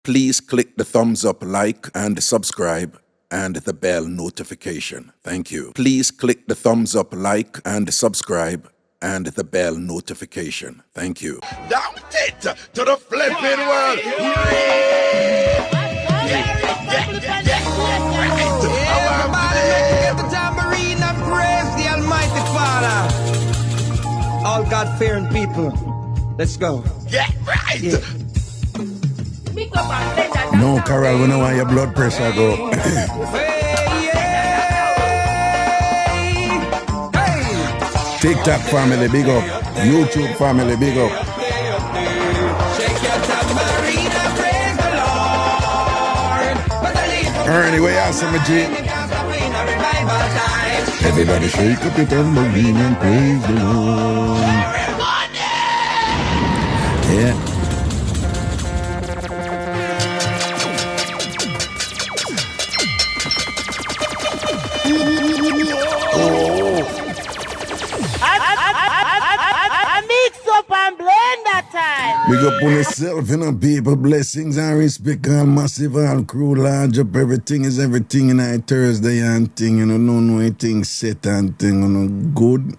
Please click the thumbs up, like, and subscribe, and the bell notification. Thank you. Please click the thumbs up, like, and subscribe, and the bell notification. Thank you. Down it to the flipping world. Everybody get the tambourine and praise the Almighty Father. All God-fearing people, let's go. Get right. Yeah. No, Carol, we know why your blood pressure go. TikTok family, big up. YouTube family, big up. Ernie, where you some G? Everybody shake up your tambourine and praise the Lord. Yeah. I mix up and blend that time. Big up on yourself, you know, people. Blessings and respect all massive, all crew, large up. Everything is everything in our Thursday and thing, you know, no anything set and thing, you know, good.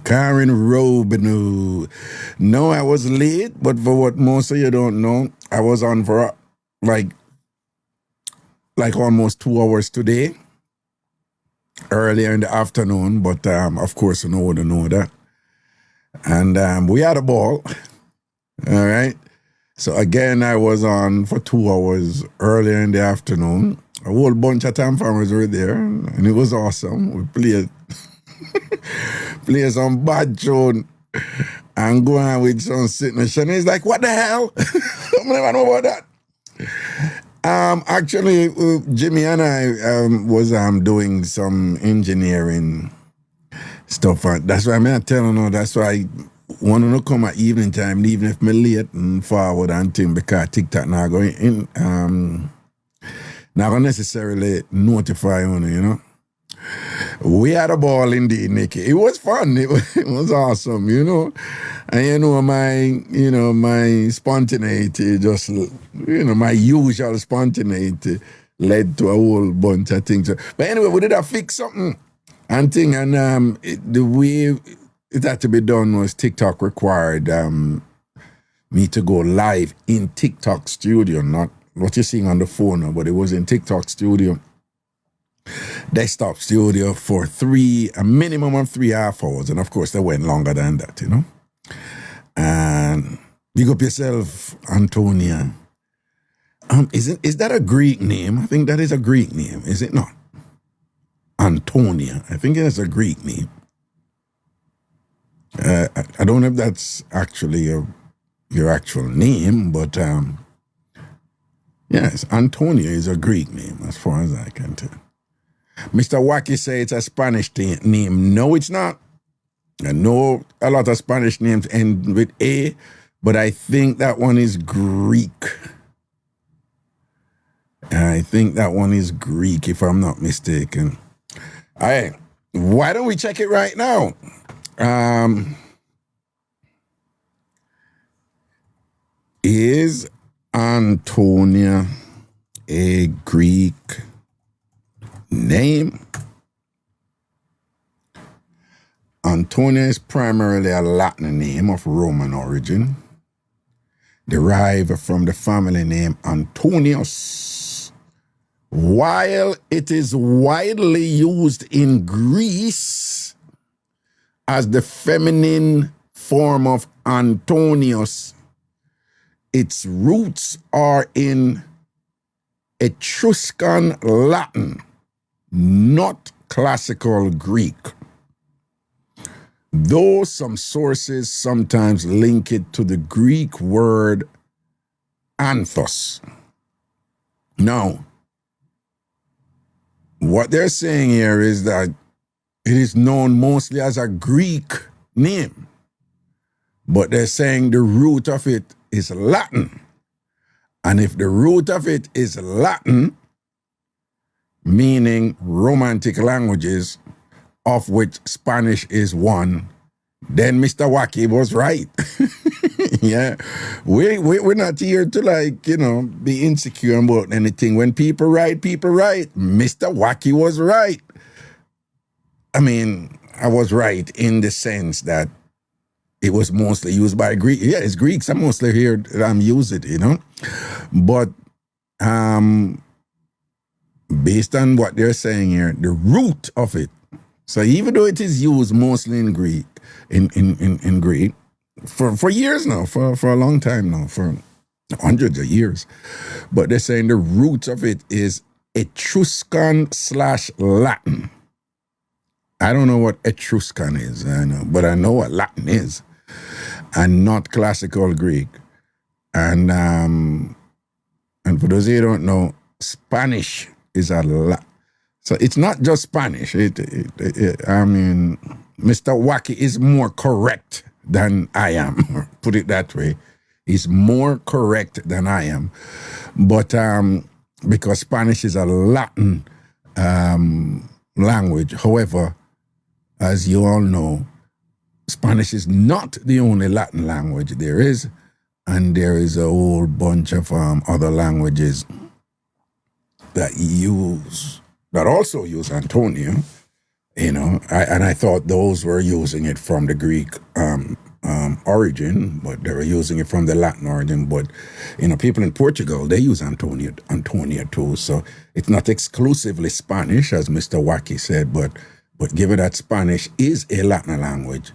Karen Robe, you know. No, I was late, but for what most of you don't know, I was on for like almost 2 hours today. Earlier in the afternoon, but of course you know that. And we had a ball. All right. So again, I was on for 2 hours earlier in the afternoon. A whole bunch of TamFamers were there, and it was awesome. We played some bad tune and go on with some signature. And he's like, what the hell? I don't even know about that. Actually, Jimmy and I was doing some engineering stuff. That's why I'm not telling you. That's why I want to come at evening time, even if I'm late and forward and thing, because TikTok not going not necessarily notify you know. We had a ball indeed, Nicky. It was fun. It was awesome, you know. And you know, my spontaneity, just, you know, my usual spontaneity led to a whole bunch of things. But anyway, we did fix something and thing, and the way it had to be done was TikTok required me to go live in TikTok studio, not what you're seeing on the phone, but it was in TikTok studio. Desktop studio for a minimum of 3.5 hours, and of course they went longer than that, you know. And big up yourself, Antonia. Is that a Greek name? I think that is a Greek name, is it not? Antonia. I think it's a Greek name. I don't know if that's actually your actual name, but yes, Antonia is a Greek name as far as I can tell. Mr. Wacky say it's a Spanish name. No, it's not. I know a lot of Spanish names end with A, but I think that one is Greek. I think that one is Greek, if I'm not mistaken. All right, why don't we check it right now? Is Antonia a Greek name? Antonia is primarily a Latin name of Roman origin, derived from the family name Antonius. While it is widely used in Greece as the feminine form of Antonius, its roots are in Etruscan Latin, not classical Greek, though some sources sometimes link it to the Greek word anthos. Now, what they're saying here is that it is known mostly as a Greek name, but they're saying the root of it is Latin. And if the root of it is Latin, meaning Romantic languages, of which Spanish is one, then Mr. Wacky was right. Yeah, we're not here to be insecure about anything. When people write, Mr. Wacky was right. I mean, I was right in the sense that it was mostly used by Greek. Yeah, it's Greeks. I mostly hear use it, But based on what they're saying here, the root of it. So even though it is used mostly in Greek, in Greek, for years now, for a long time now, for hundreds of years, but they're saying the root of it is Etruscan/Latin. I don't know what Etruscan is, but I know what Latin is, and not classical Greek. And for those of you who don't know, Spanish is a lot. So it's not just Spanish. I mean, Mr. Wacky is more correct than I am. Put it that way. He's more correct than I am. But because Spanish is a Latin language. However, as you all know, Spanish is not the only Latin language there is, and there is a whole bunch of other languages that also use Antonio, and I thought those were using it from the Greek origin, but they were using it from the Latin origin. But people in Portugal, they use Antonio too. So it's not exclusively Spanish, as Mr. Wacky said, but given that Spanish is a Latin language,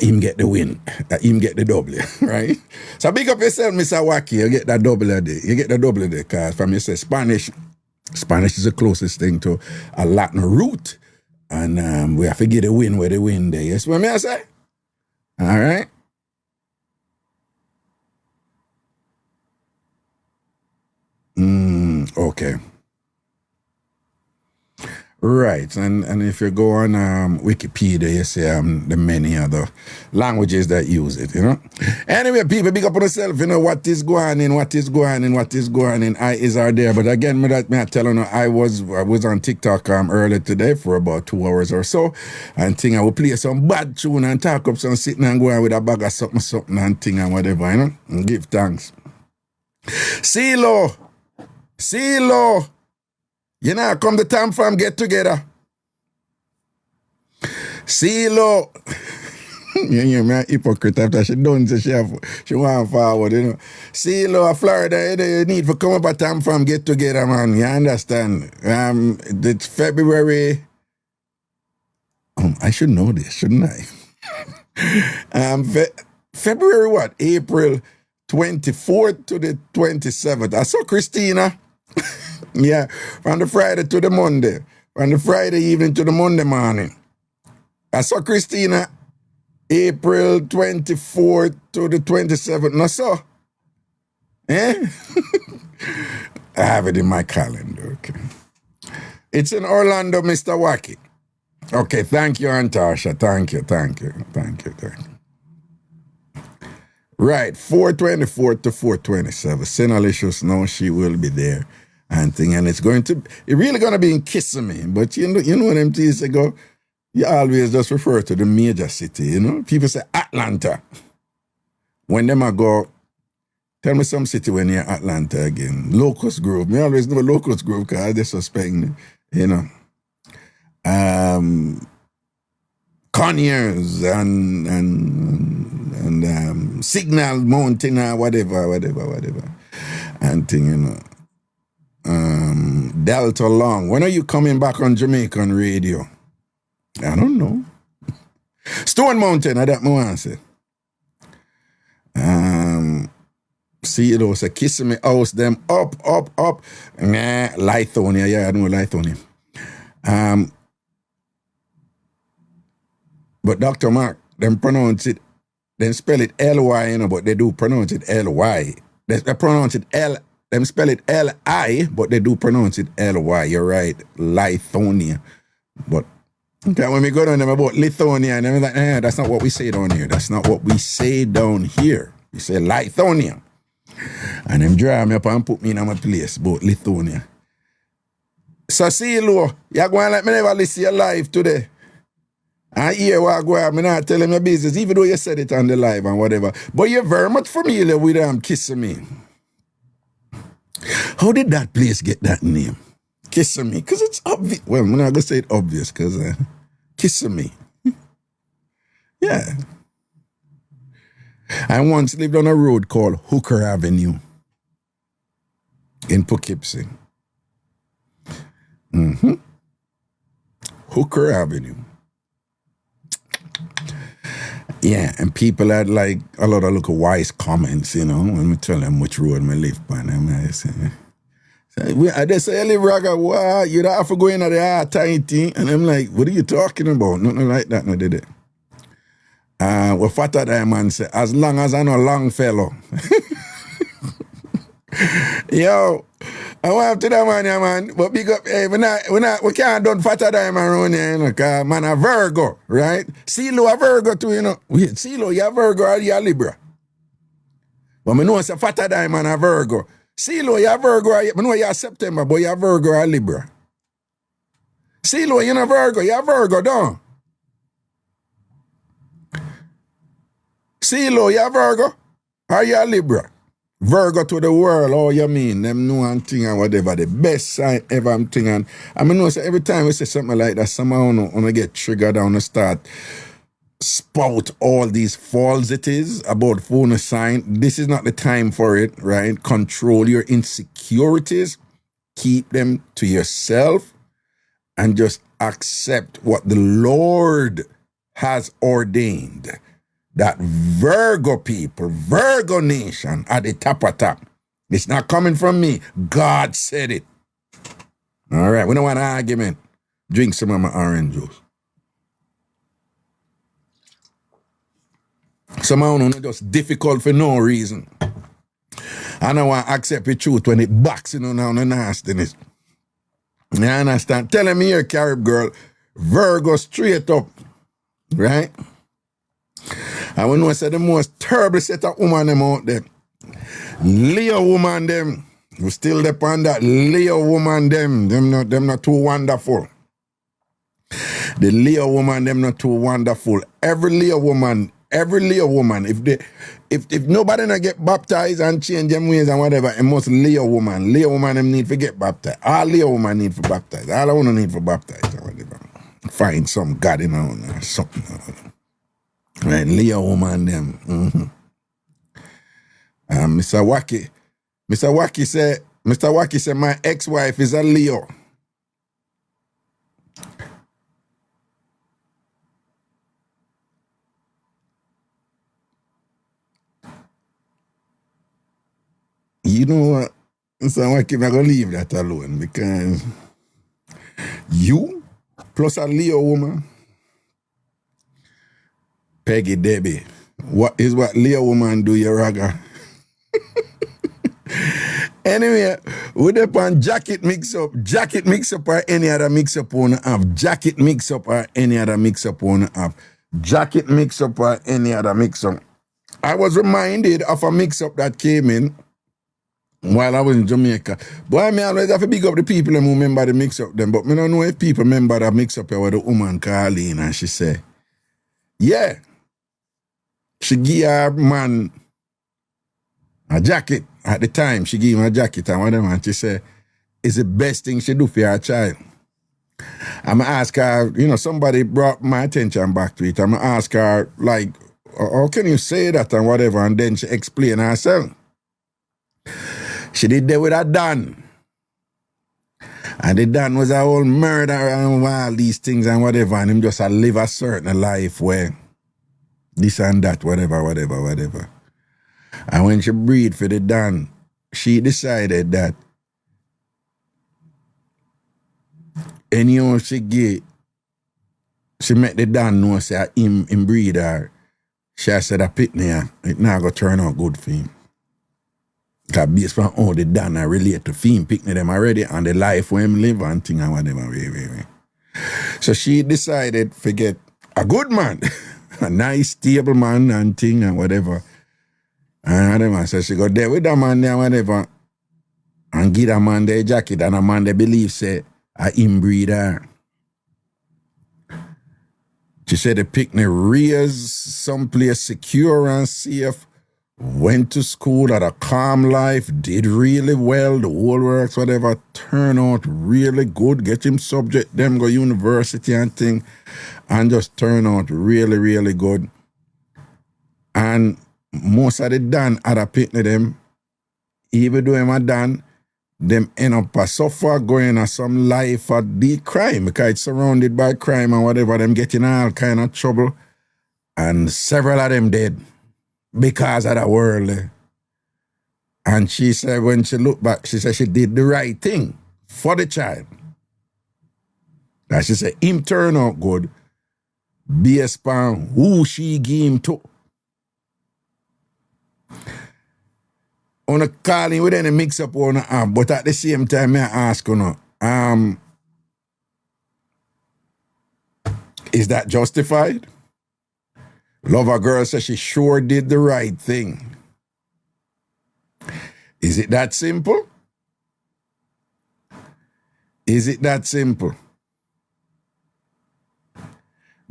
him get the win, him get the double, right? So big up yourself, Mr. Wacky. You get that double a day. You get the double a day, because from you say Spanish is the closest thing to a Latin root, and we have to get a win where the win there. Yes, what I say? All right. Okay. Right, and if you go on Wikipedia, you see the many other languages that use it, Anyway, people, big up on yourself, what is going on, eyes are there. But again, me telling you, I was on TikTok earlier today for about 2 hours or so, and I will play some bad tune and talk up some sitting and go on with a bag of something and thing and whatever, and give thanks. CeeLo. Come the TamFam get together. CeeLo. You me a hypocrite after she done say she want forward, CeeLo, Florida, you need to come up at TamFam get together, man. You understand? It's February. I should know this, shouldn't I? February what? April 24th to the 27th. I saw Christina. Yeah, from the Friday to the Monday. From the Friday evening to the Monday morning. I saw Christina April 24th to the 27th. No, so. I have it in my calendar, okay. It's in Orlando, Mr. Wacky. Okay, thank you, Antasha. Thank you. Right, 424 to 427. Senalicious now, she will be there. And it's really gonna be in Kissimmee. But you know what them things they go, you always just refer to the major city, People say Atlanta. When them I go, tell me some city when you're Atlanta again. Locust Grove. Me always know Locust Grove because they suspect me, Conyers and Signal Mountain or whatever. And Delta Long. When are you coming back on Jamaican radio? I don't know. Stone Mountain, I that my answer. See it also kissing me house them up. Nah, Lithonia, yeah, I know Lithonia. But Dr. Mark, them pronounce it, them spell it L-Y, but they do pronounce it L-Y. They pronounce it L. Them spell it L-I, but they do pronounce it L-Y. You're right, Lithonia. But okay, when we go down them about Lithonia, and like, that's not what we say down here. That's not what we say down here. We say Lithonia. And them dry me up and put me in my place about Lithonia. So CeeLo, you're going to let me never listen to your live today. I hear what I go on, I'm not telling your business, even though you said it on the live and whatever. But you're very much familiar with Kissing Me. How did that place get that name? Kissing Me. Because it's obvious. Well, I'm not going to say it obvious because Kissing Me. Yeah. I once lived on a road called Hooker Avenue in Poughkeepsie. Hooker Avenue. Yeah, and people had like a lot of little wise comments, you know, when we tell them which road I live on. I say, they say, live Raga, what? You don't have to go in at the hard tiny thing. And I'm like, what are you talking about? Nothing like that, no, did it. Well, Fatter Diamond say, as long as I know long fellow. Yo, I want to that man, yeah, man. But big up, hey, we can't done Fatter Diamond around here, you know, because man a Virgo, right? CeeLo a Virgo too, you know. Wait, CeeLo, you a Virgo or you a Libra? But I know it's a Fatter Diamond a Virgo. CeeLo, you a Virgo or I know you a September, but you a Virgo or a Libra. CeeLo, you a Virgo, you a Virgo, don't? CeeLo, you a Virgo or you a Libra? Virgo to the world, oh, you mean, them know one thing and whatever, the best sign ever, I'm thinking. I mean, no, so every time we say something like that, somehow when I get triggered and start spout all these falsities about phone sign. This is not the time for it, right? Control your insecurities, keep them to yourself, and just accept what the Lord has ordained. That Virgo people, Virgo nation at the top of top. It's not coming from me. God said it. All right, we don't want an argument. Drink some of my orange juice. Somehow it's just difficult for no reason. I don't want to accept the truth when it backs in on the nastiness. You understand? Telling me here, Carib girl, Virgo straight up, right? And we know it's the most terrible set of woman them out there. Leo woman them. We still depend that Leo woman them. Them not too wonderful. The Leo woman them not too wonderful. Every Leo woman, if nobody not get baptized and change them ways and whatever, it must Leo woman them need to get baptized. All Leo woman need for baptized. All I want to need for baptized or whatever. Find some God in or something. Right, Leo woman them. Mr. Wacky said my ex-wife is a Leo. You know what? Mr. Wacky, I'm gonna leave that alone because you plus a Leo woman. Peggy Debbie, what is what Leo woman do, you Raga? Anyway, we depend jacket mix-up or any other mix-up on the app. Jacket mix-up or any other mix-up on the app. Jacket mix-up or any other mix-up. I was reminded of a mix-up that came in while I was in Jamaica. Boy, I always have to big up the people who remember the mix-up them, but I don't know if people remember that mix-up where the woman called in and she said, yeah, she give her man a jacket at the time. She gave him a jacket and whatever, and she said, it's the best thing she do for her child. I'm going to ask her, you know, somebody brought my attention back to it. I'm going to ask her, like, how can you say that and whatever? And then she explained herself. She did that with her Dan. And the Dan was a whole murderer and all these things and whatever. And him just live a certain life where this and that, whatever. And when she breathed for the Dan, she decided that anyhow she met the Dan know say him breed her. She said a pitney, it not gonna turn out good for him. Because based on all the Dan I relate to him, picking them already and the life where him live and thing and whatever. So she decided to get a good man. A nice, stable man and thing and whatever. And the man said she go there with the man there and whatever. And give the man their jacket and a man they believe say a inbreeder. She said the picnic raised someplace secure and safe, went to school, had a calm life, did really well, the whole works, whatever, turned out really good, get him subject, them go university and thing, and just turn out really, really good. And most of the Dan at a picnic them, even though him a Dan, them end up a suffer going on some life of the crime because it's surrounded by crime and whatever, them getting all kind of trouble. And several of them dead because of the world. And she said when she looked back, she said she did the right thing for the child. And she said him turn out good based on who she gave him to. On a calling with any mix up on the but at the same time I ask you, is that justified? Lover girl says she sure did the right thing. Is it that simple? Is it that simple?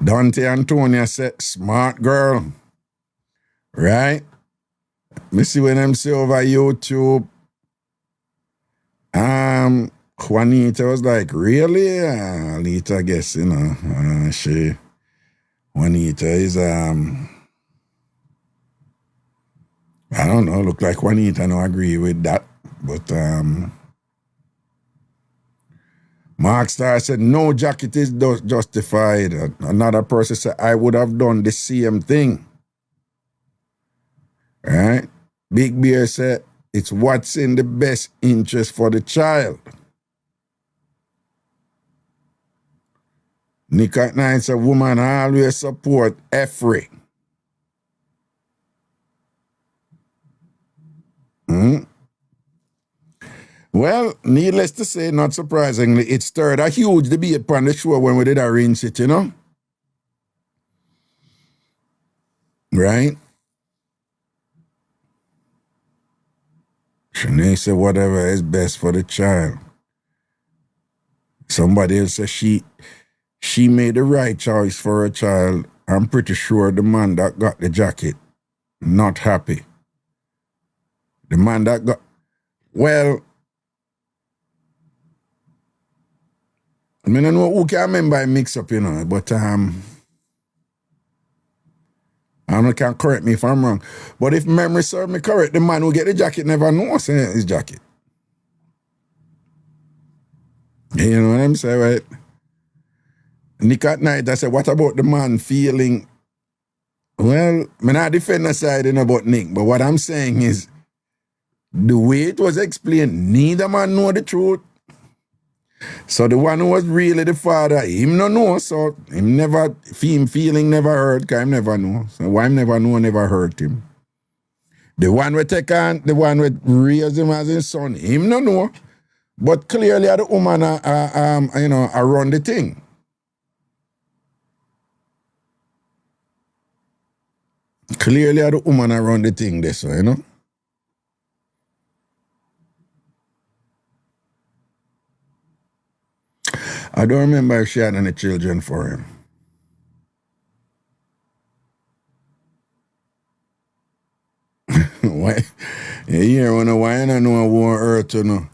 Dante Antonia said, smart girl. Right? Me see when them say over YouTube, Juanita was like, really? Juanita, I guess, you know, Juanita is, I don't know, look like Juanita no agree with that, but, Mark Star said, no jacket is justified. Another person said, I would have done the same thing. Right? Big Bear said, it's what's in the best interest for the child. Nick at Night said, woman always support Efri. Well, needless to say, not surprisingly, it stirred a huge debate upon the show when we did arrange it, you know? Right? Shanae said whatever is best for the child. Somebody else said she made the right choice for her child. I'm pretty sure the man that got the jacket, not happy. The man that got, well, I mean, I know who can remember I mix up, you know, but I can correct me if I'm wrong. But if memory serves me correct, the man who get the jacket never knows his jacket. You know what I'm saying, right? Nick at Night, I said, what about the man feeling? Well, I'm not defend the side about Nick, but what I'm saying is, the way it was explained, neither man know the truth. So the one who was really the father, him no know, so him never, him feeling never hurt, because him never know. So why him never know, never hurt him. The one we take on, the one we raise him as his son, him no know. But clearly the woman, run the thing. Clearly the woman run the thing this way, you know. I don't remember if she had any children for him. Why? Yeah, why I don't know I want her to know.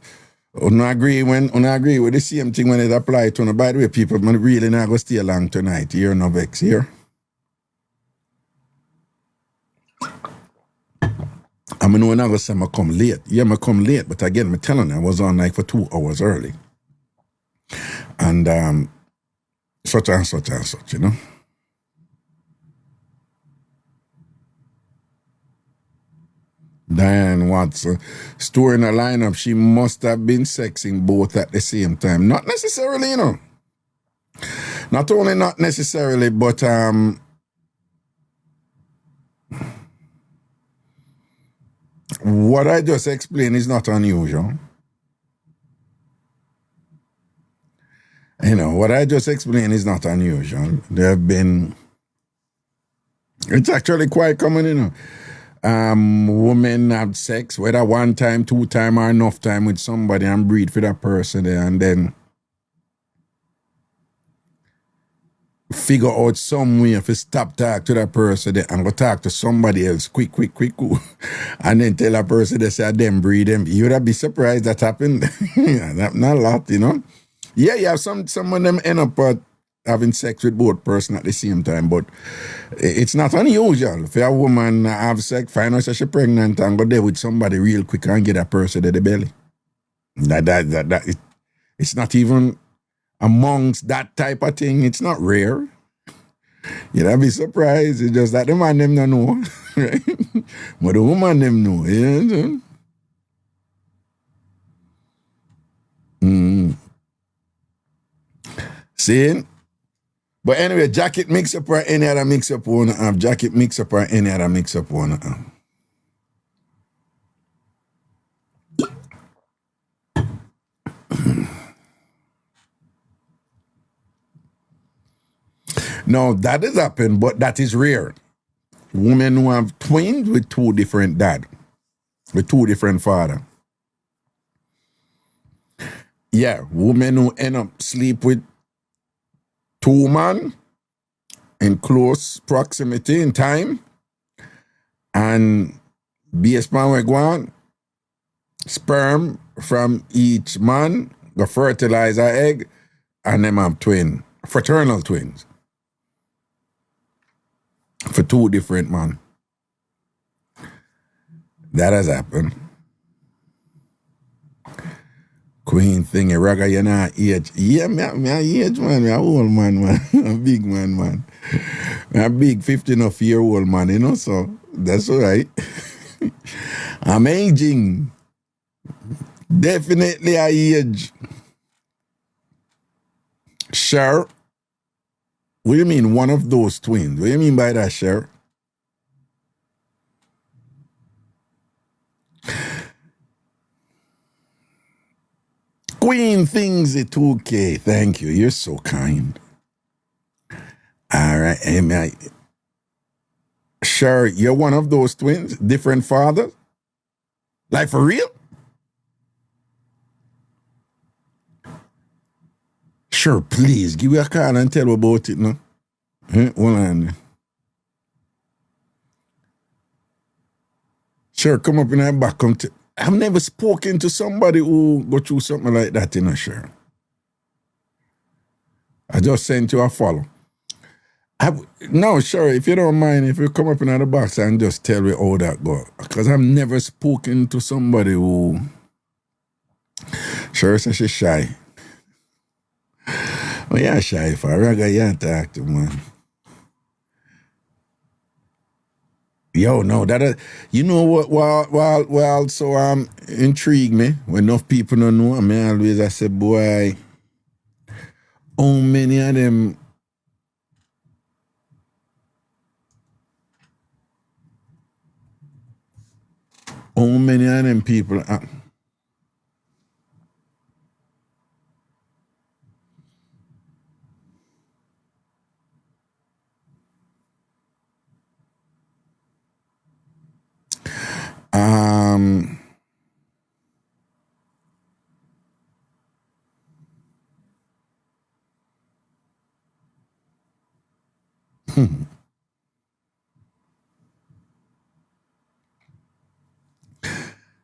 I agree with the same thing when it applies to. By the way, people, I'm really not going to stay long tonight. You're no vex here. I mean, when I was saying I come late. Yeah, I come late, but again, I'm telling you, I was on like for 2 hours early. And such and such and such, you know. Diane Watson. Stewart in a lineup, she must have been sexing both at the same time. Not necessarily, you know. Not only not necessarily, but what I just explained is not unusual. You know, what I just explained is not unusual. There have been, it's actually quite common, you know. Women have sex, whether 1 time, 2 time, or enough time with somebody and breed for that person there, and then figure out some way if you stop talk to that person and go talk to somebody else quick. And then tell that person they say them breed them. You would be surprised that happened. Not a lot, you know. Yeah, you have some of them end up having sex with both person at the same time, but it's not unusual. If a woman have sex, find out that she's pregnant and go there with somebody real quick and get that person to the belly. It's not even amongst that type of thing. It's not rare. You'd be surprised. It's just that the man them don't know, right? But the woman them know. Yeah. See? But anyway, jacket mix-up or any other mix-up one have. Jacket mix-up or any other mix-up one have. No, that has happened, but that is rare. Women who have twins with two different dads, with two different fathers. Yeah, women who end up sleep with two men in close proximity in time, and based on where going, sperm from each man go fertilize an egg, and them have fraternal twins. For two different men. That has happened. Queen thing, Raga, you know, age. Yeah, me age, man. Me a old man. A big man. Me a big 15-year-old man, you know, so that's all right. I'm aging. Definitely I age. Sure. What do you mean, one of those twins? What do you mean by that, Cher? Queen Things at 2K. Thank you. You're so kind. All right. Hey, Cher, you're one of those twins? Different fathers? Like for real? Sure, please, give me a call and tell me about it now. Hold on. Sure, come up in the back. I've never spoken to somebody who go through something like that, you know, sure. I just sent you a follow. No, sure, if you don't mind, if you come up in the box and just tell me how that go. Because I've never spoken to somebody who... Sure, says she's shy. Oh, yeah, shy for Raga, yeah, talk to man. Yo, no, that you know what? Well, so intrigue me. When enough people don't know, I say, boy, how many of them? How many of them people?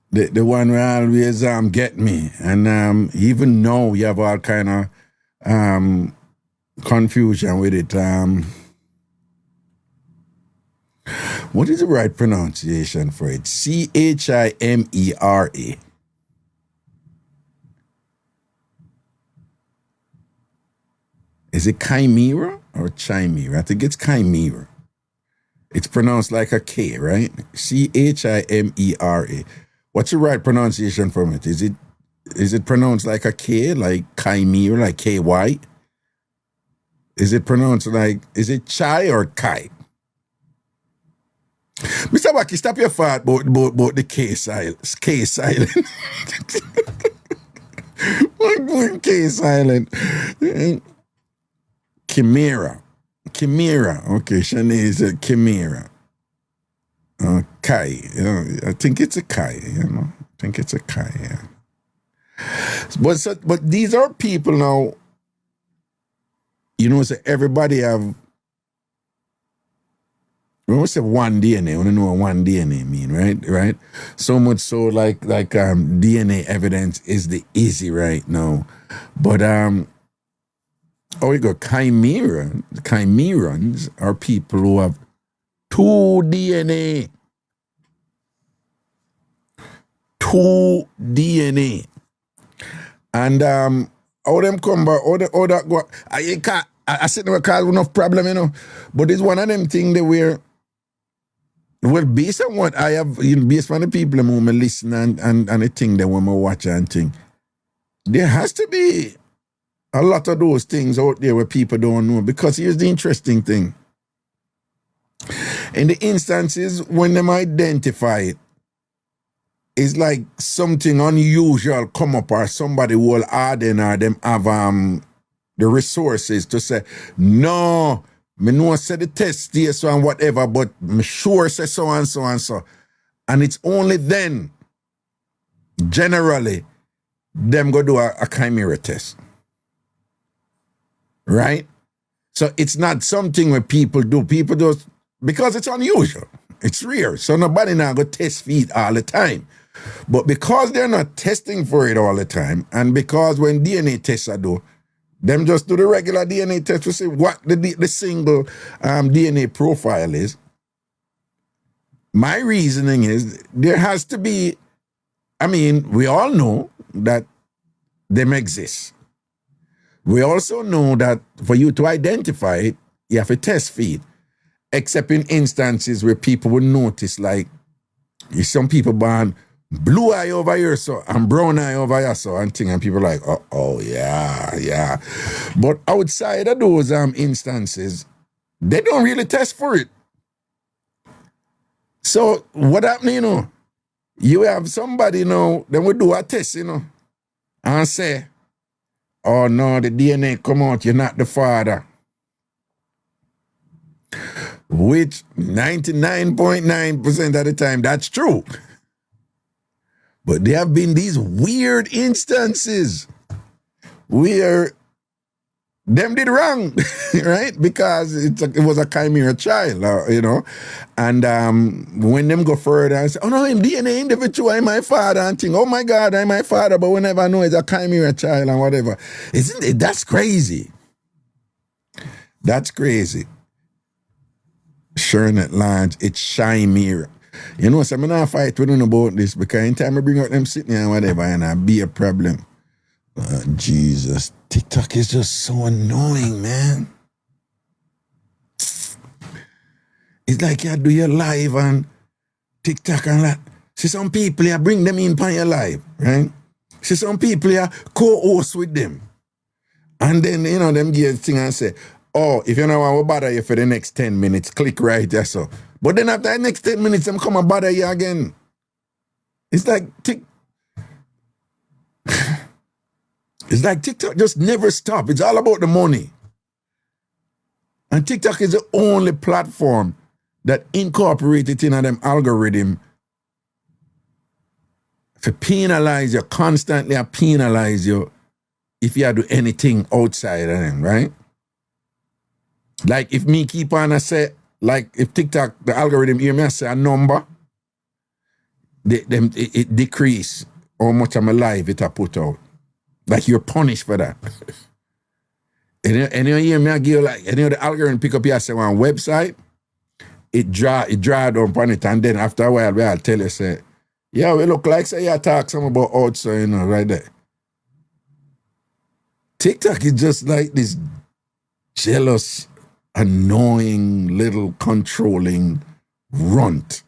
The one who always get me, and even now you have all kind of confusion with it. What is the right pronunciation for it? Chimera. Is it chimera or chimera? I think it's chimera. It's pronounced like a K, right? Chimera. What's the right pronunciation from it? Is it pronounced like a K, like chimera, like KY? Is it pronounced like, is it chai or kai? Mr. Waki, stop your fart about the K silent. K silent. What K silent? Chimera. Okay, Shanae is a chimera. Kai. I think it's a Kai, I think it's a Kai, yeah. But these are people now you know, so everybody have, when we say one DNA, we don't know what one DNA mean, right? Right? So much so like DNA evidence is the easy right now. But we got chimera. Chimerans are people who have 2 DNA. 2 DNA. And how them come back, how that go, I said never cause enough problem, you know. But it's one of them things that where, well, based on what I have, you know, based on the people who me listen and the thing that when I watch and thing, there has to be a lot of those things out there where people don't know. Because here's the interesting thing. In the instances when them identify it, it's like something unusual come up or somebody will add in or them have the resources to say, no, me know say the test here so and whatever, but me sure say so and so and so. And it's only then, generally, them go do a chimera test. Right? So it's not something where people do. People do because it's unusual. It's rare. So nobody now go test feed all the time. But because they're not testing for it all the time, and because when DNA tests are do, them just do the regular DNA test to see what the single DNA profile is. My reasoning is there has to be, I mean, we all know that them exist. We also know that for you to identify it, you have a test feed, except in instances where people would notice, like, some people born blue eye over here, so, and brown eye over here, so, and thing, and people like, oh, yeah. But outside of those instances, they don't really test for it. So, what happened, you know? You have somebody, you know, then we do a test, you know, and say, oh, no, the DNA come out, you're not the father. Which 99.9% of the time, that's true. But there have been these weird instances where them did wrong, right? Because it was a chimera child, you know. And when them go further and say, oh no, I'm DNA individual, I'm my father, and think, oh my God, I'm my father, but we never know it's a chimera child and whatever. Isn't it? That's crazy. That's crazy. Sure, at large, it's chimera. You know, so I'm not fight with them about this because anytime I bring out them sitting and whatever, and I be a problem. Jesus, TikTok is just so annoying, man. It's like you do your live on TikTok and that. See some people, you bring them in on your live, right? See some people, you co-host with them. And then, you know, them give a thing and say, oh, if you don't want to bother you for the next 10 minutes, click right there, so. But then after the next 10 minutes, them come and bother you again. It's like it's like TikTok just never stop. It's all about the money. And TikTok is the only platform that incorporated in them algorithm to penalize you, constantly penalize you if you do anything outside of them, right? Like if me keep on and say, like if TikTok, the algorithm hear me I say a number, it decrease how much of my life it I put out. Like you're punished for that. And you hear me I give like, and the algorithm pick up here say one website, it draw down upon it, and then after a while I'll tell you say, yeah, we look like say you talk some about outside, you know, right there. TikTok is just like this jealous, annoying, little controlling runt.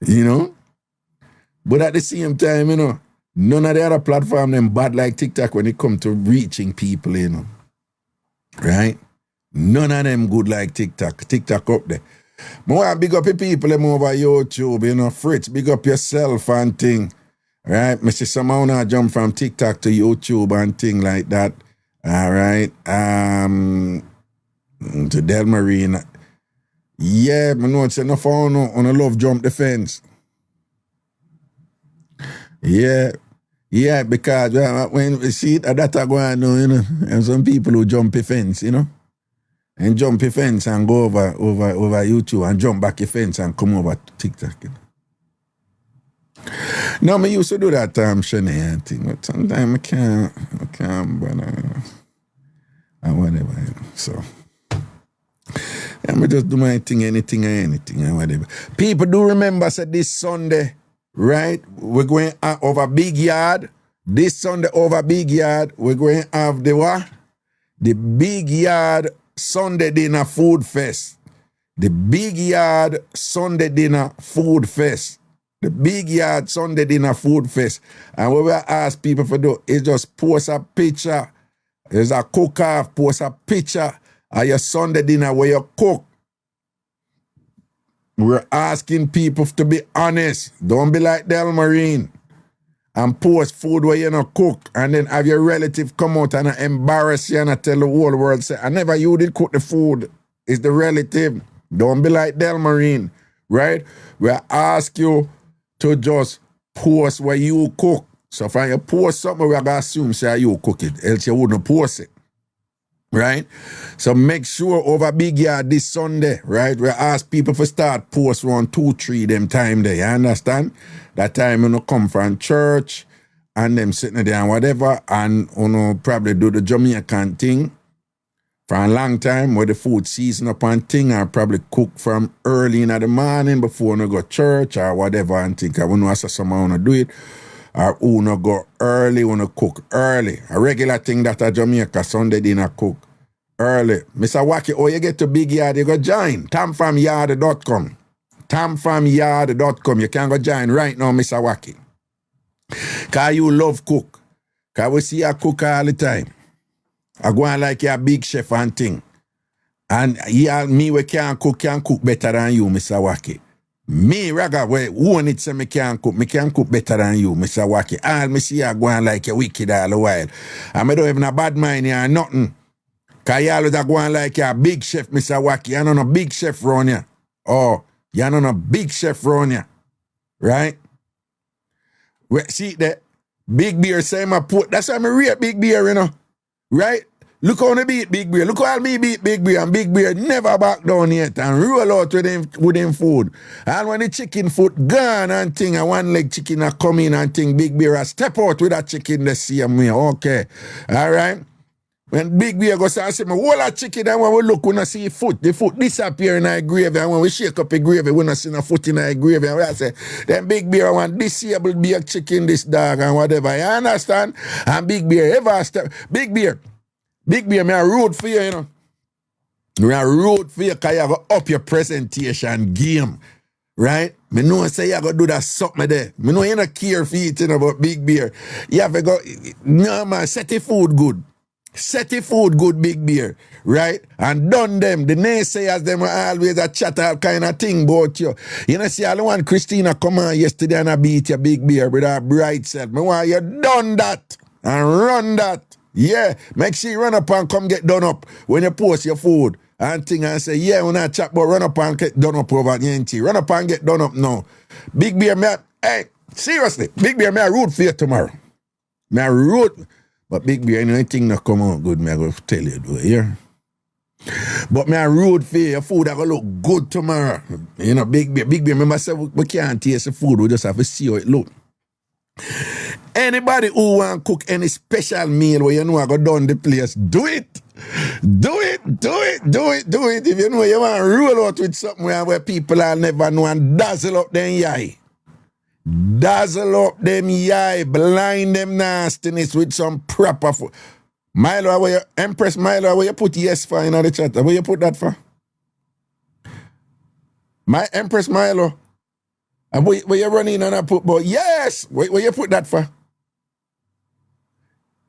You know? But at the same time, you know, none of the other platform them bad like TikTok when it come to reaching people, you know. Right? None of them good like TikTok. TikTok up there. More big up your people them over YouTube, you know, Fritz, big up yourself and thing. Right? Me see somehow now jump from TikTok to YouTube and thing like that. All right. To Del Marine. Yeah, I know it's enough on a love jump the fence. Yeah. Yeah, because when we see that I go on, you know, and some people who jump a fence, you know, and jump a fence and go over YouTube and jump back a fence and come over to TikTok. You know. No, me used to do that Shanae and thing, but sometimes I can't, but and whatever, you know, so. I just do my thing, anything and whatever. People do remember, said this Sunday, right? We're going over Big Yard. This Sunday over Big Yard, we're going to have the what? The Big Yard Sunday Dinner Food Fest. The Big Yard Sunday Dinner Food Fest. The Big Yard Sunday Dinner Food Fest. And what we ask people to do is just post a picture. There's a cook-off, post a picture of your Sunday dinner where you cook. We're asking people to be honest. Don't be like Tambourine and post food where you not cook and then have your relative come out and embarrass you and tell the whole world, say, I never you did cook the food. It's the relative. Don't be like Tambourine, right? We ask you to just post where you cook. So if you post something, we're going to assume say you cook it, else you wouldn't post it. Right? So make sure over Big Yard this Sunday, right? We ask people to start post around 2-3 them time there. You understand? That time you know come from church and them sitting there and whatever, and you know probably do the Jamaican thing for a long time where the food season up and thing, and probably cook from early in the morning before you go to church or whatever and think I know someone wanna do it. Or who no go early, wanna cook early. A regular thing that a Jamaica Sunday dinner cook early. Mr. Wacky, oh, you get to Big Yard, you go join. TamFamYard.com. TamFamYard.com. You can go join right now, Mr. Wacky. Because you love cook. Because we see you cook all the time. I go on like you're a big chef and thing. And me, we can cook better than you, Mr. Wacky. Me, Raga, who it say me can cook better than you, Mr. Wacky. All me see you go on like you wicked all the while. And I don't have no bad mind here, nothing. Because you always go on like you're a big chef, Mr. Wacky. You're not a big chef around here. Oh, you're not a big chef around here. Right? See that? Big beer say my put. That's why I rate Big Beer, you know. Right? Look how they beat Big Beer. Look how me beat Big Beer. And Big Beer never back down yet and roll out with him food. And when the chicken foot gone and thing, and one leg chicken a come in and thing, Big Beer a step out with that chicken the same way. Okay. All right? When Big Beer goes and say, whole a chicken, and when we look, we don't see foot. The foot disappear in our gravy. And when we shake up the gravy, we don't see no foot in our gravy. And we say, then Big Beer want disabled big chicken, this dog, and whatever. You understand? And Big Beer ever step. Big Beer, me a road for you, you know. Me a road for you because you go up your presentation game. Right? Me know say you go do that something there. Me know you don't care for eating about Big Beer. You have to go, no man, set the food good. Set the food good, Big Beer, right? And done them. The naysayers, them always a chat all kind of thing about you. You know, see, I don't want Christina come on yesterday and I beat your Big Beer with her bright self. Me want you done that and run that. Yeah, make sure you run up and come get done up when you post your food and thing and say, yeah, when I chat, but run up and get done up over the NT. Run up and get done up now. Big Beer, hey, seriously, Big Beer, I root for you tomorrow. I root. But Big Beer, anything that come out good, I go tell you, do it, yeah? But I road for your food that go look good tomorrow. You know, Big Beer, remember I said we can't taste the food, we just have to see how it look. Anybody who want to cook any special meal where you know I go down the place, do it. Do it. If you know you want to roll out with something where people will never know and dazzle up them yai. Dazzle up them yai, blind them nastiness with some proper food. Milo, where you, Empress Milo, where you put yes for in the chat? Where you put that for? My Empress Milo. And where you running and I put, but yes, where you put that for?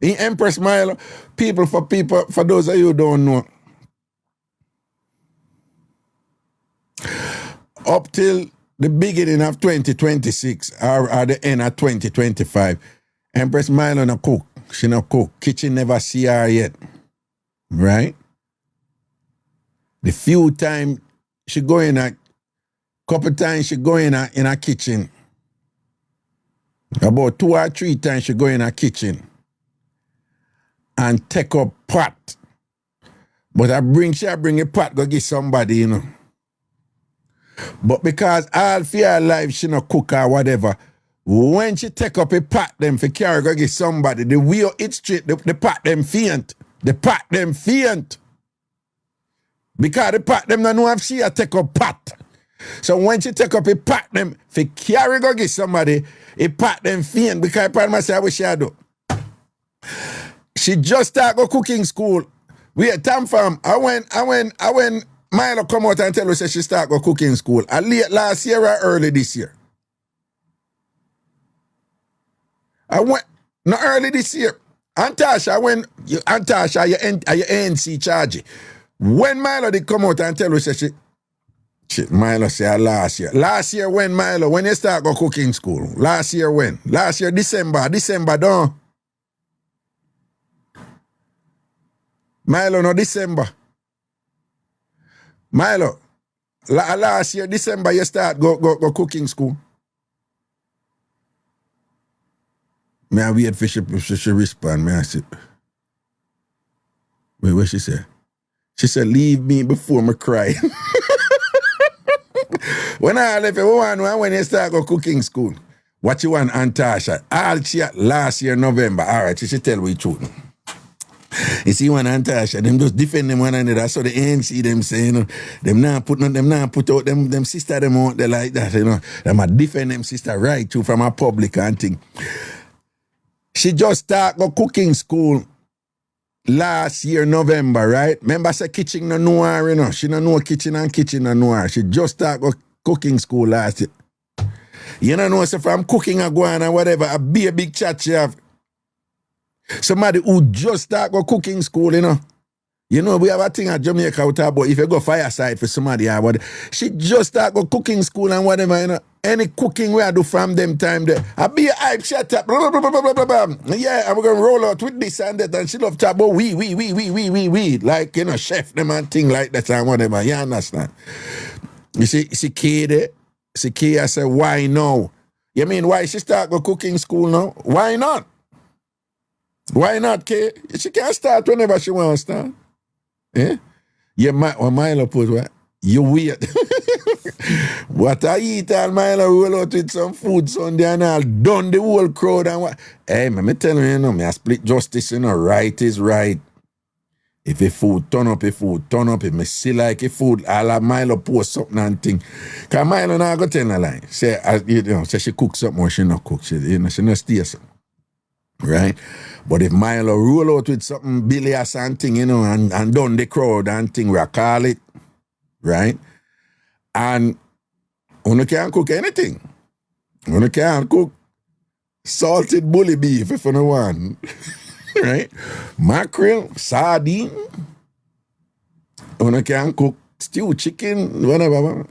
In Empress Milo, for those of you who don't know, up till the beginning of 2026 or at the end of 2025, Empress Milo no cook. She no cook. Kitchen never see her yet. Right? The few times she go in a couple times she go in a kitchen. About 2 or 3 times she go in her kitchen and take up pot. But she bring a pot, go give somebody, you know. But because all for her life she no cook or whatever, when she take up a pot them for carry go give somebody, the way it straight, the pot them faint. The pot them faint. Because the pot them don't know if she a take up pot. So when she take up a pot them for carry go give somebody, a pot them faint because part myself what she do. She just start go cooking school. We at TamFam. I went Milo come out and tell us that she start go cooking school. Late last year or early this year. Not early this year. Antasha, your ANC charge. When Milo did come out and tell us that Milo said last year. Last year when Milo, when you start go cooking school? Last year when? Last year December, don't. Milo, no December. Milo, last year, December, you start go cooking school. May I wait for she respond? May I say? Wait, what she say? She said, leave me before me cry. When I left when you start go cooking school, what you want, Antasha? All she last year, November. All right, she tell me the truth. You see one Antasha, them just defend them one another. So the ANC them say, you know, them not put out them sister them out there like that, you know. Them a defend them sister right too from a public and thing. She just start go cooking school last year, November, right? Remember say kitchen no know her, you know. She no know kitchen no know her. She just start go cooking school last year. You know so from cooking a go on and whatever, a big chat she have. Somebody who just start go cooking school, you know. You know, we have a thing at Jamaica with her, but if you go fireside for somebody or whatever, she just start go cooking school and whatever, you know. Any cooking we I do from them time there. I be a hype, shut up, blah, blah, blah, blah, blah, blah. Yeah, I'm gonna roll out with this and that, and she love to about we, like, you know, chef them and thing like that and whatever, you understand? You see Kay there? See Kay, I say, why no? You mean why she start go cooking school now? Why not? Why not, Kay? She can start whenever she wants to start. Eh? Yeah, Milo put what? You weird. What I eat all Milo roll out with some food Sunday and all done the whole crowd and what? Hey, me tell you, you know, me I split justice, you know, right is right. If a food turn up, If me see like a food, I'll have Milo post something and thing. Cause Milo now go tell her lie. Say, you know, say she cook something or she not cook. She, you know, she not stay something. Right? But if Milo roll out with something bilious and thing, you know, and done the crowd and thing, we call it, right? And you can't cook anything. You can't cook salted bully beef if you don't want, right? Mackerel, sardine. You can't cook stew chicken, whatever.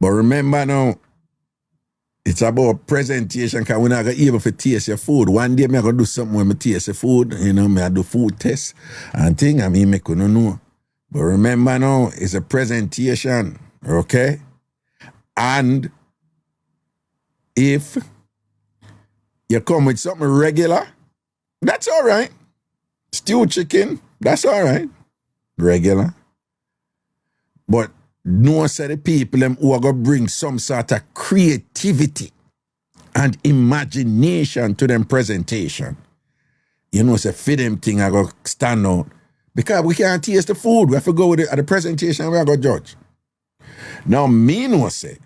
But remember now, it's about presentation because we're not going to be able to taste your food. One day I'm going to do something when I taste the food. You know, I do food tests and things. I mean, I couldn't know. But remember now, it's a presentation, okay? And if you come with something regular, that's all right. Stew chicken, that's all right. Regular. But no say the people them who are going to bring some sort of creativity and imagination to them presentation. You know, say for them thing I go stand out. Because we can't taste the food. We have to go with it at the presentation we are going to judge. Now, me no say,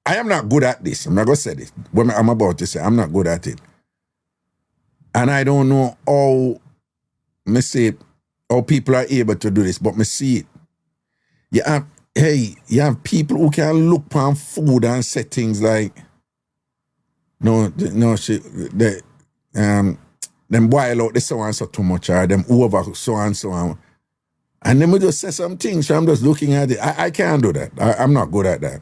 I am not good at this. I'm not going to say this. What I'm about to say, I'm not good at it. And I don't know how, me say, how people are able to do this, but me see it. You have people who can look on food and say things like, them boil out the so and so too much, or them over so and so on. And then we just say some things, so I'm just looking at it. I can't do that. I'm not good at that.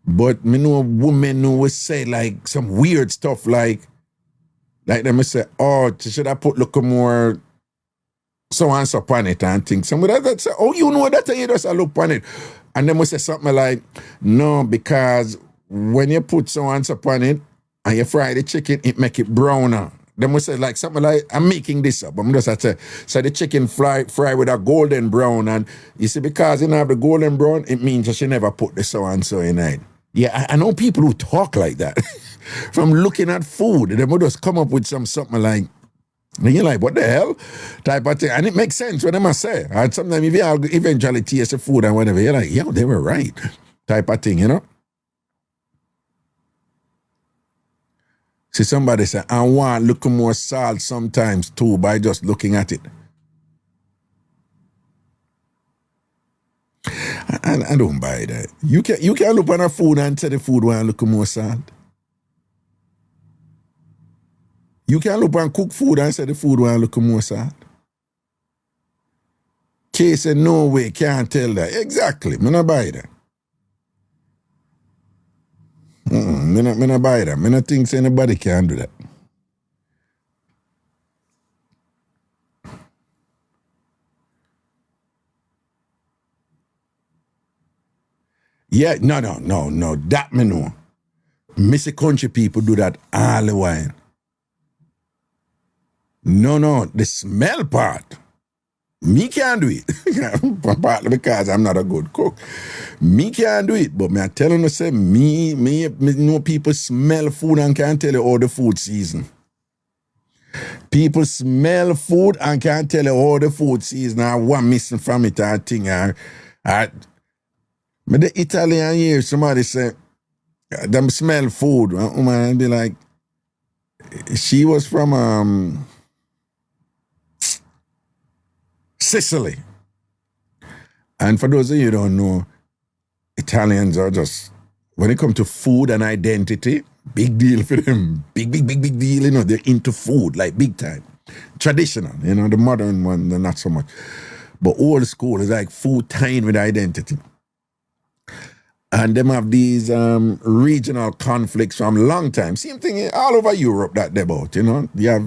But me know women who will say like some weird stuff like them will say, oh, should I put look more so and so on it and things. Somebody that say, oh, you know that, and you just look on it. And then we say something like, no, because when you put so and so upon it and you fry the chicken, it make it browner. Then we say like something like, I'm making this up. I'm just at say, so the chicken fry with a golden brown. And you see, because you don't have the golden brown, it means that she never put the so and so in it. Yeah, I know people who talk like that. From looking at food, they would just come up with something like, and you're like, what the hell? Type of thing. And it makes sense what I must say. And sometimes if you eventually taste the food and whatever, you're like, yeah, they were right. Type of thing, you know? See, somebody say, I want look more salt sometimes too by just looking at it. I don't buy that. You can look on a food and say the food want look more salt. You can look on cook food and say the food want look more salt. Case said, no way, can't tell that. Exactly, me not buy that. Me not buy that. Me not think anybody can do that. Yeah, no. That me know. Missy country people do that all the while. No, the smell part. Me can't do it. Partly because I'm not a good cook. Me can't do it. But me I tell you, say, me know people smell food and can't tell you all the food season. People smell food and can't tell you all the food season. I want missing from it, I think. But the Italian here, somebody say, them smell food. And be like, she was from Sicily. And for those of you who don't know, Italians are just, when it comes to food and identity, big deal for them. Big deal, you know, they're into food, like big time. Traditional, you know, the modern one, they're not so much. But old school is like food tying with identity. And them have these regional conflicts from long time. Same thing all over Europe that they about, you know. You have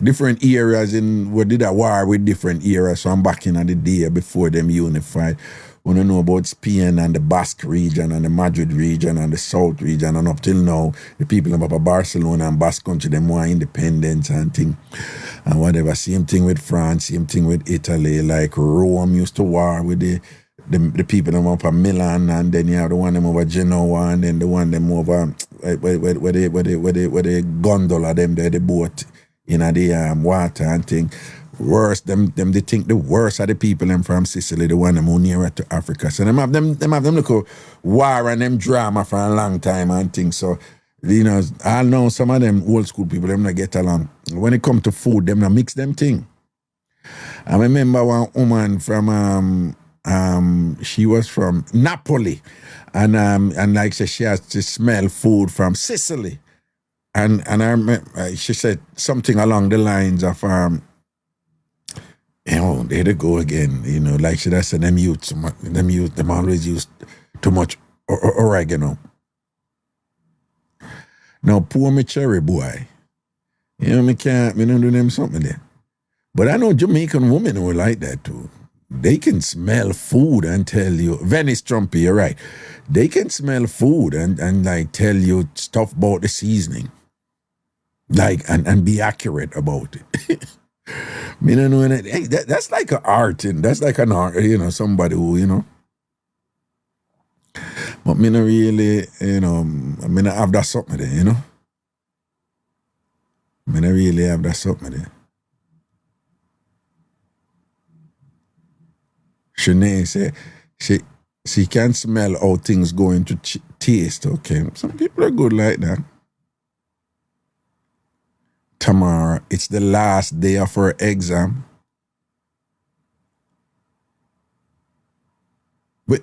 different eras we did a war with different eras. So I'm back in the day before them unified. We don't know about Spain and the Basque region and the Madrid region and the South region. And up till now, the people of Barcelona and Basque country, them more independence and thing. And whatever. Same thing with France, same thing with Italy. Like Rome used to war with the people them up at Milan, and then you have the one them over Genoa, and then the one them over where the gondola them there, the boat in the water and thing. Worse, them they think the worst are the people them from Sicily, the one them who nearer to Africa. So them have them look war and them drama for a long time and things. So you know, I know some of them old school people them not get along. When it come to food, them not mix them thing. I remember one woman from she was from Napoli, and like she has to smell food from Sicily, and I remember she said something along the lines of you know, there they go again, you know, like she said them always use too much oregano. Now poor me cherry boy, you know, me don't do them something there, but I know Jamaican women who are like that too. They can smell food and tell you, Venice Trumpy, you're right. They can smell food and like tell you stuff about the seasoning. Like, and be accurate about it. Me don't know that. Hey, that's like an art, and that's like an art, you know, somebody who, you know. But me not really, you know, I mean, I have that something there, you know. Me not really have that something there. Shanae say she can smell how things going to taste. Okay, some people are good like that. Tomorrow, it's the last day of her exam. But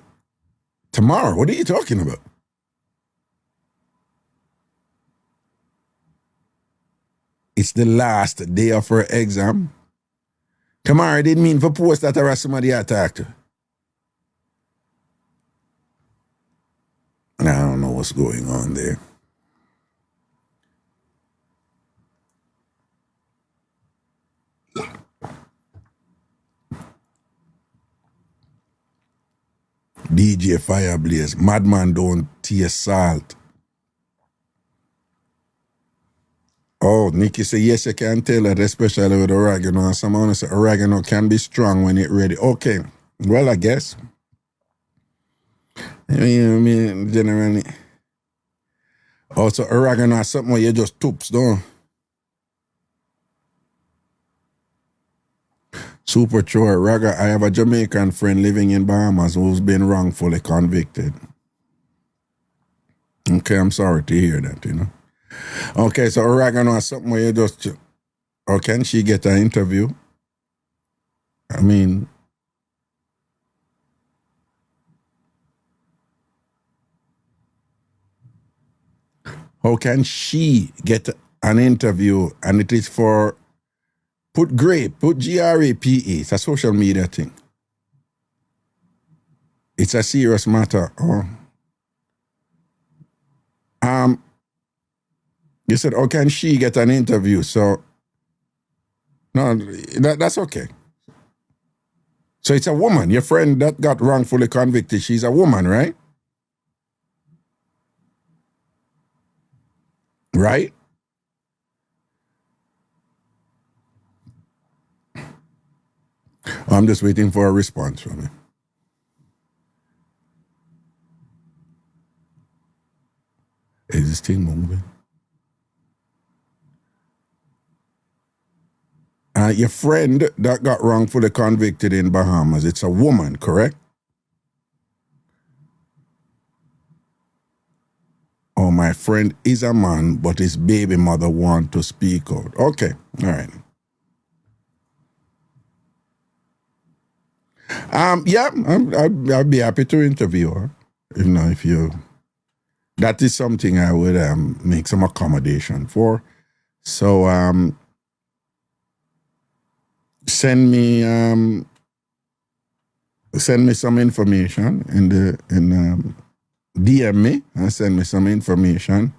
tomorrow, what are you talking about? It's the last day of her exam. Tomorrow didn't mean for post that or somebody I talk to. And I don't know what's going on there. DJ Fireblaze, madman don't taste salt. Oh, Nikki say, yes, you can tell that, especially with oregano. And someone say oregano can be strong when it's ready. Okay, well, I guess. I mean, generally. Also, oregano is something where you just toops, don't. Super true. Raga, I have a Jamaican friend living in Bahamas who's been wrongfully convicted. Okay, I'm sorry to hear that, you know. Okay, so oregano is something where you just, or can she get an interview? I mean, how can she get an interview and it is for, put GRAPE, put GRAPE, it's a social media thing. It's a serious matter. Oh. You said, how can she get an interview? So, no, that's okay. So it's a woman. Your friend that got wrongfully convicted, she's a woman, right? Right? I'm just waiting for a response from her. Is this thing moving? Your friend that got wrongfully convicted in Bahamas, it's a woman, correct? Oh, my friend is a man, but his baby mother want to speak out. Okay, all right. Yeah, I'll be happy to interview her. If you, that is something I would make some accommodation for. So send me some information in DM me and send me some information,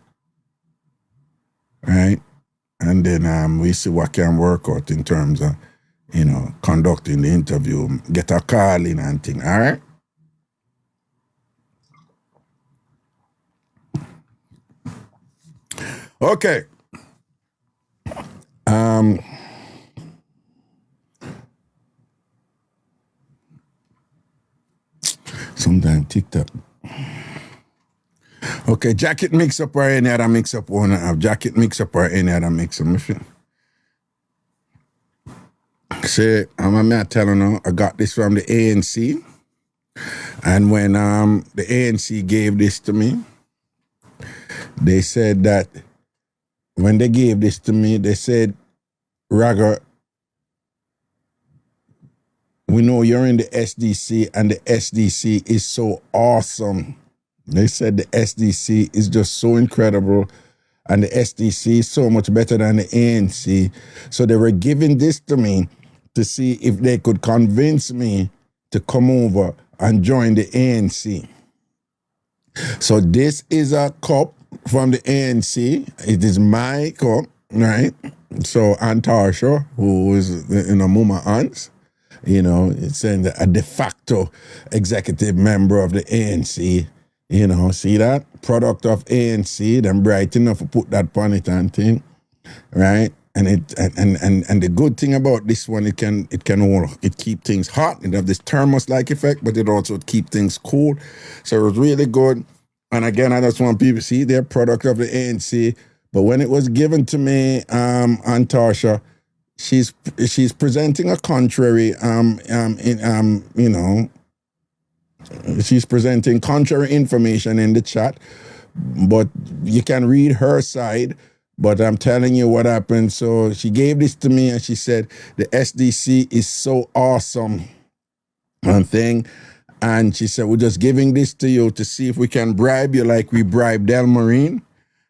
right? And then we see what can work out in terms of, conducting the interview, get a call in and thing, all right? Okay. Sometimes TikTok. Okay, jacket mix-up or any other mix-up wanna have jacket mix-up or any other mix-up. Say, I'm telling you, I got this from the ANC. And when the ANC gave this to me, they said that when they gave this to me, they said, Raga, we know you're in the SDC and the SDC is so awesome. They said the SDC is just so incredible and the SDC is so much better than the ANC. So they were giving this to me to see if they could convince me to come over and join the ANC. So this is a cup from the ANC. It is my cup, right? So Antarsha, who is, Muma Ants, it's saying that a de facto executive member of the ANC, see that? Product of ANC, them bright enough to put that on it and thing, right? And the good thing about this one, it keep things hot. It have this thermos-like effect, but it also keep things cool. So it was really good. And again, I just want people to see they're product of the ANC. But when it was given to me, Antarsha, she's presenting a contrary, she's presenting contrary information in the chat. But you can read her side. But I'm telling you what happened. So she gave this to me and she said, the SDC is so awesome and thing. And she said, we're just giving this to you to see if we can bribe you like we bribed Delmarine.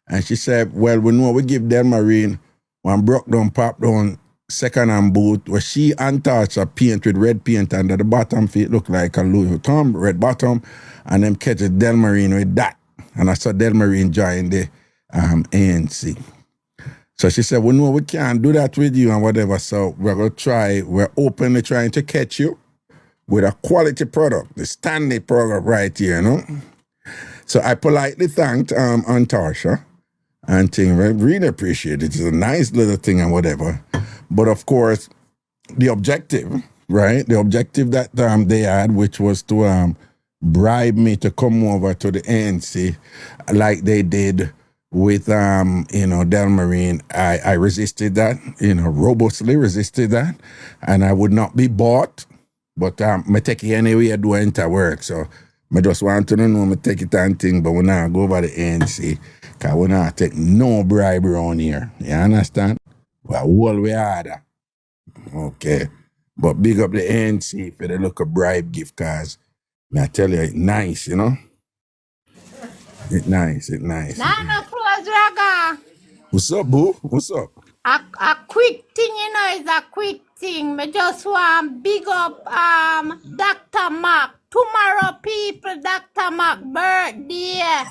And she said, well, we know we give Delmarine one Bruk down, pop down, second-hand boot, where she untouched a paint with red paint under the bottom feet look like a Louis Vuitton, red bottom, and them catch Delmarine with that. And I saw Delmarine join the ANC. So she said, well, no, we can't do that with you and whatever. So we're openly trying to catch you with a quality product, the standard product right here, So I politely thanked Antarsha. and thing. I really appreciate it. It's a nice little thing and whatever. But of course, the objective, right? The objective that they had, which was to bribe me to come over to the ANC like they did with Tambourine. I resisted that, robustly resisted that, and I would not be bought. But I take it anyway, I do enter work. So I just want to know I take it and thing, but we not go over the ANC, because we not take no bribe around here. You understand? We're all we harder. Okay. But big up the ANC for the look of bribe gift, cause I tell you, it's nice, It's nice, it's nice. Nana plus Raga. What's up, boo? What's up? A quick thing, is a quick thing. Me just want big up Dr. Mark. Tomorrow, people, Dr. Mark birthday.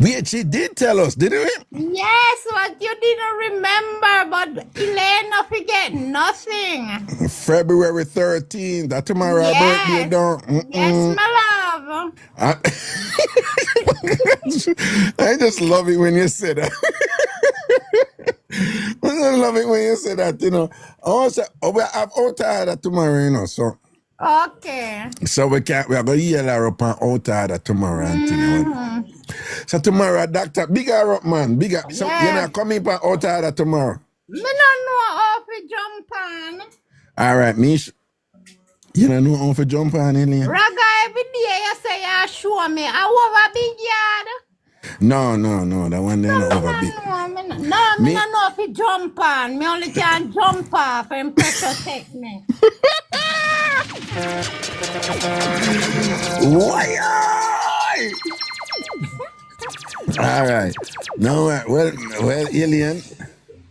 Wait, she did tell us, didn't we? Yes, what you didn't remember, but Elena forget nothing. February 13th, that tomorrow Yes. birthday, don't. Yes, my love. I just love it when you say that. I just love it when you say that, Also, we have outside tomorrow, so. Okay. So we are going to yell her up and outside tomorrow and thing. So tomorrow, doctor, bigger up, man, bigger. So you're not coming for outside tomorrow. Me don't know how to jump on. All right, Mish. You don't know how to jump on, Alien? Raga, every day you say you show me. I over big yard. No, that one there not over big. Me don't know if you jump on. Me only can jump off and protect me. Why? All right. No, well, Alien.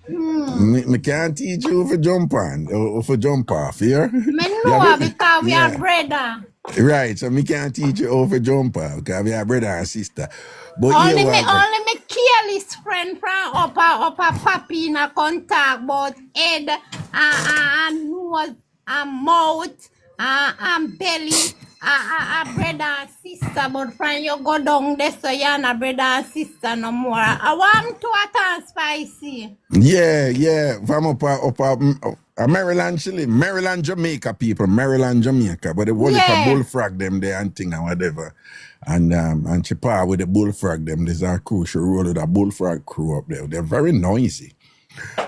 Me can't teach you for jump on or for jump off, yeah? Me know because we are brother. Right, so me can't teach you how to jump off because we are brother and sister. But only me careless friend from upper papi in a contact about head and nose and mouth and belly. Brother and sister, but from you go down there, so you're not brother and sister no more. I want to a spicy. Yeah. From up Maryland, Chile, Maryland, Jamaica people, Maryland, Jamaica. But they only for bullfrog them there and thing and whatever. And she part with the bullfrog them. There's a crew, she roll with a bullfrog crew up there. They're very noisy.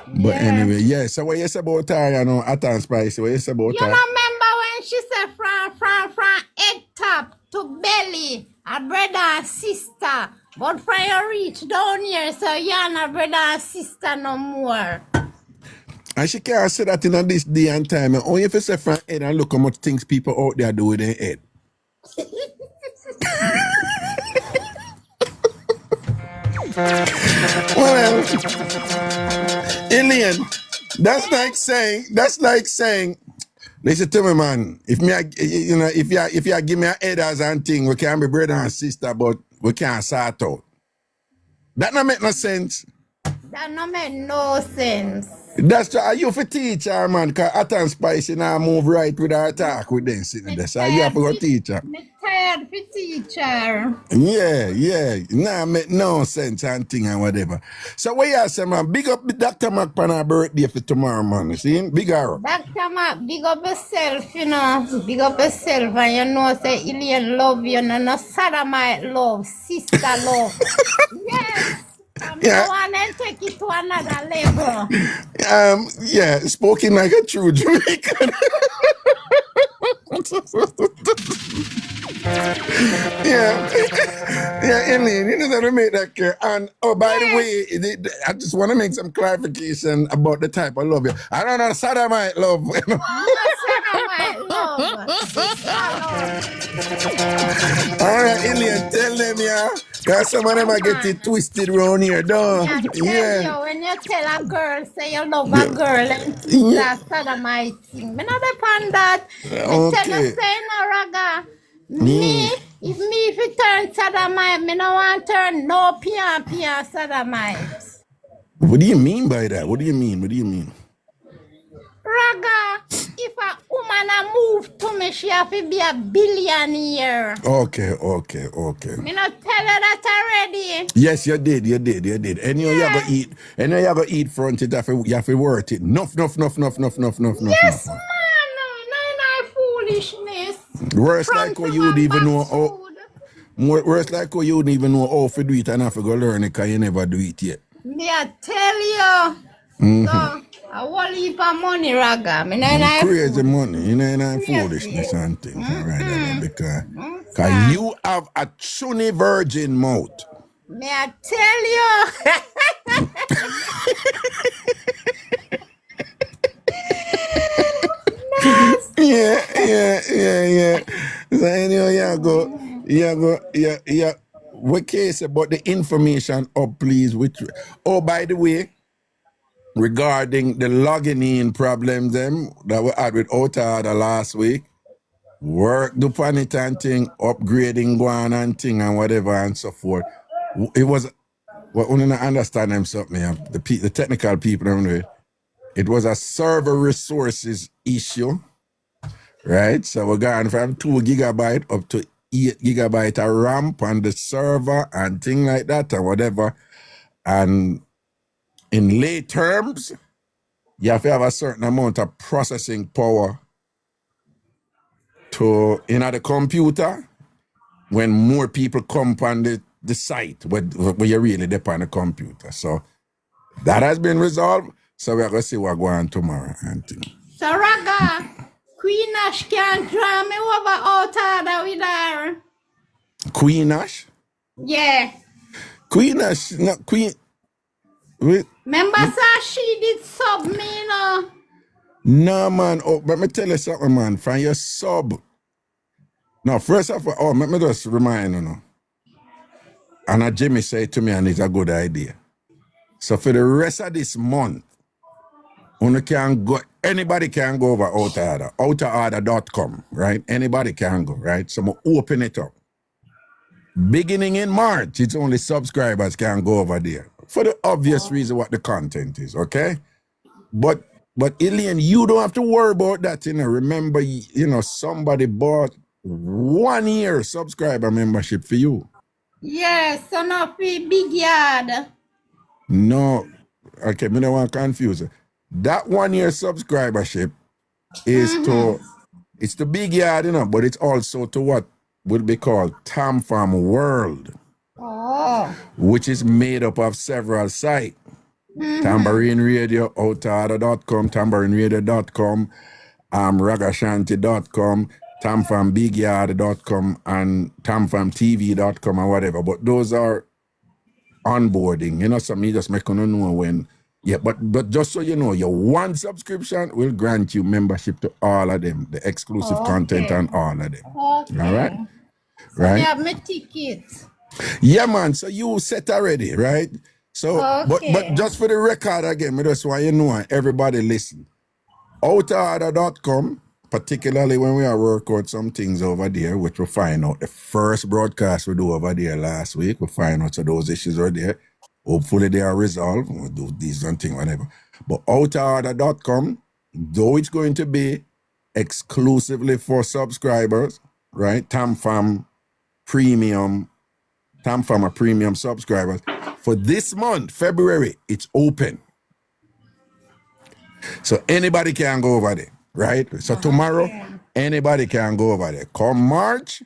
But anyway, so what you say about her, at and spicy, what you say about her? You remember when she said from head top to belly, a brother and sister. But from you reach down here, so you're not brother and sister no more. And she can't say that in this day and time. And only if you say from head and look how much things people out there do with their head. Well, Alien, that's like saying, listen to me, man. If you give me a head as and thing, we can be brother and sister, but we can't sort out. That don't make no sense. That don't make no sense. That's true. You for teach her, man, because Hot and Spicy now move right with her talk with them sitting there. So you have to go teach her. I'm tired for teacher. Yeah. Nah, make no sense and thing and whatever. So what you say, man? Big up Dr. Mac on her birthday for tomorrow, man. You see? Big her up. Dr. Mac, big up yourself, Big up yourself. And you know, say, Ilian love you. No sodomite love. Sister love. Yes. I want to take it to another level. Spoken like a true Jamaican. Alien, you know that we made that clear. And by the way, I just want to make some clarification about the type of love. I don't know, sodomite love. Sodomite love. All right, Alien, tell them, because some of them are getting twisted around here, though. You, when you tell a girl, say you love a girl, and that's sodomite thing. Me not depend that. Tell you, say no, Raga. If you turn sodomite, me no want to turn no pian sodomite. What do you mean by that? What do you mean? Raga, if a woman a move to me, she have to be a billionaire. Okay. Me not tell her that already. Yes, you did. Anyway, you go eat. Anyway, you go eat front it. You have to worth it. Enough. Yes, man. No foolishness. Worse like how you would even know. Worse like how you would even know how to do it and have to go learn it because you never do it yet. Me I tell you. So, I won't leave for money, Raga. Me no Crazy money. You know, foolishness and things. Right, because you have a truly virgin mouth. Me I tell you. Yeah. So anyway, yeah. What case about the information up, please? By the way, regarding the logging in problems that we had with Outada last week, work the planet and thing, upgrading Guan and thing and whatever and so forth. It was, well, I don't understand them something, the technical people around it. It was a server resources issue, right? So we're going from 2 gigabyte up to 8 gigabyte of RAM on the server and thing like that or whatever. And in lay terms, you have to have a certain amount of processing power in the computer when more people come on the site where you really depend on the computer. So that has been resolved. So we're going to see what's going on tomorrow. So Raga, Queen Ash can't draw me over Outada with her. Queen Ash? Yeah. Queen Ash, no, Queen... Wait. Remember, sir, she did sub me, you know? No, man. Oh, but me tell you something, man. From your sub. No, first of all, let me just remind you, know. And Jimmy said to me, and it's a good idea. So for the rest of this month, anybody can go over Outerorder, outerorder.com, right? Anybody can go, right? So I'm open it up. Beginning in March, it's only subscribers can go over there. For the obvious reason what the content is, okay? But Ilian, you don't have to worry about that, you know. Remember, somebody bought 1 year subscriber membership for you. Yes, so not for big yard. No, okay, me don't want to confuse you. That 1 year subscribership is it's the big yard, you know, but it's also to what would be called TamFam World. Oh. Which is made up of several sites. Tambourine Radio, outerorder.com, tambourineRadio.com, Ragashanti.com, tamfambigyard.com, and tamfamtv.com or whatever. But those are onboarding. So me just make you know when. Yeah, but just so you know, your one subscription will grant you membership to all of them, the exclusive content and all of them. Okay. All right? So right? I have my tickets. Yeah, man. So you set already, right? So, but just for the record again, I just want you to know and everybody listen. Outerorder.com, particularly when we are working out some things over there, which we'll find out. The first broadcast we do over there last week, we'll find out so those issues are there. Hopefully they are resolved. We'll do these and things, whatever. But outerorder.com, though it's going to be exclusively for subscribers, right? TamFam Premium subscribers. For this month, February, it's open. So anybody can go over there, right? So tomorrow, anybody can go over there. Come March,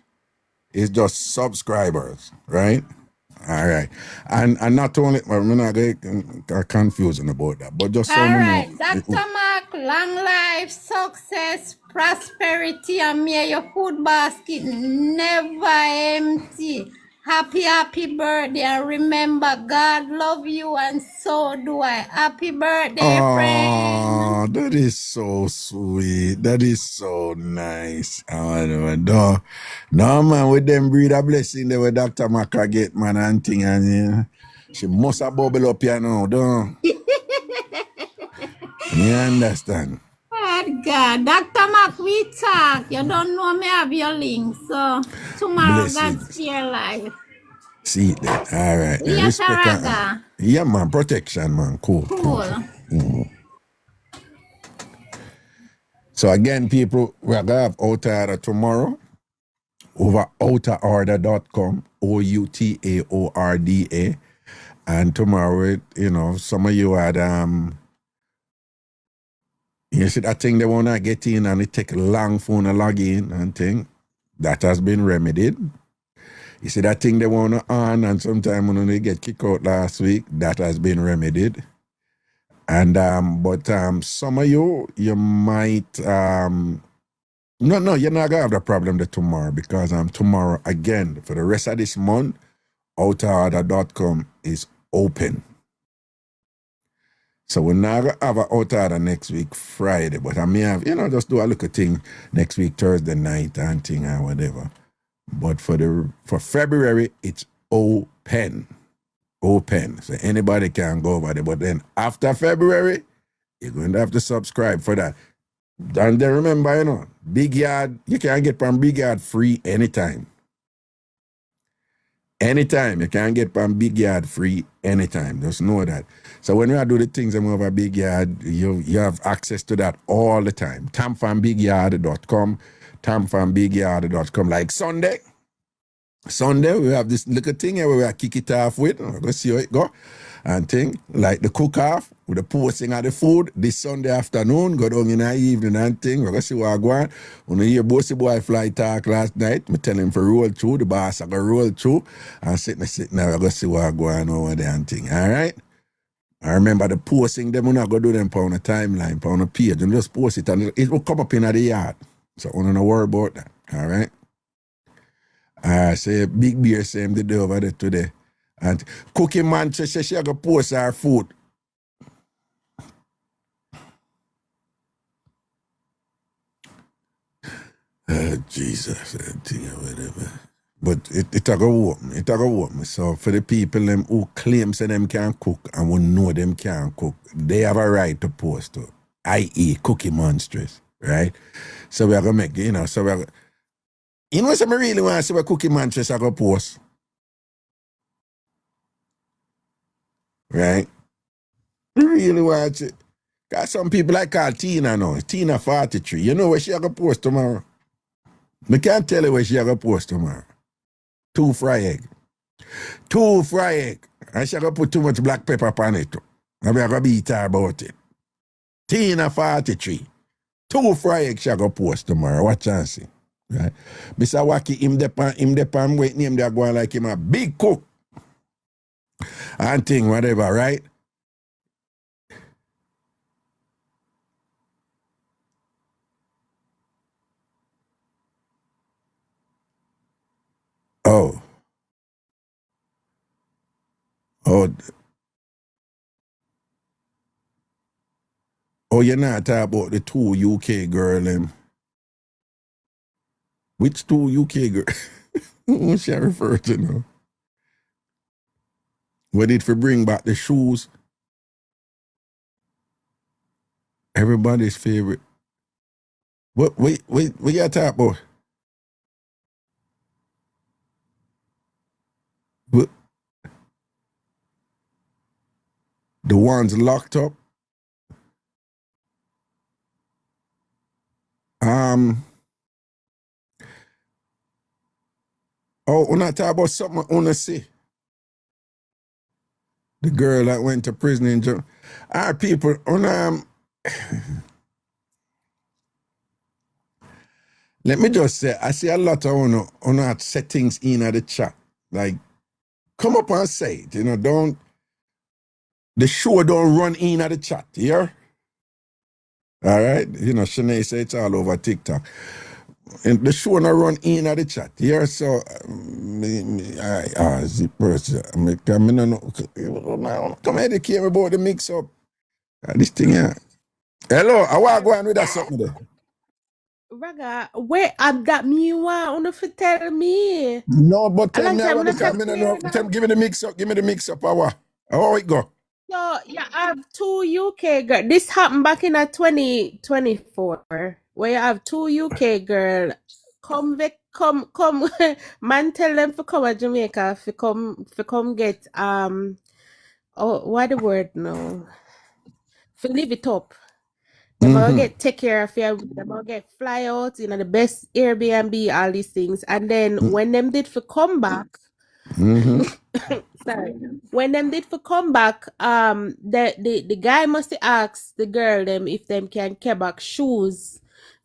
it's just subscribers, right? All right. And not only, I'm not getting confusing about that, but just so all you right, know. Dr. Mark, long life, success, prosperity, and may your food basket never empty. Happy birthday, and remember, God love you, and so do I. Happy birthday, friend. Oh, that is so sweet. That is so nice. No, man, with them breed a blessing there with Dr. Maka get, man, and thing, and she must have bubble up here now, don't you understand? God, Dr. Mac, we talk. You don't know me have your link, so tomorrow God's still life. See it there. All right. Yes, Raga. Yeah, man. Protection, man. Cool. Cool. So again, people, we're gonna have outer order tomorrow over outerorder.com, OUTAORDA. And tomorrow, some of you had you see that thing they wanna get in and it take a long phone to log in and thing. That has been remedied. You see that thing they wanna on and sometime when they get kicked out last week, that has been remedied. And but some of you might no, you're not gonna have the problem there tomorrow because tomorrow again for the rest of this month, outerorder.com is open. So we're not gonna have an outer order next week Friday, but I may have, just do a little thing next week Thursday night and thing or whatever. But for February, it's open. Open. So anybody can go over there. But then after February, you're going to have to subscribe for that. And then remember, Big Yard, you can get from Big Yard free anytime. Anytime. You can get from Big Yard free anytime. Just know that. So when we do the things over Big Yard, you have access to that all the time. TamFamBigYard.com, TamFamBigYard.com. Like Sunday, we have this little thing here where we kick it off with. Let's see how it go. And thing, like the cook-off with the posting of the food this Sunday afternoon, go down in the evening and thing. We're going to see what I go on. When you hear Bossy Boy fly talk last night, I tell him for roll through, the boss I go roll through, and sitting there, we're going to see what I go on over there and thing. All right? I remember the posting, them, we're not going to do them on a timeline, on a page, and just post it, and it will come up in the yard. So we're not worry about that. All right? Say Big Beer same did over there today. And Cookie Man says she going to post our food. Jesus, whatever. But it a go work. So for the people them who claim say them can cook and who know them can cook, they have a right to post to, i.e. Cookie Monstrous, right? So we are going to make, so we are so I really want to see what Cookie Monstrous are going to post. Right? Really watch it. Got some people I call Tina now. Tina 43. You know where she gonna post tomorrow? I can't tell you where she gonna post tomorrow. 2 fry egg. 2 fry egg. And she gonna put too much black pepper on it. And we're gonna beat her about it. Tina 43. 2 fry egg she gonna post tomorrow. Watch and see. Right? Mr. Wacky, him depan wait name they're going like him a big cook. And thing, whatever, right? Oh, you're not talking about the 2 UK girl, Which 2 UK girl? Who she refer to now? What did for bring back the shoes? Everybody's favorite. What you talking about? What? The ones locked up? We're not talking about something I want to see. The girl that went to prison in Jamaica. Our people, let me just say, I see a lot of on settings in the chat. Like, come up and say it, don't, the show don't run in the chat, yeah? All right? Shanae say it's all over TikTok. And the show not run in the chat, yeah? So, come educate me about the mix-up. This thing here. Hello, I want to go on with that something there. Raga, where that me want to tell me? No, but tell me give me the mix-up, how it go? So, you have 2 UK girls. This happened back in 2024, where you have 2 UK girls. Come, man, tell them to come to Jamaica, to come get, what the word now? To live it up. Them all get take care of you. Them all get fly out, the best Airbnb, all these things. And then when them did for come back, sorry, when them did for come back, the guy must ask the girl them if them can carry back shoes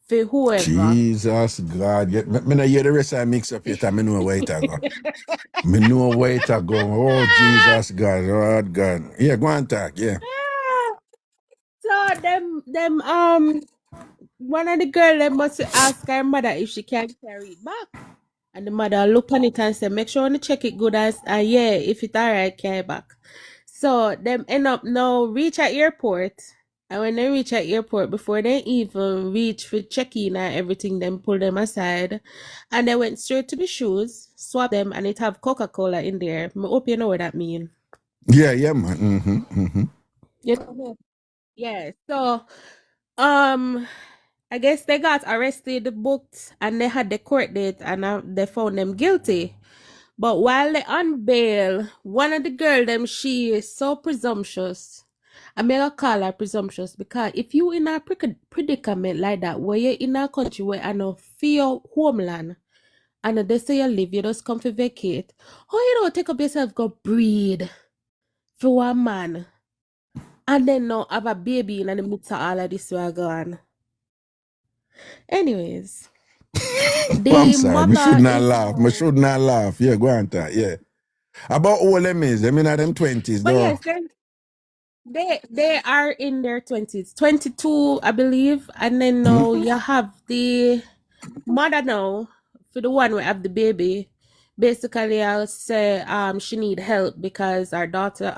for whoever. Jesus God. Me not hear the rest of mix up yet. I know where it go. Me know where it go. Oh, Jesus God. Oh, God. Yeah, go on talk. Yeah. So them one of the girl them must ask her mother if she can carry it back. And the mother look on it and say, make sure you check it good and yeah, if it's alright, carry it back. So them end up now reach at airport. And when they reach at airport, before they even reach for check-in and everything, them pull them aside. And they went straight to the shoes, swap them, and it have Coca-Cola in there. I hope you know what that mean. Yeah, man. You know? Yeah. So I guess they got arrested, booked, and they had the court date, and they found them guilty. But while they on bail, one of the girl them, she is so presumptuous. I may not call her presumptuous because if you in a predicament like that, where you're in a country where I know for your homeland, and they say you live, you just come to vacate. Oh, you don't take up yourself, go breed for one man, and then now have a baby in the midst of all of this we're gone. Anyways, I'm sorry. Me should not laugh. Me should not laugh. Yeah, go on talk. Yeah. About all them is, them in them 20s, but though. Yes, they are in their 20s, 22, I believe, and then now you have the mother now for the one who have the baby. Basically, I'll say she need help because her daughter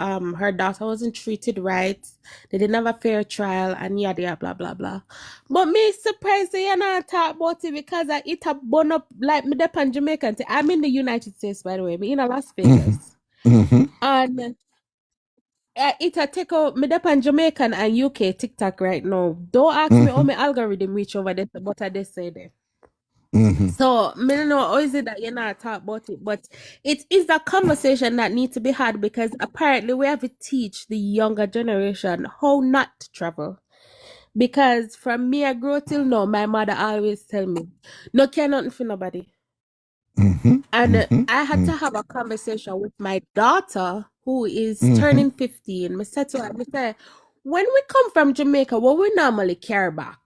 wasn't treated right. They didn't have a fair trial and yada blah blah blah. But me surprised that you not talk about it because it a burn up like me dep Jamaican. I'm in the United States, by the way. Me in Las Vegas. And it a take out me dep Jamaican and UK TikTok right now. Don't ask me how my algorithm reach over there, but I just say there. So, me don't know how is it that you're not talk about it, but it is a conversation that needs to be had because apparently we have to teach the younger generation how not to travel. Because from me I grow till now, my mother always tell me, no care nothing for nobody. And I had to have a conversation with my daughter who is turning 15. I said to her, when we come from Jamaica, what we normally carry back?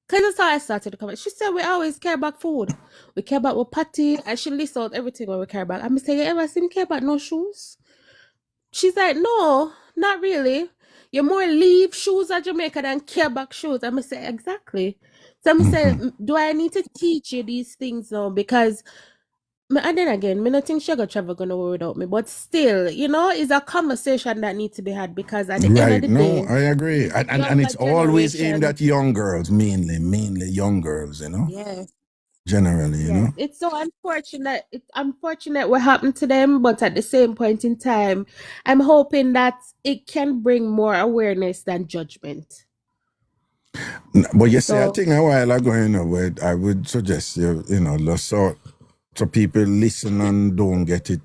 Because that's how I started the conversation. She said we always carry back food. We carry back with patty, and she lists out everything when we carry back. I'm saying, you ever seen me carry back no shoes? She's like, no, not really. You more leave shoes at Jamaica than carry back shoes. I'm say, exactly. So I'm saying, do I need to teach you these things now? Because and then again, me not think Sugar Trevor gonna worry without me, but still, it's a conversation that needs to be had because at the end of the day, I agree, and it's always aimed at young girls, mainly young girls, Yes. Generally, yes. It's so unfortunate. It's unfortunate what happened to them, but at the same point in time, I'm hoping that it can bring more awareness than judgment. But you see, I think a while ago, where I would suggest so people listen and don't get it.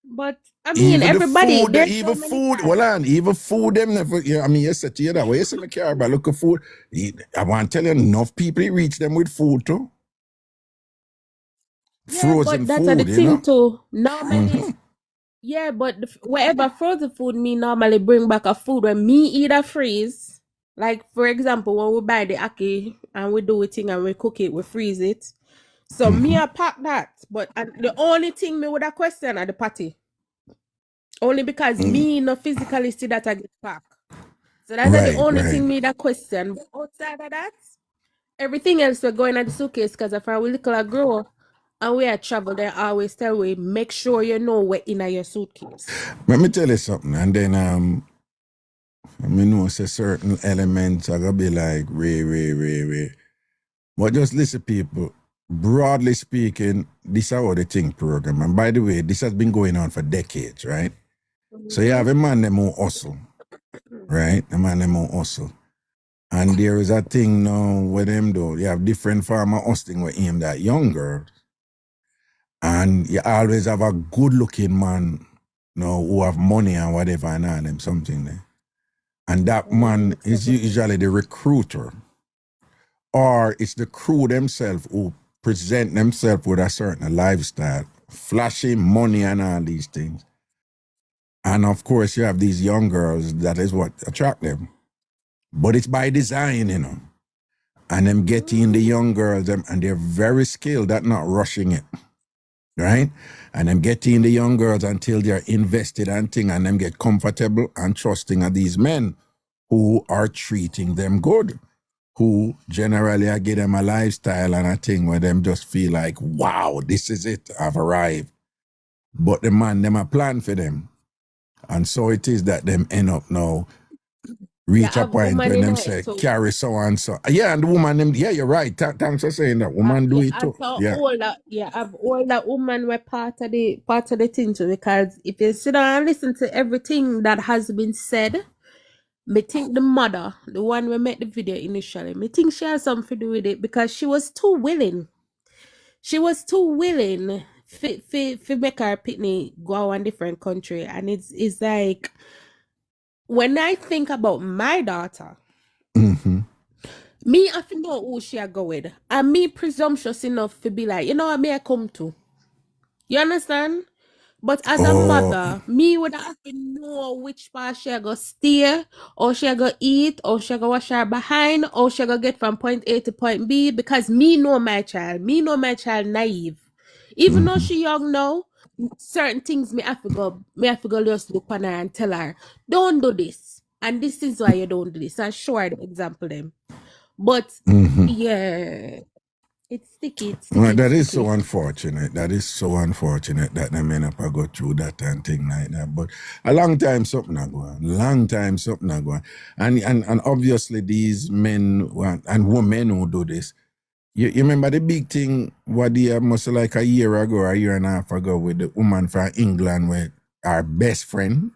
But I mean, even everybody, the food, even food, them never. I mean, you said to you that way. You say me care about look at food. I want to tell you, enough people reach them with food too. Frozen but that's food, the thing too. Normally, yeah, but whatever frozen food me normally bring back a food when me either freeze. Like for example, when we buy the ackee and we do a thing and we cook it, we freeze it. So me I pack that, but the only thing me would have question are the patty. Only because me no physically see that I get packed. So that's the only thing me that question. But outside of that, everything else we're going at the suitcase because if I will little grow and we are travel, they always tell we make sure you know what in your suitcase. Let me tell you something, and then I know say certain elements are gonna be like way. But just listen, people. Broadly speaking, this is how the thing program. And by the way, this has been going on for decades, right? So you have a man named hustle, right? A man named hustle. And there is a thing now with them though. You have different form of hustling where aimed at young girls. And you always have a good-looking man, who have money and whatever, and all them something there. And that man is usually the recruiter. Or it's the crew themselves who present themselves with a certain lifestyle, flashy money and all these things. And of course, you have these young girls, that is what attract them. But it's by design, you know. And them getting the young girls, and they're very skilled at not rushing it, right? And them getting the young girls until they're invested and thing, and them get comfortable and trusting of these men who are treating them good, who generally I give them a lifestyle and a thing where them just feel like, wow, this is it, I've arrived. But the man, them a plan for them. And so it is that them end up now reach a point when them say, carry so and so. Yeah, and the woman, them, yeah, you're right. Thanks for saying that. Woman do it too. Yeah. I've older woman were part of the thing too, because if you sit down and listen to everything that has been said, me think the mother, the one we made the video initially, me think she has something to do with it, because she was too willing. She was too willing for make her pitney go on different country. And it's like, when I think about my daughter, me have to know who she are go with. And me presumptuous enough to be like, you know what, me I come to. You understand? But as a mother, me would have to know which part she go stay, or she go eat, or she go wash her behind, or she go get from point A to point B, because me know my child. Me know my child naive. Even though she young now, certain things me have to go just look on her and tell her, don't do this. And this is why you don't do this. And show her the example them. But yeah, it's sticky. Well, that is so unfortunate. That is so unfortunate that the men up go through that and thing like that. But a long time something are going. Long time something are going. And obviously these men and women who do this. You remember the big thing what they must like a year ago, a year and a half ago, with the woman from England with our best friend,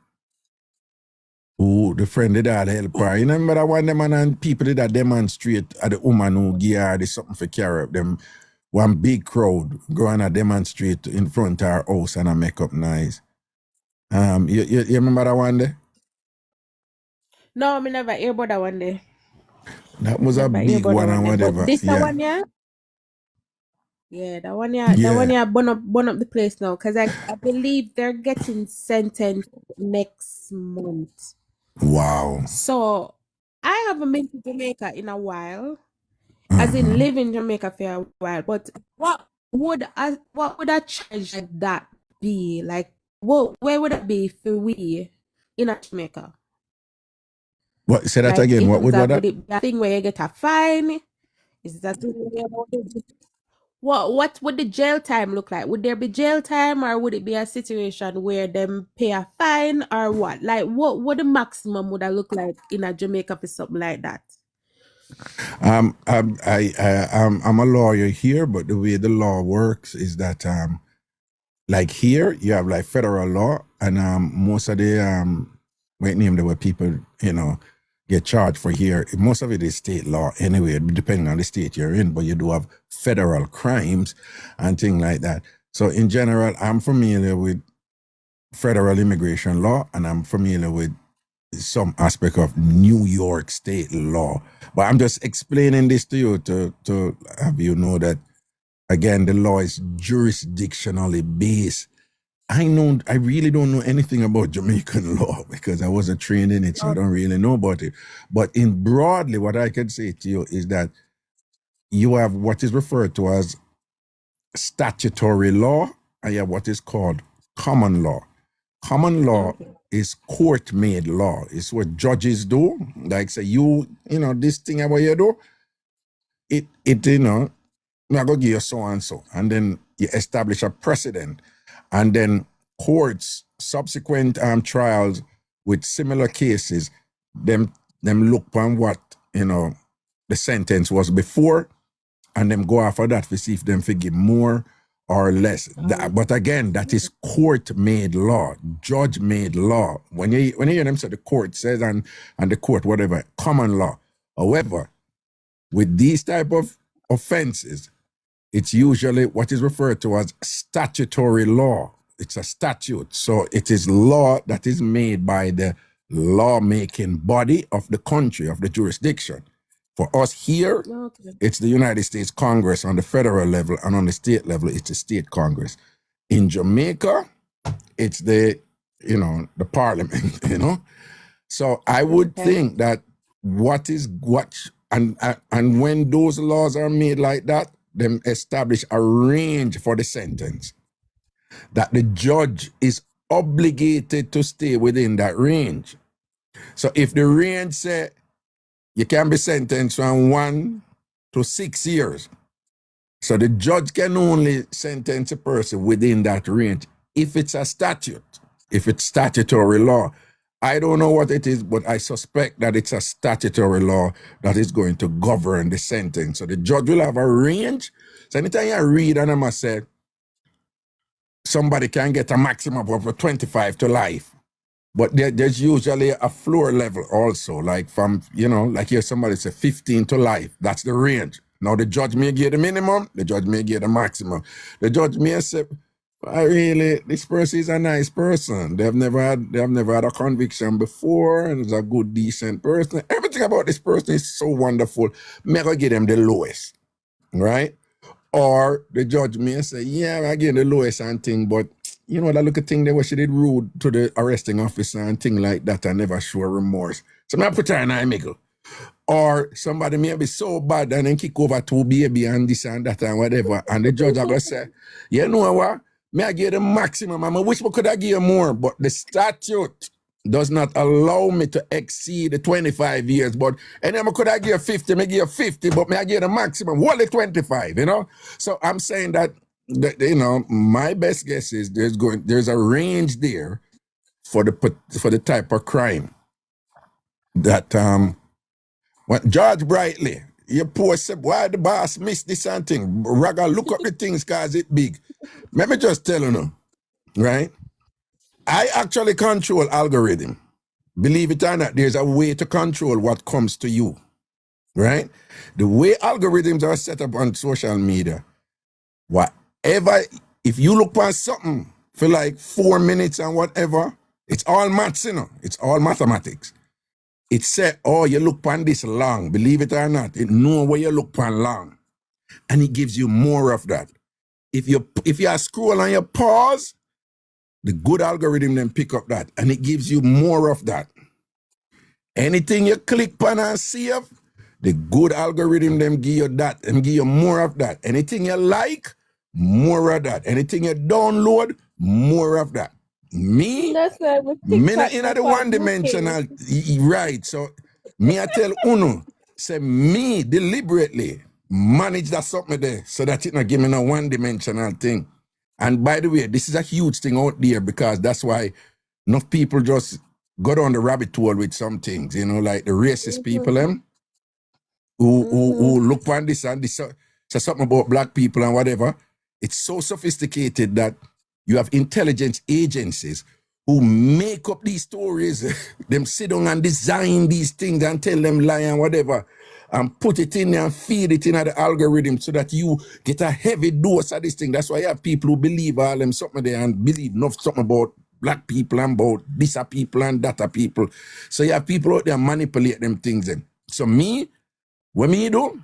who the friend did that help her. You remember that one them and people did that demonstrate at the woman who give her something for carry up them. One big crowd going to demonstrate in front of her house and make up nice. You remember that one day? No, me never hear about that one day. That was a big one and whatever. But this one, yeah? Yeah, that one, yeah. That one, yeah, burn up the place now. Because I believe they're getting sentenced next month. Wow. So, I haven't been to Jamaica in a while. As in, live in Jamaica for a while. But what would a charge like that be? Like, where would it be for we in Jamaica? What? Say that like, again. What would that? Would it be a thing where you get a fine? Is that what would the jail time look like? Would there be jail time, or would it be a situation where them pay a fine, or what? Like, what the maximum would that look like in a Jamaica for something like that? I'm a lawyer here, but the way the law works is that like here you have like federal law, and most of the the way people get charged for here, most of it is state law anyway, depending on the state you're in, but you do have federal crimes and things like that. So in general, I'm familiar with federal immigration law, and I'm familiar with some aspect of New York state law. But I'm just explaining this to you to have you know that, again, the law is jurisdictionally based. I really don't know anything about Jamaican law because I wasn't trained in it, so I don't really know about it. But in broadly, what I can say to you is that you have what is referred to as statutory law, and you have what is called common law. Common law is court-made law. It's what judges do. Like say, this thing what you do, it I'm going to give you so and so. And then you establish a precedent. And then courts, subsequent trials with similar cases, them look on what, the sentence was before, and them go after that to see if them forgive more or less. But again, that is court-made law, judge-made law. When you hear them say the court says and the court, whatever, common law. However, with these type of offenses, it's usually what is referred to as statutory law. It's a statute. So it is law that is made by the lawmaking body of the country, of the jurisdiction. For us here, Okay. it's the United States Congress on the federal level, and on the state level, it's the state Congress. In Jamaica, it's the parliament, So I would think that and when those laws are made like that, them establish a range for the sentence, that the judge is obligated to stay within that range. So if the range say you can be sentenced from 1 to 6 years, so the judge can only sentence a person within that range if it's a statute, if it's statutory law. I don't know what it is, but I suspect that it's a statutory law that is going to govern the sentence. So the judge will have a range. So anytime I read and I must say, somebody can get a maximum of 25 to life. But there's usually a floor level also, like from, like here somebody say 15 to life. That's the range. Now the judge may get the minimum, the judge may get the maximum. The judge may say, this person is a nice person. They've never had a conviction before, and is a good, decent person. Everything about this person is so wonderful. May I give them the lowest, right? Or the judge may say, yeah, I give the lowest and thing, but that look at thing there where she did rude to the arresting officer and thing like that and never show remorse. So I put her in a middle. Or somebody may be so bad and then kick over to baby and this and that and whatever. And the judge are going to say, you know what? May I give the maximum? I wish we could have given more, but the statute does not allow me to exceed the 25 years. But and then I could have given 50, may give 50, but may I give the maximum, only 25, So I'm saying that my best guess is there's a range there for the type of crime that what George Brightly, you poor said, why the boss missed this and thing? Raga, look up the things cause it big. Let me just tell you, right? I actually control algorithm. Believe it or not, there's a way to control what comes to you, right? The way algorithms are set up on social media, if you look past something for like 4 minutes and whatever, it's all maths, it's all mathematics. It said, you look pan this long, believe it or not, it know where you look pan long. And it gives you more of that. If you scroll and you pause, the good algorithm then pick up that, and it gives you more of that. Anything you click pan and save, the good algorithm them give you that and give you more of that. Anything you like, more of that. Anything you download, more of that. Me not in the one-dimensional, right? So me I tell Uno, say me deliberately manage that something there so that it not give me no one-dimensional thing. And by the way, this is a huge thing out there because that's why enough people just go down the rabbit hole with some things, like the racist people, who look on this and this, say something about black people and whatever. It's so sophisticated that you have intelligence agencies who make up these stories, them sit down and design these things and tell them lie and whatever, and put it in there and feed it in the algorithm so that you get a heavy dose of this thing. That's why you have people who believe all them something there and believe enough something about black people and about this people and that people. So you have people out there manipulate them things. So what me do?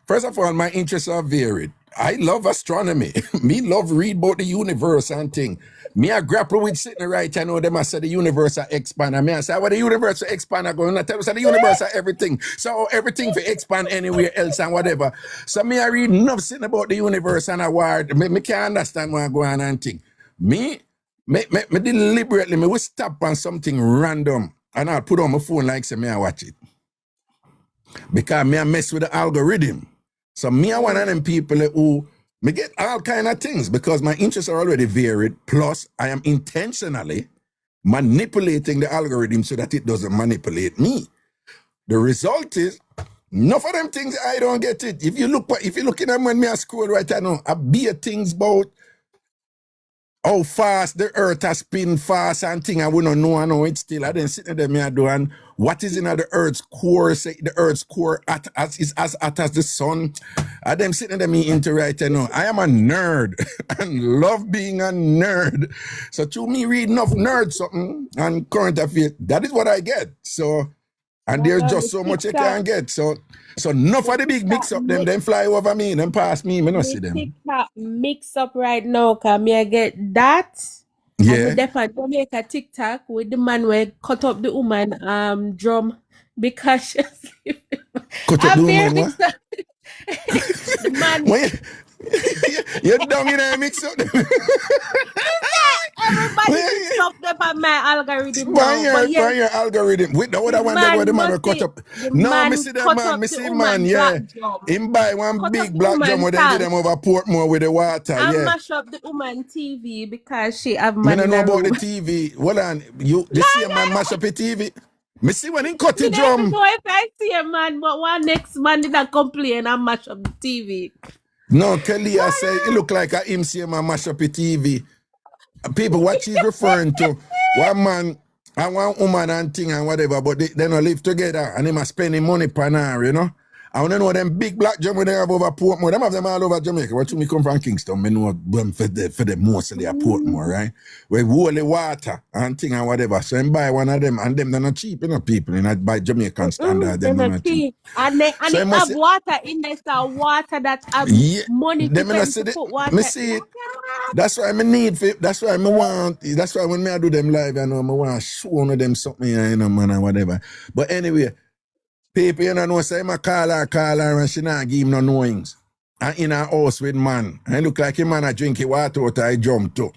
First of all, my interests are varied. I love astronomy. Me love read about the universe and thing. Me I grapple with sitting right. I know them I say the universe are expand. And me I say, what the universe will expand? I'm going to tell us the universe are everything. So everything for expand anywhere else and whatever. So me I read nothing about the universe and a word. Me can't understand what I go on and think. Me deliberately, me will stop on something random and I'll put on my phone like say me I watch it. Because me I mess with the algorithm. So me are one of them people who me get all kind of things because my interests are already varied. Plus, I am intentionally manipulating the algorithm so that it doesn't manipulate me. The result is, enough of them things I don't get it. If you look at them when me I scroll right now, I be things about how fast the earth has spin fast and thing, and we don't know, I know it still. I didn't sit there, me I do, and what is in the earth's core, say the earth's core is as hot as the sun. I them sitting there me into right now. I am a nerd and love being a nerd. So to me reading of nerd something and current affairs, that is what I get. So and there's just so much you can get. So enough of the big mix up them fly over me, them pass me not see them. TikTok mix up right now, cause me I get that. Yeah. And we make a TikTok with the man where cut up the woman drum because she's Cut up the woman what? The man You're down in there mix up them. everybody mix up them on my algorithm now. By your algorithm. With the other one there where the man will cut up. No, me see that man, me see man, yeah. Him buy one big black drum where they give them over Portmore with the water, I yeah. mash up the woman TV because she have Me money. don't know about the TV. Well, on you see a man mash up the TV. Me see when he cut the drum. So if I see a man, but one next man did not complain and mash up the TV. No, Kelly, I say it look like a him see a man mash up the TV. People, what she's referring to, one man and one woman and thing and whatever, but they don't live together and they must spending money per hour, you know. I want to know them big black drum they have over Portmore. Them have them all over Jamaica. What you me come from Kingston? I know them for the mostly at Portmore, right? Where holy water and thing and whatever. So I buy one of them and them they're not cheap, you know, people. And I buy Jamaican standard, them not cheap. And they have water in there, so water that have money to put water. Me see it. That's why I need for, that's why I want, that's why when I do them live, I know I want to show one of them something, you know, man, and whatever. But anyway, people, you know, say I call her and she not give him no knowings. And in her house with man. I look like a man a drink water out I jump to.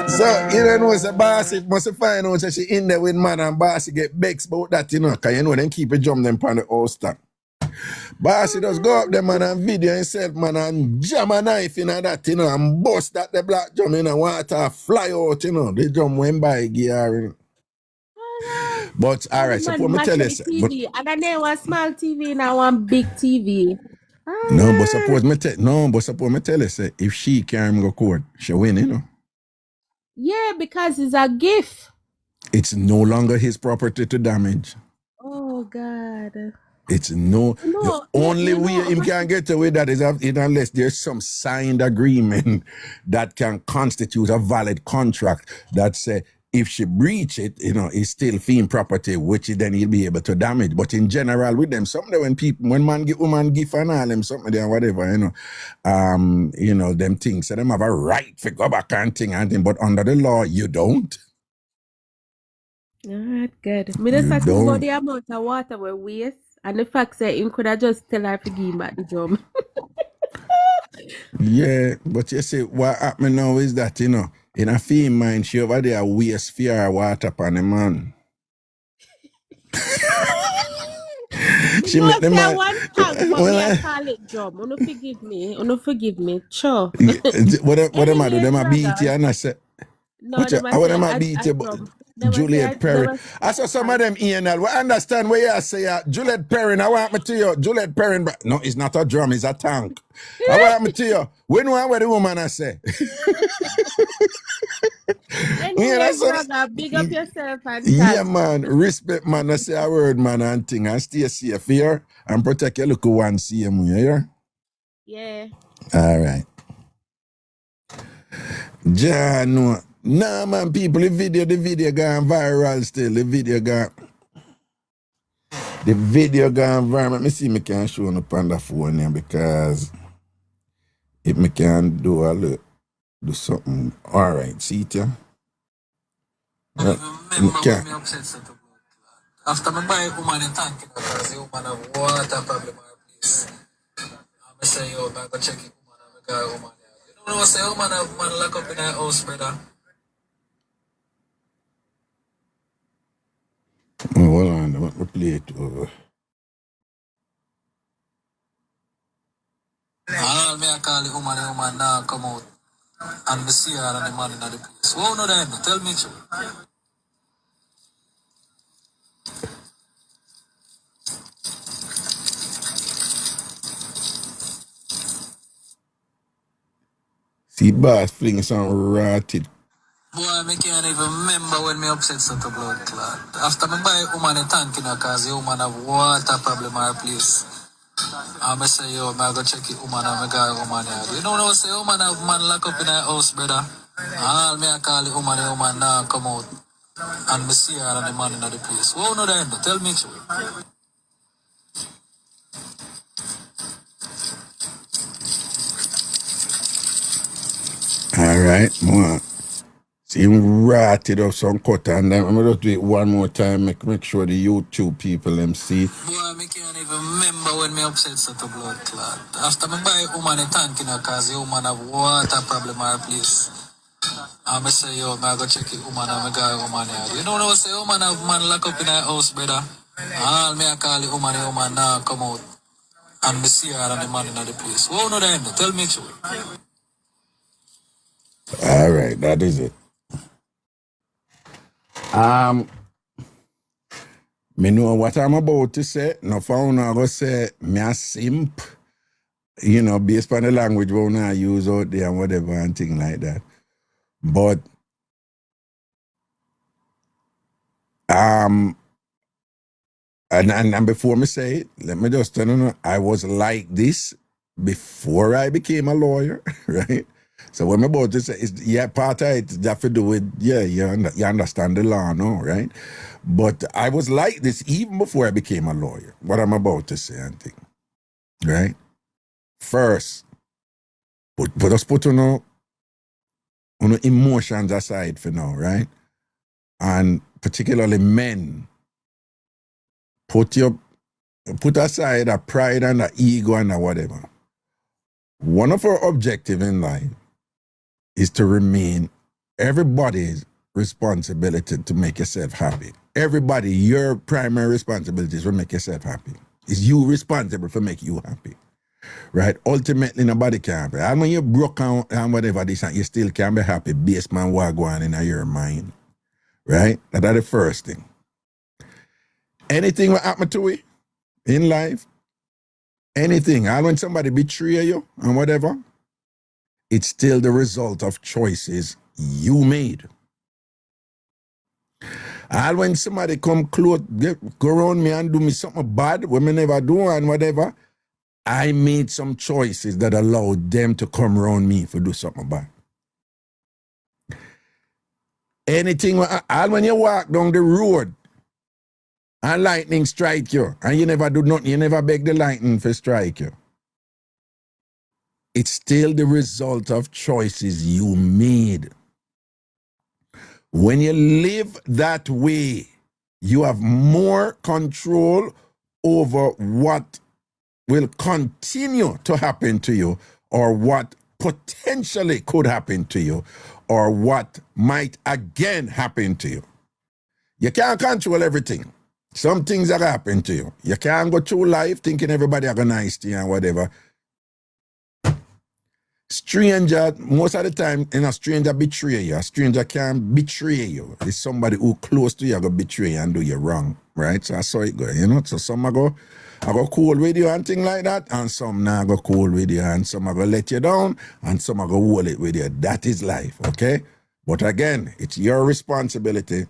So, you know, say Bossy must find out that she in there with man and Bossy get vexed about that, you know, because you know, them keep a jump them on the house stand. Bossy just go up there, man, and video himself, man, and jam a knife in that, you know, and bust that the black drum in the water, fly out, you know, the drum went by gear, you know. But all right, so me tell you, but, and then there was small TV and one big TV. No, but suppose me tell you, say if she can't go court, she win, you know. Yeah, because it's a gift. It's no longer his property to damage. Oh God. It's the only way him can get away that is unless there's some signed agreement that can constitute a valid contract that say if she breach it, you know, it's still fee property, which then he'll be able to damage. But in general, with them, something when man give woman gift and all them something there, whatever, you know, them things. So them have a right to go back and thing, but under the law, you don't. All right, good. Me just talking about the amount of water we waste, and the fact that him could have just tell her to give him back the drum. Yeah, but you see, what happened now is that, you know, in a female mind, she over there waste fear water upon the man. She no, make the man. One time, but I call it drum. Uno forgive me. Sure. What am I do? Them a beat you and I say. No, what am I beat you? Juliet Perry. I saw some of them ENL. We understand where you say, Juliet Perry, I want me to you. Juliet Perry, but no, it's not a drum, it's a tank. I want me to you. When one where the woman I say. Anyway, brother, big up yourself and yeah, man. Respect, man. I say a word, man, and thing. And stay safe here and protect your local one. See you, yeah? Yeah. All right. John, nah, man, people, the video gone viral still. The video gone viral. Let me see if I can show on up on the phone here because if I can do something. All right, see it here. After I buy a woman in tank because the woman have water problem or place. I say, yo, I go check it, woman, I got a woman. You don't know, say, woman have man lock up in her house, brother. Oh, hold on, let me play it over. I call the woman now come out. And me see her and the man in the place. Who know them? Tell me. See, boss fling some rotted. Boy, I can't even remember when me upset such a blood clot. After me buy woman a tank in a cause the woman have water problem or place. And I say, yo, I go check it woman and I got woman here. You know what I say, woman have man lock up in her house, brother. All me I call the woman now come out. And me see her and the man in the place. What no that? Tell me true. All right, more. See him rotted up some cut, and then I'm gonna do it one more time. Make sure the YouTube people them see. Boy, I can't even remember when me upset such a blood clot. After me buy woman a tank in a cause the woman have water problem or place. And I say, yo, I go check it woman and I got woman here. You know what I say, woman have man lock up in her house, brother. All me I call the woman now come out. And me see her and the man in the place. What no that? Tell me true. All right, that is it. Me know what I'm about to say. No found I go say me a simp. You know, based on the language we I use out there and whatever and thing like that. But and before me say it, let me just tell you know, I was like this before I became a lawyer, right? So when I'm about to say, part of it have to do with, you understand the law now, right? But I was like this even before I became a lawyer, what I'm about to say and think, right? First, put on emotions aside for now, right? And particularly men, put aside a pride and a ego and a whatever. One of our objectives in life is to remain everybody's responsibility to make yourself happy. Everybody, your primary responsibility is to make yourself happy. It's you responsible for make you happy. Right? Ultimately, nobody can be. And when you're broke and whatever this, you still can be happy based on what going in your mind. Right? That's the first thing. Anything will happen to you in life, anything, and when somebody betray you and whatever, it's still the result of choices you made. And when somebody come close, go around me and do me something bad, when me never do and whatever, I made some choices that allowed them to come around me for do something bad. Anything, and when you walk down the road and lightning strike you, and you never do nothing, you never beg the lightning for strike you, it's still the result of choices you made. When you live that way, you have more control over what will continue to happen to you, or what potentially could happen to you, or what might again happen to you. You can't control everything. Some things are happen to you. You can't go through life thinking everybody are nice to you and whatever. Stranger, most of the time, a stranger betray you. A stranger can't betray you. It's somebody who close to you going to betray you and do you wrong, right? So that's how it goes, you know? So some I go cool with you and things like that, and some now go cool with you, and some are going to let you down, and some are going to hold it with you. That is life, okay? But again, it's your responsibility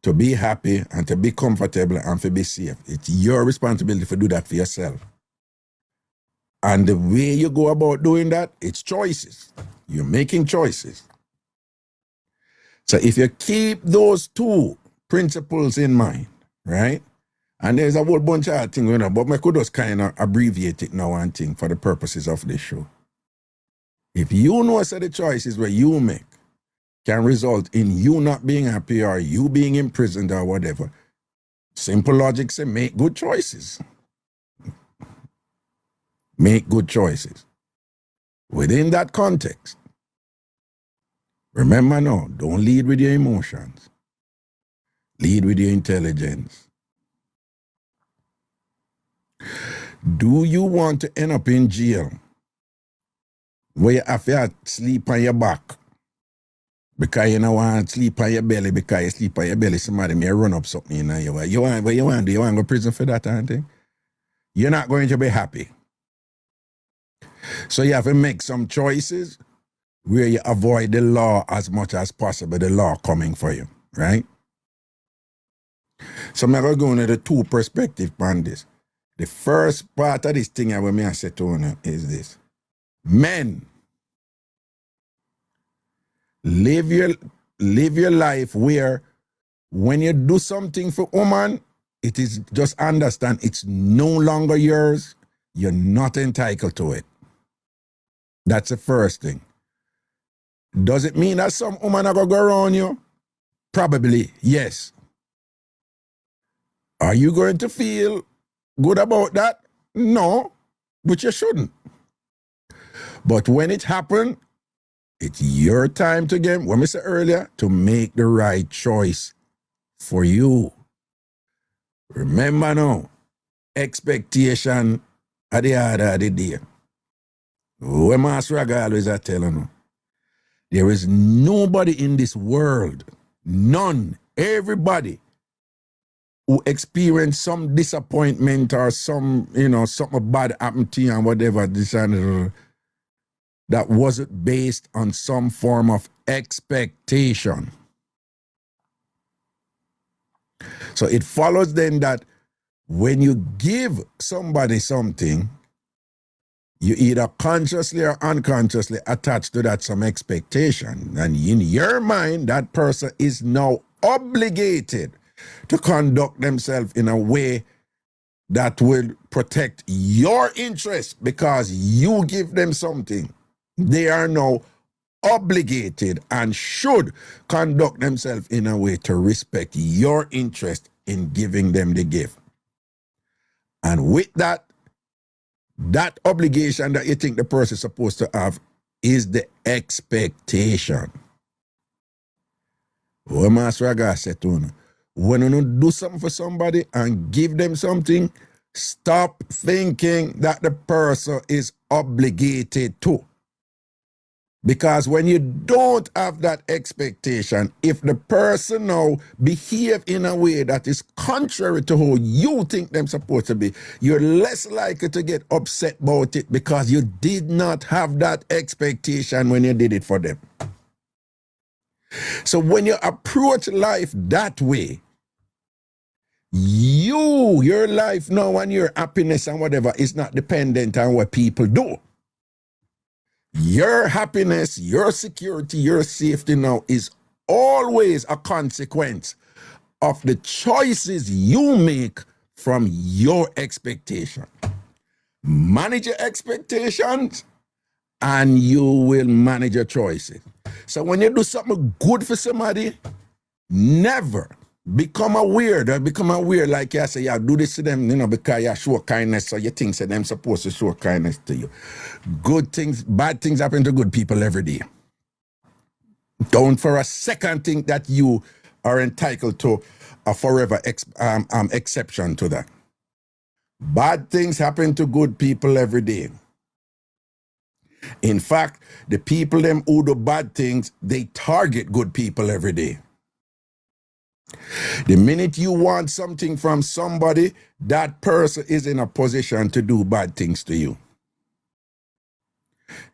to be happy and to be comfortable and to be safe. It's your responsibility to do that for yourself. And the way you go about doing that, it's choices. You're making choices. So if you keep those two principles in mind, right? And there's a whole bunch of other things, you know, but I could just kind of abbreviate it now and thing for the purposes of this show. If you know so the choices where you make can result in you not being happy or you being imprisoned or whatever, simple logic say make good choices. Make good choices. Within that context, remember now, don't lead with your emotions. Lead with your intelligence. Do you want to end up in jail where you have to sleep on your back because you don't want to sleep on your belly because you sleep on your belly, somebody may run up something in you. You want to do? You want to go to prison for that, aren't you? You're not going to be happy. So you have to make some choices where you avoid the law as much as possible, the law coming for you, right? So I'm going to go into the two perspectives on this. The first part of this thing I want me to say to you is this. Men, live your life where when you do something for woman, it is just understand it's no longer yours. You're not entitled to it. That's the first thing. Does it mean that some woman are going to go around you? Probably, yes. Are you going to feel good about that? No, but you shouldn't. But when it happens, it's your time to get, what I said earlier, to make the right choice for you. Remember now, expectation at the end of the day. When Master Raga always I tell you, there is nobody in this world, none, everybody who experienced some disappointment or some, something bad happened to you and whatever, this and that wasn't based on some form of expectation. So it follows then that when you give somebody something, you either consciously or unconsciously attach to that some expectation. And in your mind, that person is now obligated to conduct themselves in a way that will protect your interest because you give them something. They are now obligated and should conduct themselves in a way to respect your interest in giving them the gift. And with that obligation that you think the person is supposed to have is the expectation. What Master Raga said to you, when you do something for somebody and give them something, stop thinking that the person is obligated to. Because when you don't have that expectation, if the person now behave in a way that is contrary to how you think them supposed to be, you're less likely to get upset about it because you did not have that expectation when you did it for them. So when you approach life that way, your life now and your happiness and whatever is not dependent on what people do. Your happiness, your security, your safety now is always a consequence of the choices you make from your expectation. Manage your expectations and you will manage your choices. So when you do something good for somebody, never become aware like you say, do this to them, because you show kindness, so you think that them supposed to show kindness to you. Good things, bad things happen to good people every day. Don't for a second think that you are entitled to a forever exception to that. Bad things happen to good people every day. In fact, the people them who do bad things, they target good people every day. The minute you want something from somebody, that person is in a position to do bad things to you.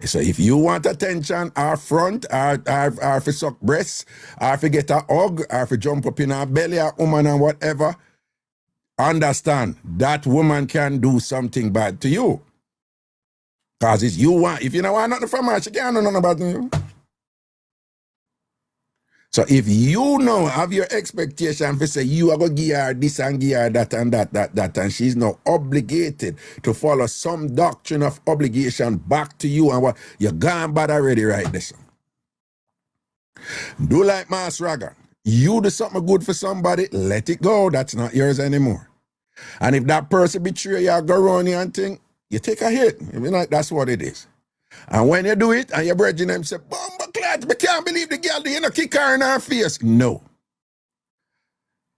So if you want attention, or front, or for suck breasts, or for get a hug, or for jump up in her belly, a woman and whatever, understand that woman can do something bad to you. Because it's you want, if you don't want nothing from her, she can't do nothing about you. So if you now have your expectation for say you are going to give her this and give her that and that, and she's now obligated to follow some doctrine of obligation back to you and what, you're gone bad already right this. Do like Master Raga. You do something good for somebody, let it go. That's not yours anymore. And if that person betray you or go around you and thing, you take a hit. That's what it is. And when you do it, and your brethren them say, "Bumba clat, we can't believe the girl, you know, kick her in her face." No.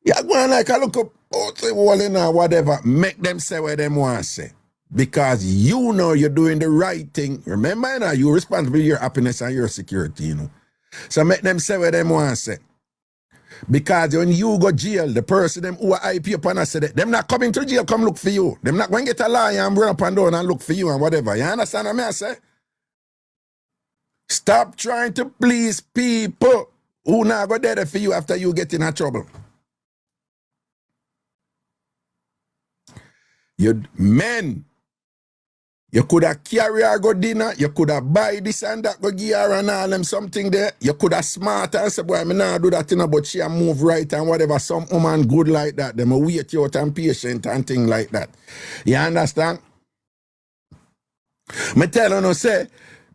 You're going like a look up, the wall in or whatever, make them say what them want to say. Because you know you're doing the right thing. Remember, you're responsible for your happiness and your security, So make them say what them want to say. Because when you go jail, the person them who are IP upon us say that them not coming to jail, come look for you. Them not going to get a lawyer and run up and down and look for you and whatever. You understand what I say? Stop trying to please people who not go there for you after you get in trouble. You men, you could have carry her go dinner, you could have buy this and that, go give her and all them something there. You could have smart and say, boy, me not do that, you know, but she a move right and whatever. Some woman good like that, them a wait you out and patient and thing like that. You understand? Me tell you no say,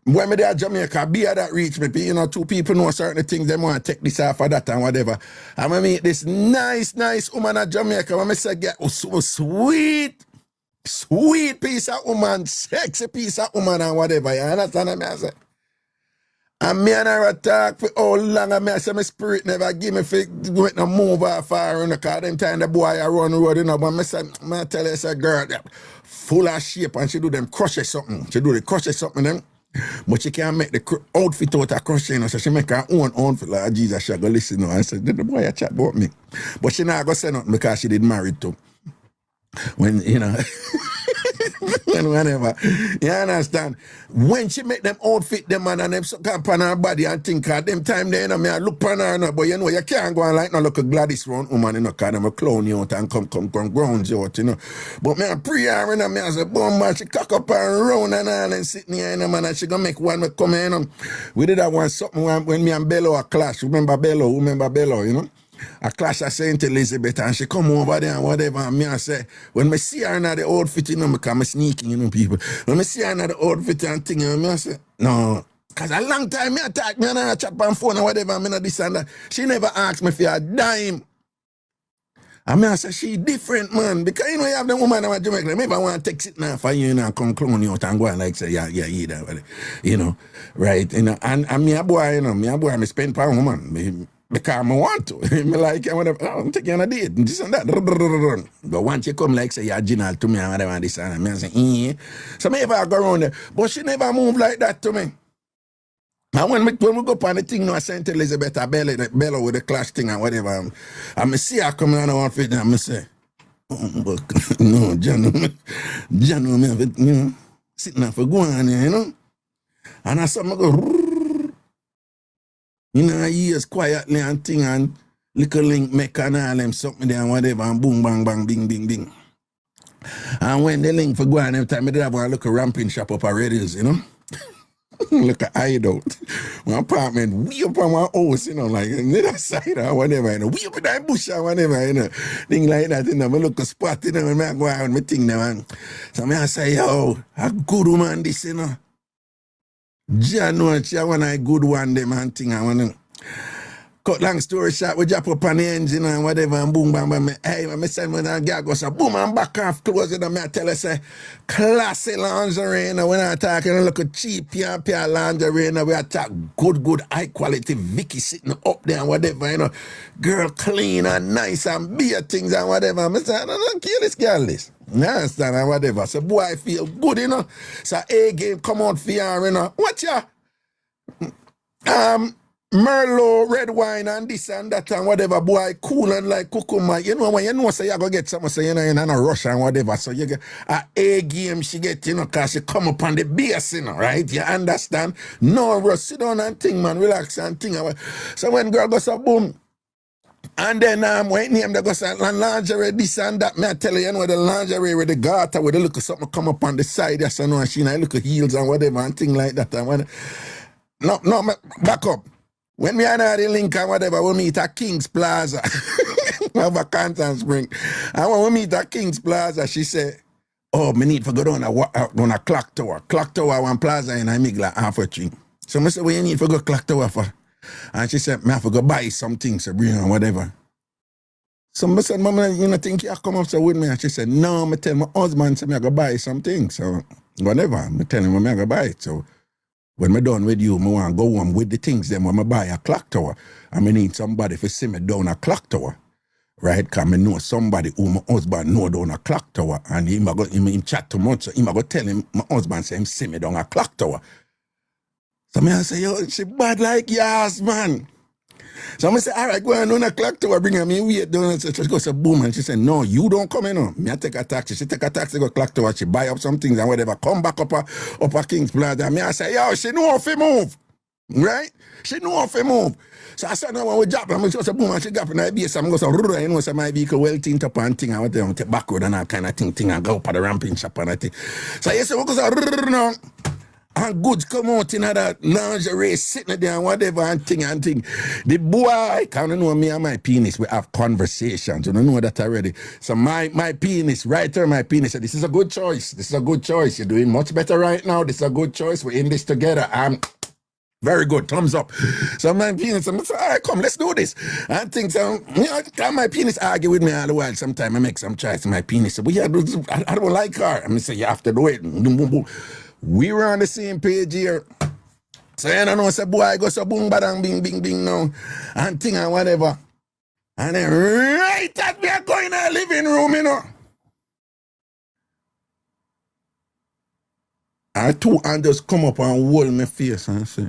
when me there at Jamaica, beer that reach me, you know, two people know certain things, they want to take this off of that and whatever. And I meet this nice woman at Jamaica, when I say, get so sweet piece of woman, sexy piece of woman and whatever. You understand what I say? And me and her talk for how long, and I say my spirit never give me for no move off far, you know, because them time the boy I run road, you know, but I tell her, say, girl, full of shape, and she do them crochet something. She do the crochet something, them. But she can't make the outfit out of crochet, you know, so she make her own outfit. Like, Jesus, she go listen, you know, and say, the boy I chat about me. But she not go say nothing because she did married too. When, you know, and whatever, you understand? When she make them outfit them man and them suck up on her body and think at them time they, you know, me I look on her, you know, but you know, you can't go on like no look a Gladys round woman, you know, because them a clown you out and come ground you out, you know. But me I pray her, you know, me I say, boom, man, she cock up her round and all and sitting here, you know, man, and she gonna make one me come here, you know. We did that one something when me and Bello a clash. Remember Bello, you know? A clash at St. Elizabeth and she come over there and whatever and me I say, when me see her in the outfit, you know, because I'm sneaking, you know, people. When me see her in the outfit and thing, you know, me I say, no. Because a long time me attack me and I chat on phone and whatever, me know this and that. She never asked me for a dime. And me I say, she different, man. Because, you know, you have the woman in Jamaica, maybe I want to take it now for you, you know, and come clone you out and go and like say, yeah, that, you know, right, you know. And me a boy, you know, me spend per woman. Because I want to. Me like, I'm taking on a date, this and that. But once you come like, say, you're general to me and whatever, this and that, me I say, So me ever go around there. But she never move like that to me. And when we go up on the thing now, St. Elizabeth, I bellow with the clash thing and whatever, and me see her coming on the outfit and I say, but no, John, me have it, you know, sitting there for going, you know. And I saw me go, you know, years quietly and thing and little link make and all them something there and whatever and boom, bang, bang, bing, bing, bing. And when the link for going every time, I did have one look a ramping shop up already, you know. Look at hideout. My apartment way up on my house, you know, like on the other side or whatever, you know, way up in that bush or whatever, you know. Thing like that, you know, I look a spot, you know, and I go out and I think them and so I say, yo, a good woman this, you know. John know she want a good one them and thing. I want to cut long story short, we drop up on the engine and whatever and boom bam bam. Hey, I send me that girl go so boom and back off close it and I tell her say classy lingerie, you know, when I talk and look at cheap pure lingerie, you know, we attack good high quality Vicky sitting up there and whatever, you know. Girl clean and nice and beer things and whatever. I say, I don't kill this girl this. You understand and whatever. So boy I feel good, you know. So A game come out for her, you know. What ya? Merlot, red wine and this and that and whatever, boy, cool and like cucumber. You know, when you know, say you go get something, say, you know, you're in a rush and whatever. So you get a game she get, you know, because she come up on the base, you know, right? You understand? No rush, sit down and think, man, relax and think. So when girl goes so boom, and then when name they go say lingerie, this and that, me I tell you, you know, the lingerie with the garter, with the look of something come up on the side, yes, you know, and she look at heels and whatever and thing like that. And when, no, back up. When me and the link and whatever, we meet at King's Plaza. Have a Canton Spring. And when we meet at King's Plaza, she said, oh, me need to go down a clock tower. Clock tower, one plaza in Amigla, half a tree. So I said, what you need to go clock tower for? And she said, me have to go buy some things to bring or whatever. So I said, Mama, you know, think you come up so with me? And she said, no, I tell my husband, so I go buy some things. So whatever, I tell him I go buy it. So when I'm done with you, I want to go home with the things then when I buy a clock tower. I need somebody to see me down a clock tower. Right? Because I know somebody who my husband know down a clock tower. And he chat too much. So he go tell him, my husband say him see me down a clock tower. So I say, yo, she bad like yours, man. So I say, all right, go on 1 o'clock to her, bring her, me wait down. She goes, boom, and she said, no, you don't come in. Me I take a taxi. She take a taxi, go clock to her, she buy up some things and whatever, come back up a King's Plaza. Me I say, yo, she know if he move. Right? She know if he move. So I said, no, when we drop, I'm just boom, and she drop in the base. I'm going to you know, so my vehicle well tinted up and thing, and what take backward and all kind of thing, and go up at the ramping shop and that thing. So I said, we go so and goods come out in that lingerie sitting there and whatever and thing. The boy can't know me and my penis. We have conversations. You don't know that already. So my penis, right there, my penis said, this is a good choice. This is a good choice. You're doing much better right now. This is a good choice. We're in this together. Very good, thumbs up. So my penis, I'm say, all right, come, let's do this. And things, you know, my penis argue with me all the while. Sometimes I make some choice. My penis said, well, yeah, I don't like her. I'm say, you have to do it. We were on the same page here. So you know, say, boy, I go so boom, badang, bing, bing, bing now. And thing and whatever. And then right at me, I go in our living room, you know. I two and just come up and hold my face and say,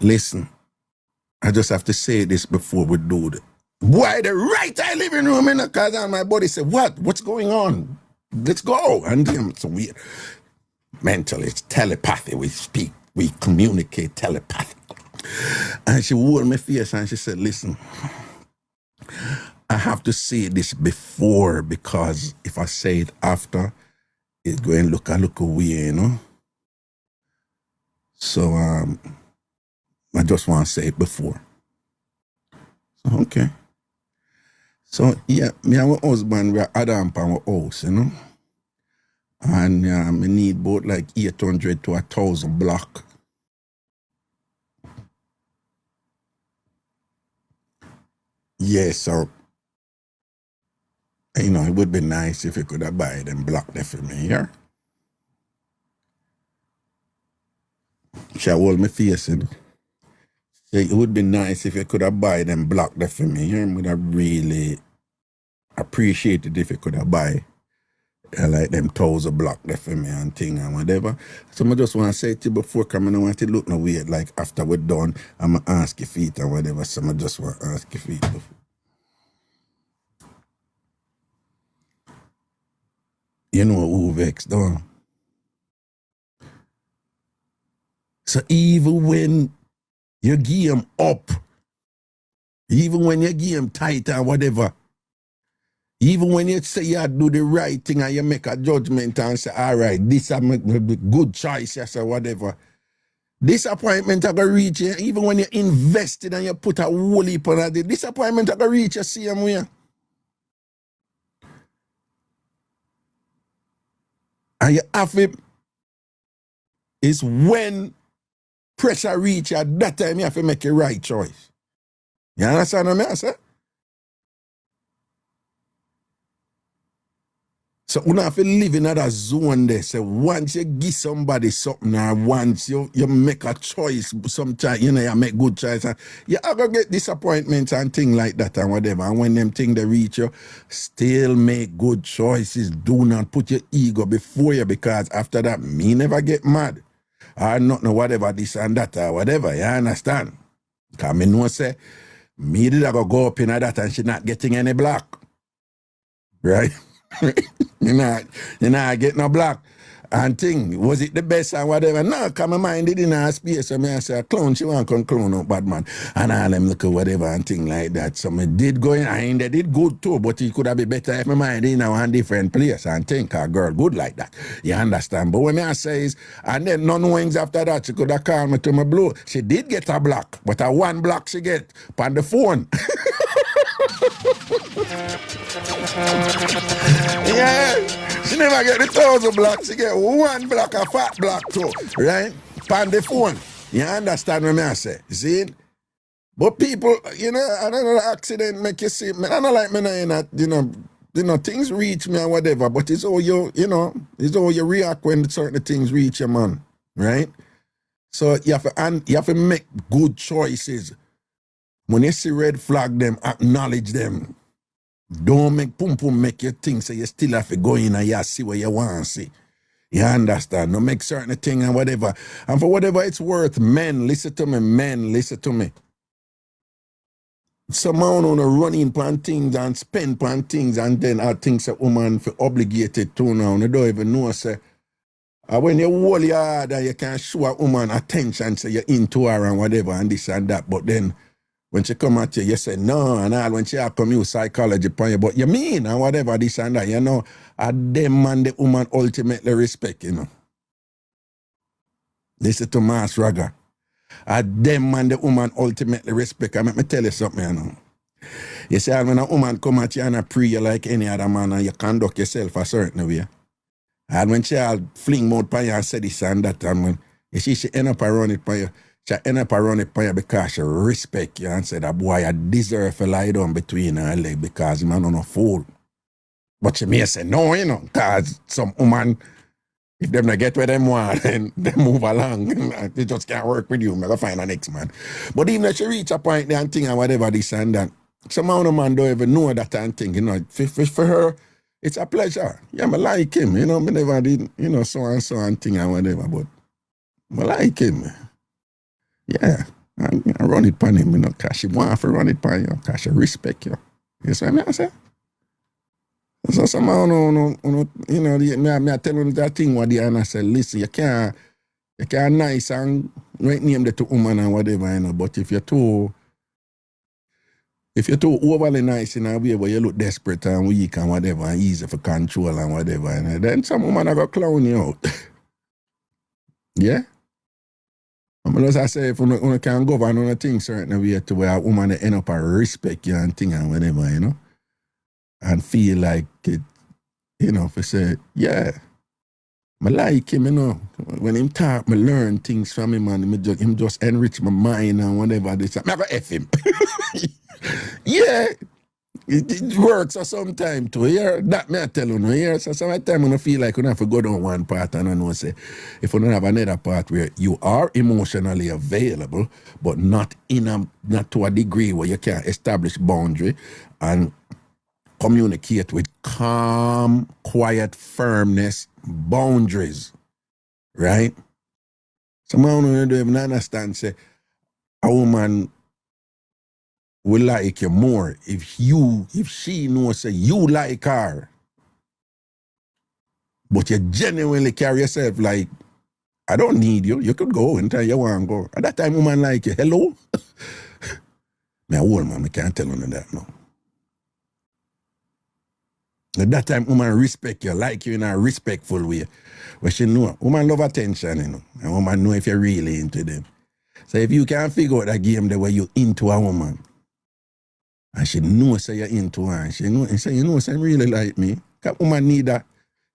listen, I just have to say this before we do it. Boy, the right eye living room, you know, because my body said, what? What's going on? Let's go. And it's weird. Mentally, it's telepathy. We speak, we communicate telepathy. And she wore my face and she said, listen, I have to say this before because if I say it after, it's going to look away, you know. So I just want to say it before. So, okay. So, yeah, me and my husband, we're Adam and our house, you know. And we need both like 800 to 1,000 block. Yeah, so, you know, it would be nice if you could have buy them block there for me here. She hold me face, you know. So it would be nice if you could have buy them block there for me here. I would have really appreciated if you could have buy like them 1,000 block there for me and thing and whatever. So I just want to say to you before coming, I want to look no weird. Like after we're done, I'm going to ask your feet and whatever. So I just want to ask your feet before. You know who vexed down. So even when you give them up, even when you give them tight or whatever, even when you say you do the right thing and you make a judgment and say, all right, this is a good choice, yes, or whatever, disappointment are going to reach you. Even when you invested and you put a whole heap on it, disappointment are going to reach you same way. And you have it, it's when pressure reach you, at that time you have to make a right choice. You understand what I say? So you have to live in that zone there. So once you give somebody something or once you make a choice, sometimes you know you make good choice, you are gonna get disappointments and things like that and whatever. And when them things they reach you, still make good choices. Do not put your ego before you, because after that, me never get mad. Or nothing, whatever, this and that or whatever. You understand? Because me know say, me did go up in that and she not getting any block. Right? you not get no block and thing. Was it the best and whatever? No, come my mind it in her space. So I say, clone, she want to come clone up bad man. And all them look at whatever and thing like that. So me did go in and they did good too, but it could have been better if my mind in a different place and think a girl good like that. You understand? But when I say is, and then none wings after that, she could have called me to my blow. She did get a block, but a one block she get on the phone. Yeah, she never get the 1,000 blocks. She get one block, a fat block too, right? On the phone. You understand what I say? You see it? But people, you know, I don't know, the accident make you see. I don't like me knowing that, you know, things reach me or whatever. But it's all you know, it's all you react when certain things reach you, man, right? So you have to make good choices. When you see red flag them, acknowledge them. Don't make pum pum make you think so you still have to go in and you see what you want to see. You understand? Don't make certain thing and whatever. And for whatever it's worth, men, listen to me. Somehow on running pan things and spend pan things and then I think a woman for obligated to now. You don't even know say when you hold your hard and you can show a woman attention, say you're into her and whatever and this and that, but then when she come at you, you say no, and all when she have come use psychology upon you, but you mean and whatever this and that, you know, them man the woman ultimately respect, you know. Listen to Mass Raga. Them man the woman ultimately respect. I let me tell you something, you know. You see, when a woman come at you and a pray you like any other man and you conduct yourself a certain way. And when she fling mouth by you and say this and that, and when you see she end up around it by you, she end up around it by you because she respect you and say that boy I deserve to lie down between her leg because man on a fool. But she may say no, you know, because some woman, if them not get where them want, then they move along. They just can't work with you. I'm gonna find a next man. But even if she reach a point there and thing and whatever this and that, some of the man don't even know that and thing, you know. For her, it's a pleasure. Yeah, I like him, you know, I never did, you know, so and thing and whatever, but I like him. Yeah, I run it upon him, you know, because she want to run it upon you, because she respect you. You see what I say? So somehow, you know, me I tell you that thing what the and I say, listen, you can't nice and right name the two woman and whatever, you know, but if you're too overly nice in a way where you look desperate and weak and whatever and easy for control and whatever, you know, then some woman are going to clown you out. Yeah? As I say, if you can govern on a thing certain way to where a woman end up and respect you and thing and whatever, you know, and feel like it, you know, if I say, yeah, I like him, you know. When him talk, I learn things from him and him just enrich my mind and whatever. This, I go F him. Yeah, it works sometimes too. Yeah, that me I tell you, no. Yeah, so sometimes I feel like you have to go down one part and I know say, if you don't have another part where you are emotionally available, but not to a degree where you can establish boundary and communicate with calm, quiet firmness, boundaries, right? Some of you don't even understand, say, a woman will like you more if she knows, say, you like her, but you genuinely carry yourself like, I don't need you, you could go anytime you want to go. At that time, woman like you, hello? Me a old man, I can't tell you that now. At that time, woman respect you, like you in a respectful way. But she know, woman love attention, you know. And woman know if you're really into them. So if you can't figure out that game the way you into a woman, and she knows say you're into her, and she know, and say, you know, say really like me. Because woman need that.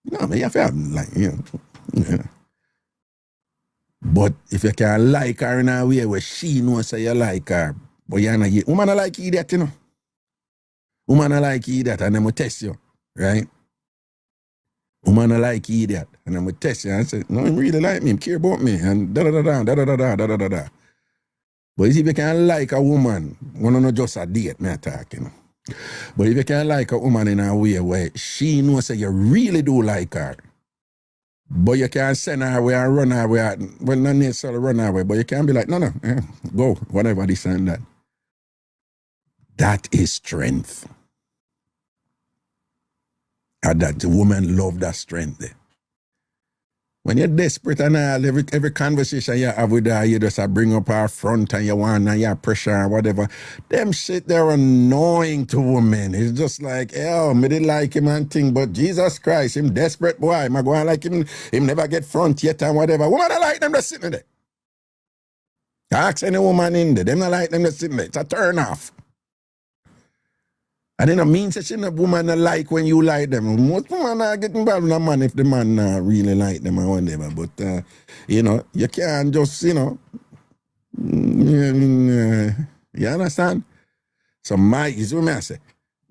You know, you have to have, like, you know. But if you can like her in a way where she knows say you like her, but you're not, woman I like idiot, you know. Woman I like idiot, and I'm going to test you. Right? Woman I like idiot. And I'm going to test you and say, no, him really like me, him care about me, and da-da-da-da. But if you can like a woman, one not just a date, me talking. But if you can like a woman in a way where she knows that you really do like her, but you can send her away and run her away, well, not necessarily run her away, but you can be like, no, go, whatever this and that. That is strength. And that the woman love that strength there. When you're desperate and all, every conversation you have with her, you just bring up her front and you want and you pressure and whatever. Them shit, they're annoying to women. It's just like, oh, me didn't like him and thing, but Jesus Christ, him desperate boy. Am I going like him never get front yet and whatever. Woman, I like them just sitting there. Ask any woman in there, them not like them just sitting there. It's a turn off. I didn't mean that a woman like when you like them. Most women are getting involved in a man if the man really like them or whatever. But, you know, you can't just, you know, you understand? So is what I say.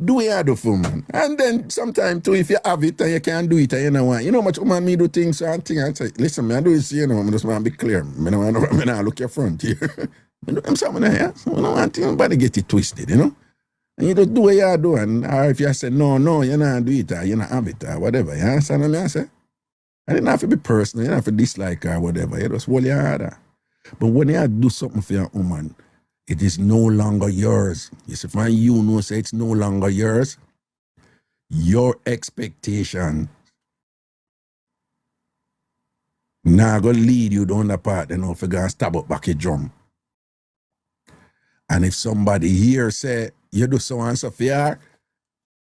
Do what you do for man. And then sometimes too, if you have it and you can't do it and you know what, you know how much woman me do things and things. I say, listen, man, I do this, you know, I just want to be clear. I don't want to look your front here. I do something here. So I don't want anybody get it twisted, you know? And you just do what you do, and or if you say, no, you not do it, or you not have it, or whatever, you understand what I say? I didn't have to be personal, you don't have to dislike her or whatever, you just hold your harder. But when you do something for your woman, it is no longer yours. You see, when you know say it's no longer yours, your expectation now go lead you down the path and if you gonna stab up back a drum. And if somebody here say you do so and so fair,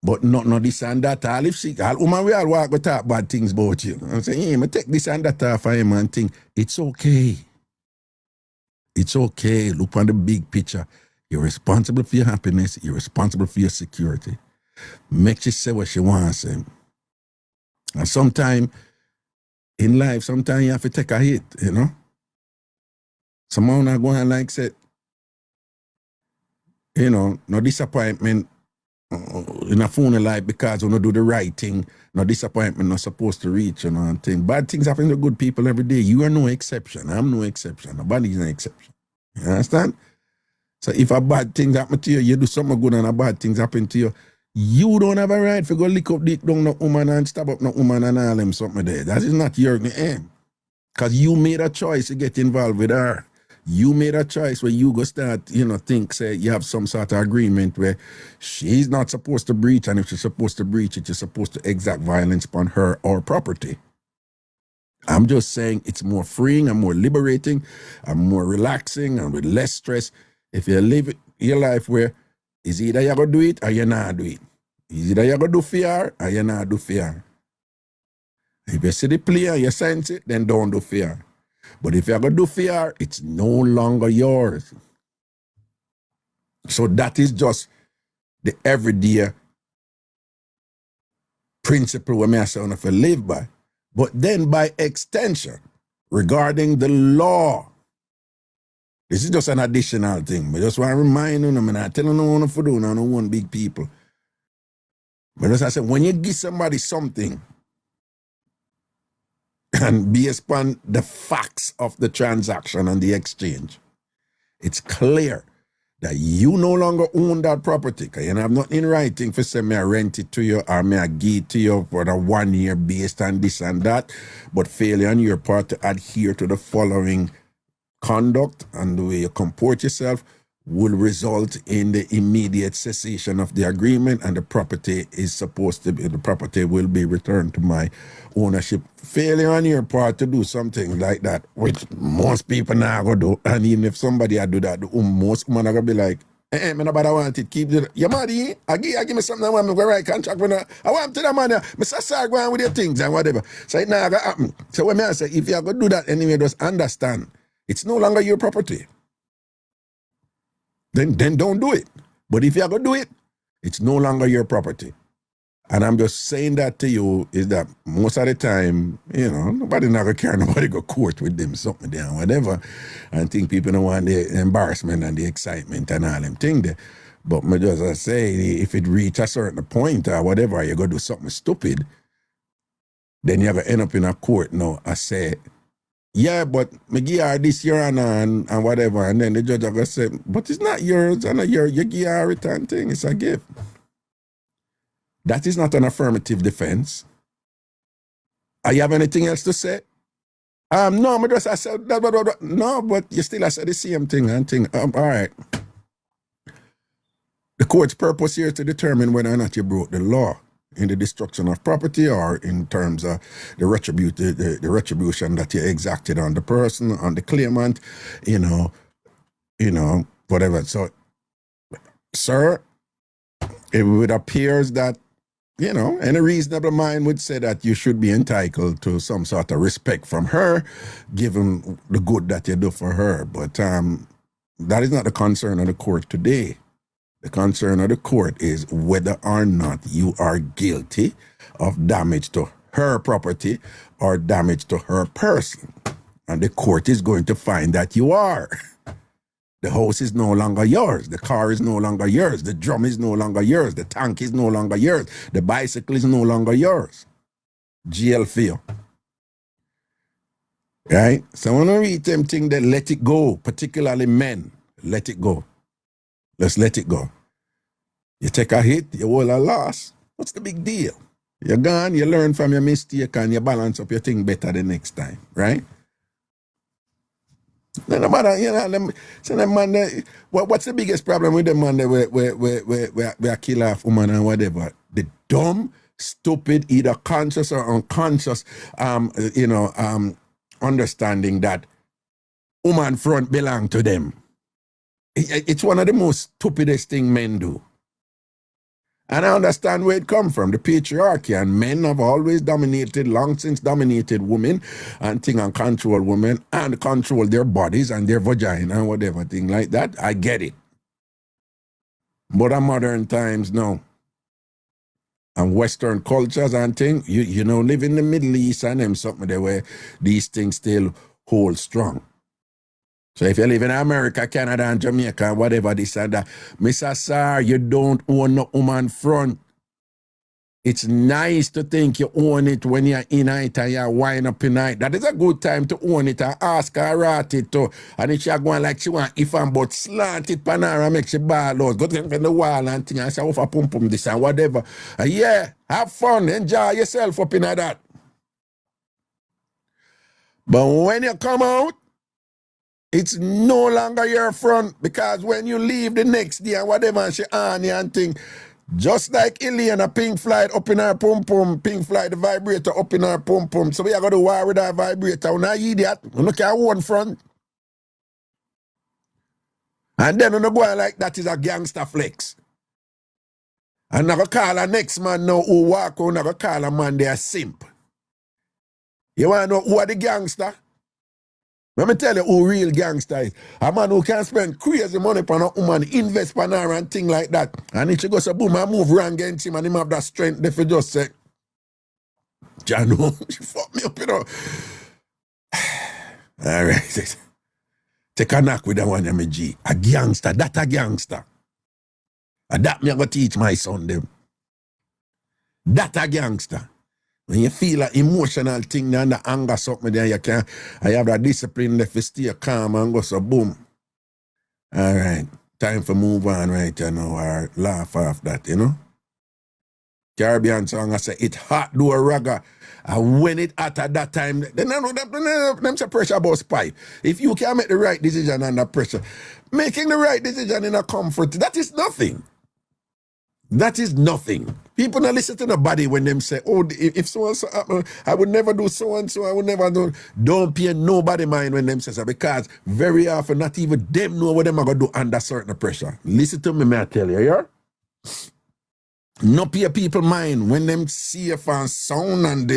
but not this and that, all if she all woman we all walk go talk bad things about you. I'm saying, hey, I take this and that off for him and think it's okay. It's okay. Look on the big picture. You're responsible for your happiness, you're responsible for your security. Make she say what she wants. And sometimes in life, sometimes you have to take a hit, you know. Someone not going like say, you know, no disappointment in a phone life because you don't do the right thing. No disappointment not supposed to reach, you know, and thing. Bad things happen to good people every day. You are no exception. I'm no exception. Nobody's an exception. You understand? So if a bad thing happen to you, you do something good and a bad things happen to you, you don't have a right to go lick up dick down no woman and stab up no woman and all them something there. That is not your aim. Because you made a choice to get involved with her. You made a choice where you go start, you know, think, say, you have some sort of agreement where she's not supposed to breach, and if she's supposed to breach it, you're supposed to exact violence upon her or property. I'm just saying it's more freeing and more liberating and more relaxing and with less stress if you live your life where it's either you're going to do it or you're not do it. It's either you're going to do fear or you're not do fear. If you see the play and you sense it, then don't do fear. But if you're going to do fear, it's no longer yours. So that is just the everyday principle we may say if you live by. But then by extension, regarding the law, this is just an additional thing. But just want to remind you, I'm not telling no one to do, no one big people. But as I said, when you give somebody something, and based upon the facts of the transaction and the exchange, it's clear that you no longer own that property. Because you have nothing in writing for say, may I rent it to you or may I give it to you for the 1 year based on this and that. But failure on your part to adhere to the following conduct and the way you comport yourself will result in the immediate cessation of the agreement, and the property will be returned to my ownership. Failure on your part to do something like that, which most people now go do, and even if somebody do that, most women are gonna be like, hey, man, nobody want it, keep it. You mad, I give me something I want me to write contract with her. I want to the man, Mr. Sir, go on with your things and whatever. So it now gonna happen. So when I say, if you're gonna do that anyway, just understand, it's no longer your property. Then don't do it. But if you're going to do it, it's no longer your property. And I'm just saying that to you is that most of the time, you know, nobody not going to care, nobody go court with them, something there, whatever. And think people don't want the embarrassment and the excitement and all them things there. But me just say, if it reach a certain point or whatever, you're going to do something stupid, then you're going to end up in a court now. I say, yeah, but me give her this year and whatever, and then the judge are gonna say, but it's not yours, and you give her a return thing, it's a gift. That is not an affirmative defense. Are you have anything else to say? No, I said blah, blah, blah, blah. No, but you still I said the same thing and thing. All right. The court's purpose here is to determine whether or not you broke the law in the destruction of property or in terms of the retribution that you exacted on the person, on the claimant, you know, whatever. So, sir, it appears that, you know, any reasonable mind would say that you should be entitled to some sort of respect from her, given the good that you do for her. But that is not the concern of the court today. The concern of the court is whether or not you are guilty of damage to her property or damage to her person. And the court is going to find that you are. The house is no longer yours. The car is no longer yours. The drum is no longer yours. The tank is no longer yours. The bicycle is no longer yours. GL for you. Right? So when I read them things that let it go, particularly men, let it go. Let's let it go. You take a hit, you hold a loss. What's the big deal? You're gone, you learn from your mistake and you balance up your thing better the next time, right? No matter, you know, them man, what's the biggest problem with them man where kill off woman and whatever? The dumb, stupid, either conscious or unconscious, understanding that woman front belong to them. It's one of the most stupidest thing men do. And I understand where it come from, the patriarchy, and men have always dominated, long since dominated women and control women and control their bodies and their vagina and whatever thing like that. I get it. But in modern times now, and Western cultures and things, you know, live in the Middle East and them something there where these things still hold strong. So if you live in America, Canada, and Jamaica, whatever this and that, Mr. Sir, you don't own no woman front. It's nice to think you own it when you're in it and you're wine up in it. That is a good time to own it and ask her rat it too. And if she's going like she want, if I'm but slant it pan her and make she ball out, go to the wall and thing and say, oh, for pum pum this and whatever. And yeah, have fun, enjoy yourself up in that. But when you come out, it's no longer your front, because when you leave the next day and whatever and she on you and thing, just like Elena, Pink Flight up in her pum pum, Pink Flight the vibrator up in her pum pum. So we are going to war with our vibrator. When I idiot, we look at one front. And then when you go like that is a gangster flex. And I'm going to call a next man now who walk on, I'm going to call a man there simp. You want to know who are the gangster? Let me tell you who real gangster is. A man who can spend crazy money on a woman, invest on her and thing like that. And if she goes to boom and move wrong against him and him have that strength, they just say, Jano, she fuck me up, you know. All right. Take a knock with that one, my G. A gangster, that a gangster. And that me going to teach my son them. That a gangster. When you feel an emotional thing and the anger something there, I have that discipline left to stay calm and go so boom. All right, time for move on right now or laugh off that, you know. Caribbean song, I say, it hot do a ragga. And when it hot at that time, them say pressure bust pipe. If you can make the right decision under pressure, making the right decision in a comfort, that is nothing. That is nothing. People don't listen to nobody when them say, oh, if so-and-so happen, I would never do so-and-so, I would never do. Don't pay nobody mind when them say so, because very often not even them know what them are going to do under certain pressure. Listen to me, may I tell you, yeah? No pay people mind when them safe and sound and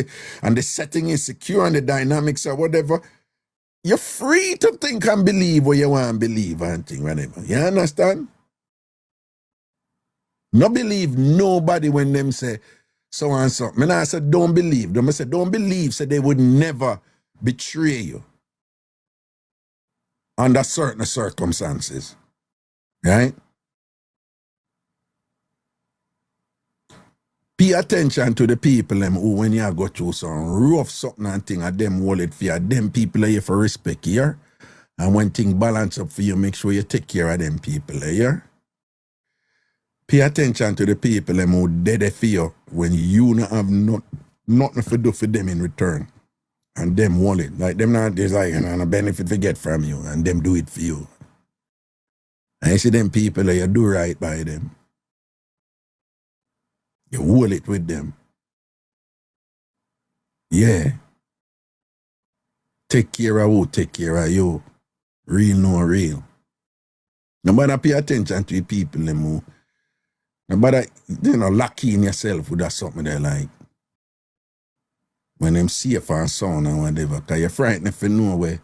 the setting is secure and the dynamics or whatever. You're free to think and believe what you want to believe and think, whatever. You understand? No believe nobody when them say so and so. I said don't believe them. I said don't believe, so they would never betray you under certain circumstances. Right? Pay attention to the people them who when you go through some rough something and thing and them hold it for you. Them people are here for respect here. And when things balance up for you, make sure you take care of them people here. Pay attention to the people who dead for you when you don't have nothing to do for them in return. And them want it. Like them not desire and a benefit to get from you. And them do it for you. And you see them people you do right by them. You hold it with them. Yeah. Take care of who take care of you. Real no real. Nobody pay attention to the people who but lock in yourself with that something they like. When them safe and sound and whatever, because you're frightened if you know where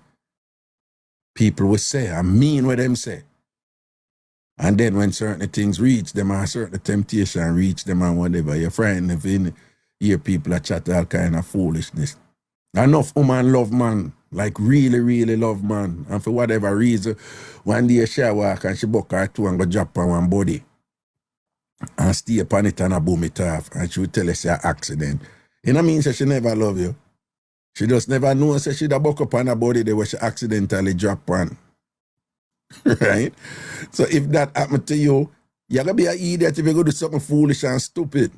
people will say, I mean what them say. And then when certain things reach them or certain temptation reach them and whatever, you're frightened if you hear people that chat all kind of foolishness. Enough woman love man, like really, really love man. And for whatever reason, one day she walk and she buck her two and go drop on one body. And stay upon it and boom it off. And she will tell us it's an accident. You know what I mean? So she never love you. She just never knows that she'd buck up on her body there where she accidentally drop one. Right? So if that happened to you, you're going to be an idiot if you go do something foolish and stupid.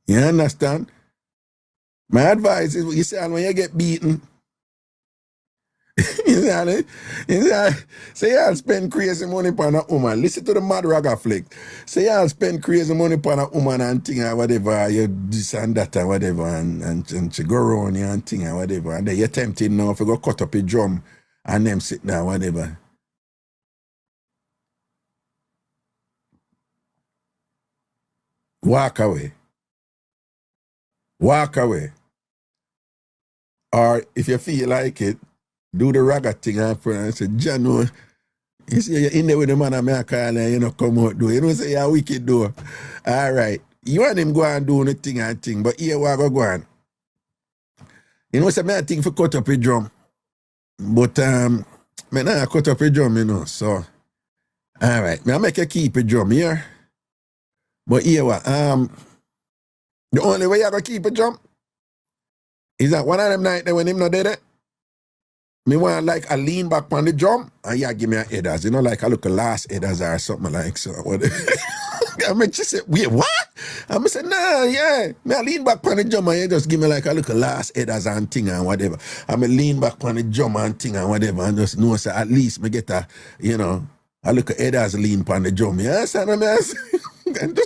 You understand? My advice is, you say, when you get beaten, You see, say y'all spend crazy money upon a woman. Listen to the mad ragga flick. Say y'all spend crazy money upon a woman and thing or whatever, you this and that and whatever, and she go around you and thing or whatever. And then you're tempted now if you go cut up a drum and them sit down, whatever. Walk away. Walk away. Or if you feel like it, do the ragga thing and say, John, you see, you're in there with the man and me call and you know come out do. You don't say you're wicked do. All right. You want him go and do the thing and thing, but here we go on. You know, say me I think for cut up a drum. But me not cut up a drum, you know. So all right. Me I make you keep a drum here. But here what the only way you gonna keep a drum is that one of them night there when him not dead it. Me want like a lean back on the drum and yeah give me a headers. You know, like I look a last headers or something like so. What I mean she said, wait, what? I say, nah, yeah. Me I lean back on the drum and you just give me like a look a last headers and thing and whatever. I me lean back on the drum and thing and whatever and just know say at least me get a, you know, I look at headers lean on the drum. Yeah, son, I mean, and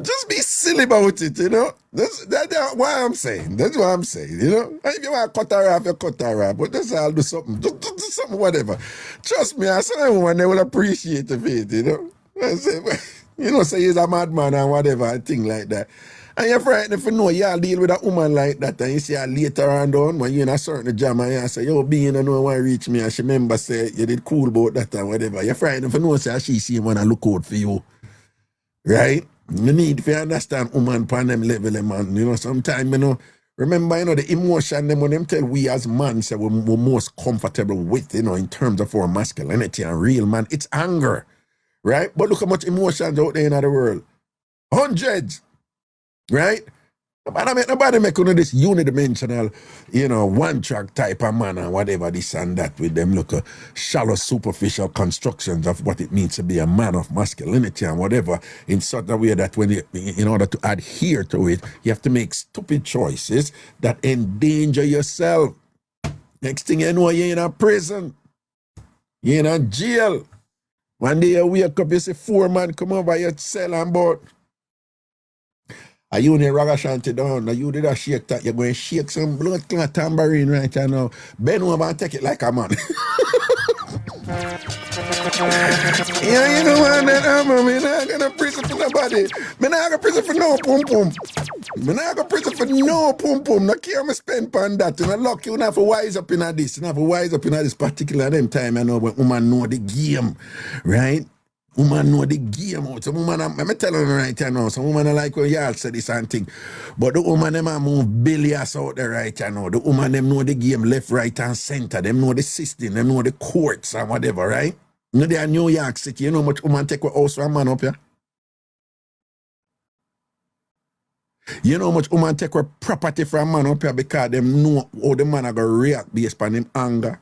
just be silly about it, you know. That's what I'm saying. That's what I'm saying, you know. If you want to cut her off, you cut her off. But that's I'll do something. Just do something, whatever. Trust me, I say everyone they will appreciate it, you know. I say, you know, say he's a madman and whatever, and thing like that. And you're frightened if you know y'all deal with a woman like that and you see her later on down when you're in a certain jam and you say, yo, being I know want to reach me and she remember say you did cool about that and whatever. You're frightened if you know say she see one and look out for you. Right? You need to understand woman upon them level, man. You know, sometimes, you know, remember, you know, the emotion them when them tell we as man say we're most comfortable with, you know, in terms of our masculinity and real man, it's anger. Right? But look how much emotions out there in the world. Hundreds. Right? Nobody make this unidimensional, you know, one-track type of man and whatever, this and that with them look shallow, superficial constructions of what it means to be a man of masculinity and whatever, in such a way that when you, in order to adhere to it, you have to make stupid choices that endanger yourself. Next thing you know, you're in a prison. You're in a jail. One day you wake up, you see 4 men come over your cell and board. Are you in a Ragashanti down? Are you did a shake that? You're going to shake some blood clot tambourine right now. Bend over and take it like a man. Yeah, you know what that I'm not gonna prison for nobody. Me not gonna prison for no pum pum. Me not gonna prison for no pum pum. No care me spend on that. You know, luck you have to wise up in this. You have to wise up in this particular them time. I know when woman know the game, right? Woman know the game out. Some woman, I'm telling you right now, some woman are like, well, y'all say this and thing. But the woman, them are move billions out there right now. The woman, them know the game left, right, and center. Them know the system. Them know the courts and whatever, right? You know, they are New York City. You know how much woman take a house from a man up here? You know how much woman take a property from a man up here because them know how the man are going to react based on him anger.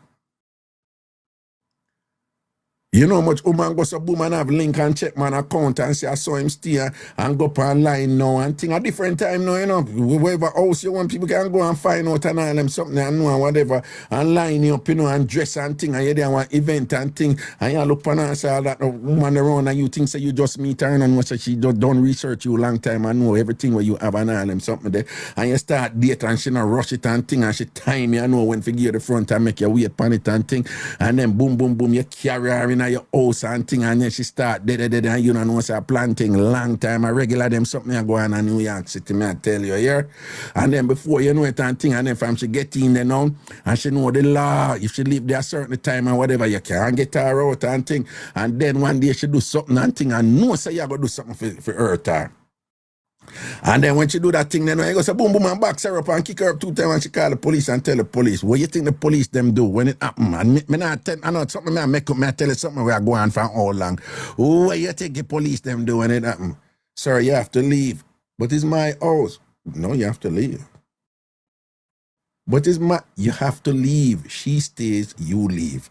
You know how much woman goes to boom and have link and check man account and say I saw him stay and go up online now and thing a different time now, you know. Wherever house you want, people can go and find out and all them something and know and whatever and line you up, you know, and dress and thing and you there want event and thing and you look and say all that woman around and you think say you just meet her and what she just done research you a long time and know everything where you have and all them something there and you start date and she not rush it and thing and she time you know when to give you the front and make you wait upon it and thing and then boom boom boom you carry her in your house and thing and then she start dead and you know say planting long time a regular them something I go on in New York City me I tell you here and then before you know it and thing and then from she get in there now and she know the law if she live there a certain time and whatever you can't get her out and thing and then one day she do something and thing and know say you go do something for hurt her. And then when she do that thing, then I go say boom boom and box her up and kick her up 2 times and she call the police and tell the police. What you think the police them do when it happen? And me not tell, I know something I make up, me tell you something where I go on for all long. What you think the police them do when it happen? Sir, you have to leave. But it's my house. No, you have to leave. But it's my, you have to leave. She stays, you leave.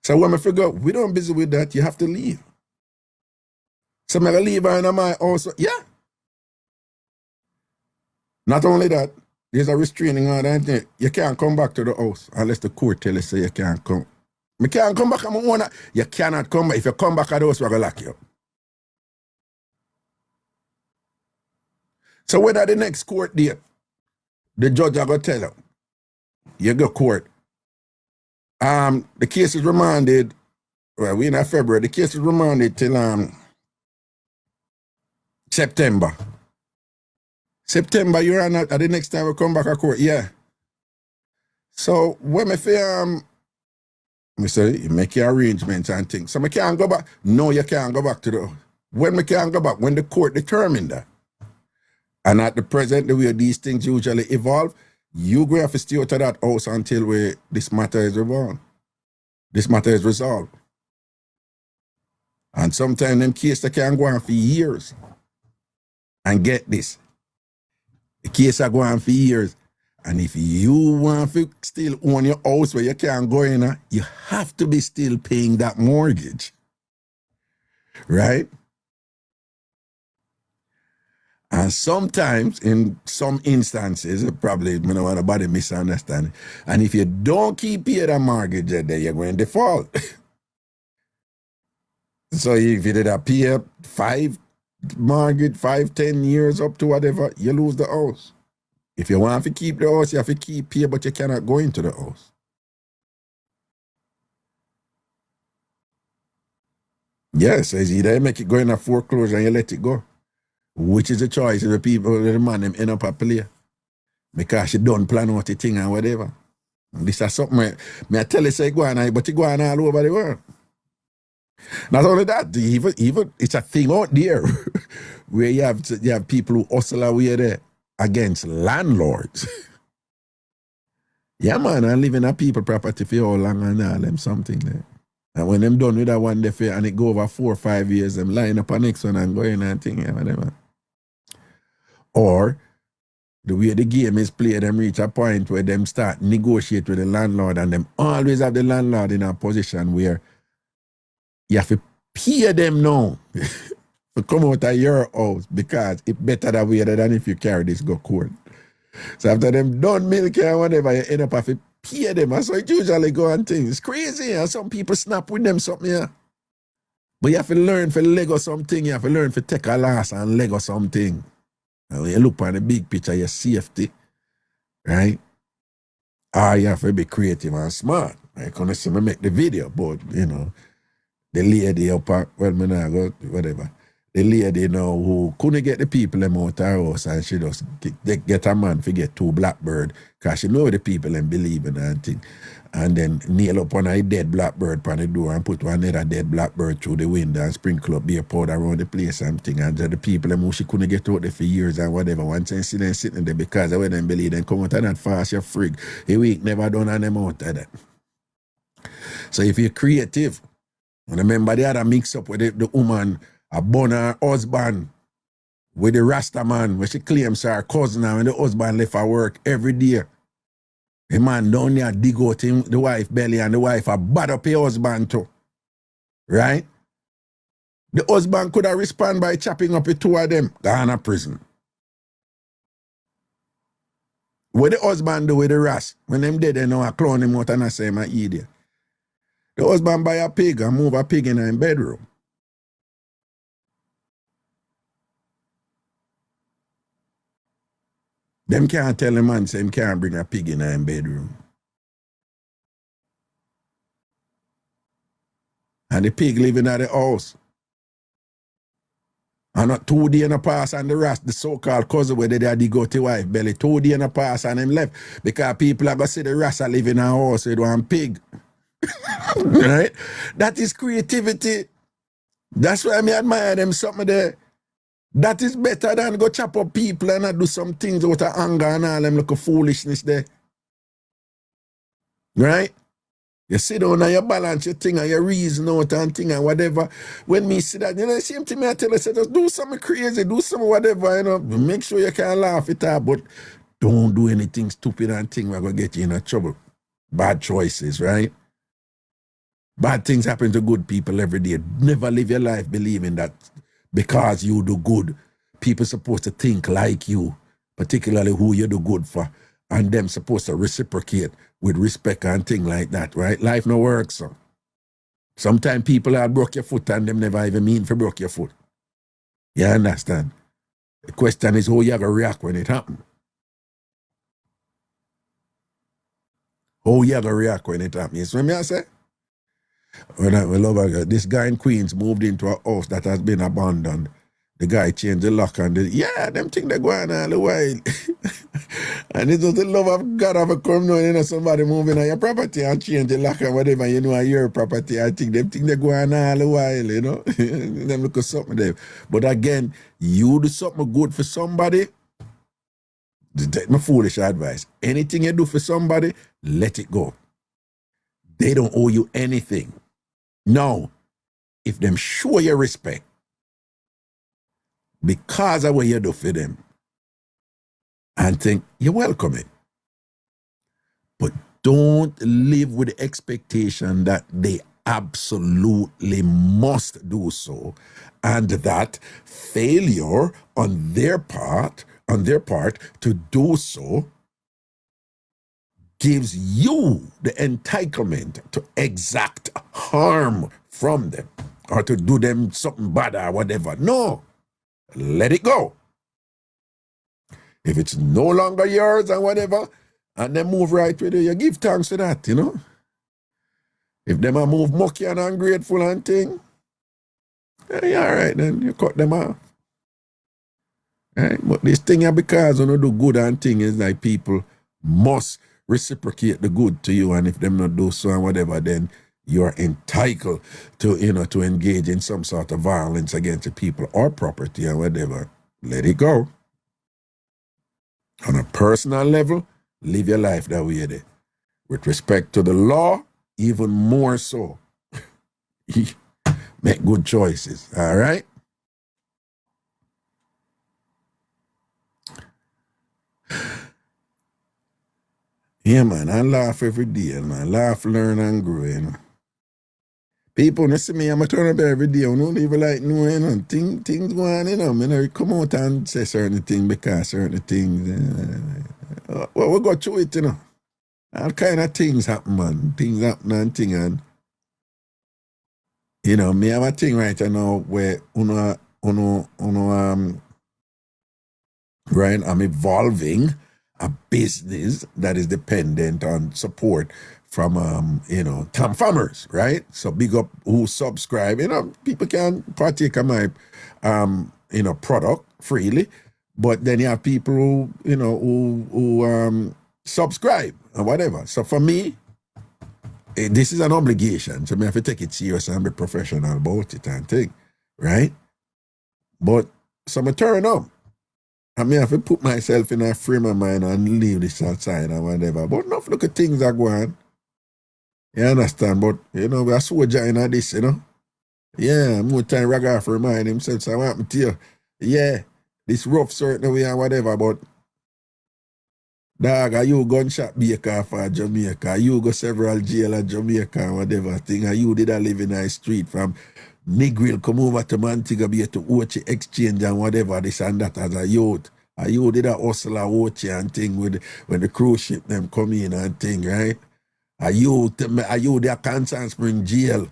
So when I figure we don't busy with that, you have to leave. So I'm going to leave her in my house. Yeah. Not only that, there's a restraining order, and you can't come back to the house unless the court tell you say you can't come. I can't come back, I'm a owner. You cannot come back. If you come back at the house, we're going to lock you up. So whether the next court date, the judge are going to tell you, you go court. The case is remanded, well, we in February, the case is remanded till September. September, you're on at the next time we come back to court, yeah. So when I say, I say, you make your arrangements and things. So I can't go back. No, you can't go back to the, when we can't go back, when the court determined that. And at the present, the way these things usually evolve, you go have to stay out of that house until this matter is resolved. This matter is resolved. And sometimes them cases can go on for years. And get this. The case are going on for years. And if you want to still own your house where you can't go in, you have to be still paying that mortgage. Right? And sometimes, in some instances, probably, I don't want nobody misunderstand. And if you don't keep paying that mortgage, then you're going to default. So if you did a pay 5 mortgage, 5, 10 years up to whatever, you lose the house. If you want to keep the house, you have to keep pay, but you cannot go into the house. Yes, it's either you make it go in a foreclosure and you let it go. Which is a choice of the people, the man, them end up a play. Because you don't plan out the thing and whatever. And this is something, I tell you, say go on, but you go on all over the world. Not only that, even it's a thing out there where you have people who hustle away there against landlords. Yeah, man, and living a people property for how long and all them something there. And when them done with that one, they fair, and it go over 4 or 5 years, them line up a next one and go in and thing, yeah, whatever. Or the way the game is played, them reach a point where them start negotiate with the landlord, and them always have the landlord in a position where you have to pay them now to come out of your house because it's better that way than if you carry this go court. So after them done milk or whatever, you end up having to pay them. And so it usually go on things. It's crazy. And some people snap with them something, yeah. But you have to learn for Lego something. You have to learn for take a loss and Lego something. And when you look on the big picture, your safety, right? Or you have to be creative and smart. I can't see me make the video, but, you know, the lady up, well, me not go, whatever. The lady, you know, who couldn't get the people them out her house and she just get a man to get 2 blackbird because she know the people them believe in and thing. And then nail up on a dead blackbird on the door and put one other dead blackbird through the window and sprinkle up beer powder around the place and thing. And the people them who she couldn't get out there for years and whatever. Once they see them sitting there because of when them believe them come out of that fast, you're frig. A week never done and them out of that. So if you're creative, and remember the other mix up with the woman, a born her husband with the Rasta man, where she claims her cousin and when the husband left her work every day. The man down there dig out him, the wife belly and the wife a bad up her husband too. Right? The husband could have responded by chopping up the 2 of them, gone to prison. What the husband do with the Ras? When them dead, they know I clone him out and I say my idiot. The husband buy a pig and move a pig in her bedroom. Them can't tell the man say him can't bring a pig in her bedroom. And the pig living at the house. And not 2 days in a pass and the rest, the so-called cousin where they dig out the wife belly, 2 days in a pass and him left. Because people are going to say the rest are living in a house with one pig. Right? That is creativity. That's why I admire them something there. That is better than go chop up people and not do some things out of anger and all them little foolishness there. Right? You sit down and you balance your thing and you reason out and thing and whatever. When me see that, you know, the same thing I tell you, say, just do something crazy, do something whatever, you know. Make sure you can laugh it out, but don't do anything stupid and thing that's going to get you in trouble. Bad choices, right? Bad things happen to good people every day. Never live your life believing that because you do good, people supposed to think like you. particularly who you do good for, and them supposed to reciprocate with respect and thing like that, right? Life no works, so. Sometimes people have broke your foot and them never even mean for broke your foot. You understand? The question is how you gonna react when it happen. How you gonna react when it happen? You see what I say? When I love her, this guy in Queens moved into a house that has been abandoned. The guy changed the lock and them things they go on all the while. And it was the love of God of a come now, somebody moving on your property and change the lock and whatever, your property. I think them things they go on all the while, Them look at something there. But again, you do something good for somebody, take my foolish advice. Anything you do for somebody, let it go. They don't owe you anything. No. If them show you respect, because of what you do for them, and think you're welcome it. But don't live with the expectation that they absolutely must do so, and that failure on their part to do so gives you the entitlement to exact harm from them or to do them something bad or whatever. No. Let it go. If it's no longer yours and whatever, and then move right with it, you give thanks to that, If them a move mucky and ungrateful and thing, yeah, all right, then you cut them off. Right? But this thing, because when you do good and thing, is like people must reciprocate the good to you, and if them not do so and whatever, then you're entitled to, to engage in some sort of violence against the people or property or whatever. Let it go. On a personal level, live your life that way there. With respect to the law, even more so. Make good choices, all right? Yeah, man, I laugh every day, man. Laugh, learn, and grow, People, you see me, I'm a turn up every day. I don't even like knowing, things go on, I come out and say certain things because certain things. Well, we go through it, All kind of things happen, man. Things happen and things. And, me have a thing right now where, right, I'm evolving a business that is dependent on support from TamFamers, right? So big up who subscribe. People can partake of my product freely, but then you have people who subscribe or whatever. So for me, this is an obligation. So I have to take it serious and be professional about it and thing, right? But so I turn up. I have to put myself in a frame of mind and leave this outside or whatever. But enough look at things that go on. You understand? But, we are soldier in this, Yeah, more time Raga remind himself, so I want me to you. Yeah, this rough certain way and whatever, but dog, are you gunshot baker for Jamaica? You go several jail at Jamaica and whatever thing. Are you did a live in a street from Negril come over to Montego Bay to Ochi Exchange and whatever this and that as a youth. Are you did a hustle a Ochi and thing with when the cruise ship them come in and thing, right? Are you there Kingston Spring jail,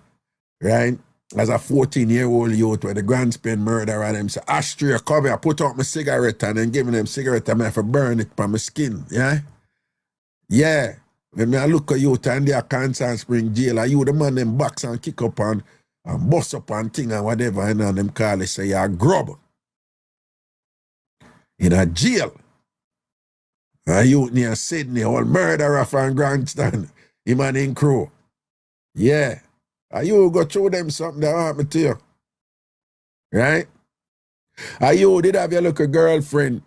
right? As a 14-year-old youth where the grandspin murderer them say, Ashtray, come here, put out my cigarette and then give me them cigarette and I have to burn it on my skin, yeah? Yeah. When I look at you and there Kingston Spring jail, are you the man them box and kick up and bust up and thing and whatever and them call it say you're a grub. In a jail. Are you near Sydney, all murderer from Grandstand. Him and in crew. Yeah. Are you go through them something that happened to you? Right? Are you did have your little girlfriend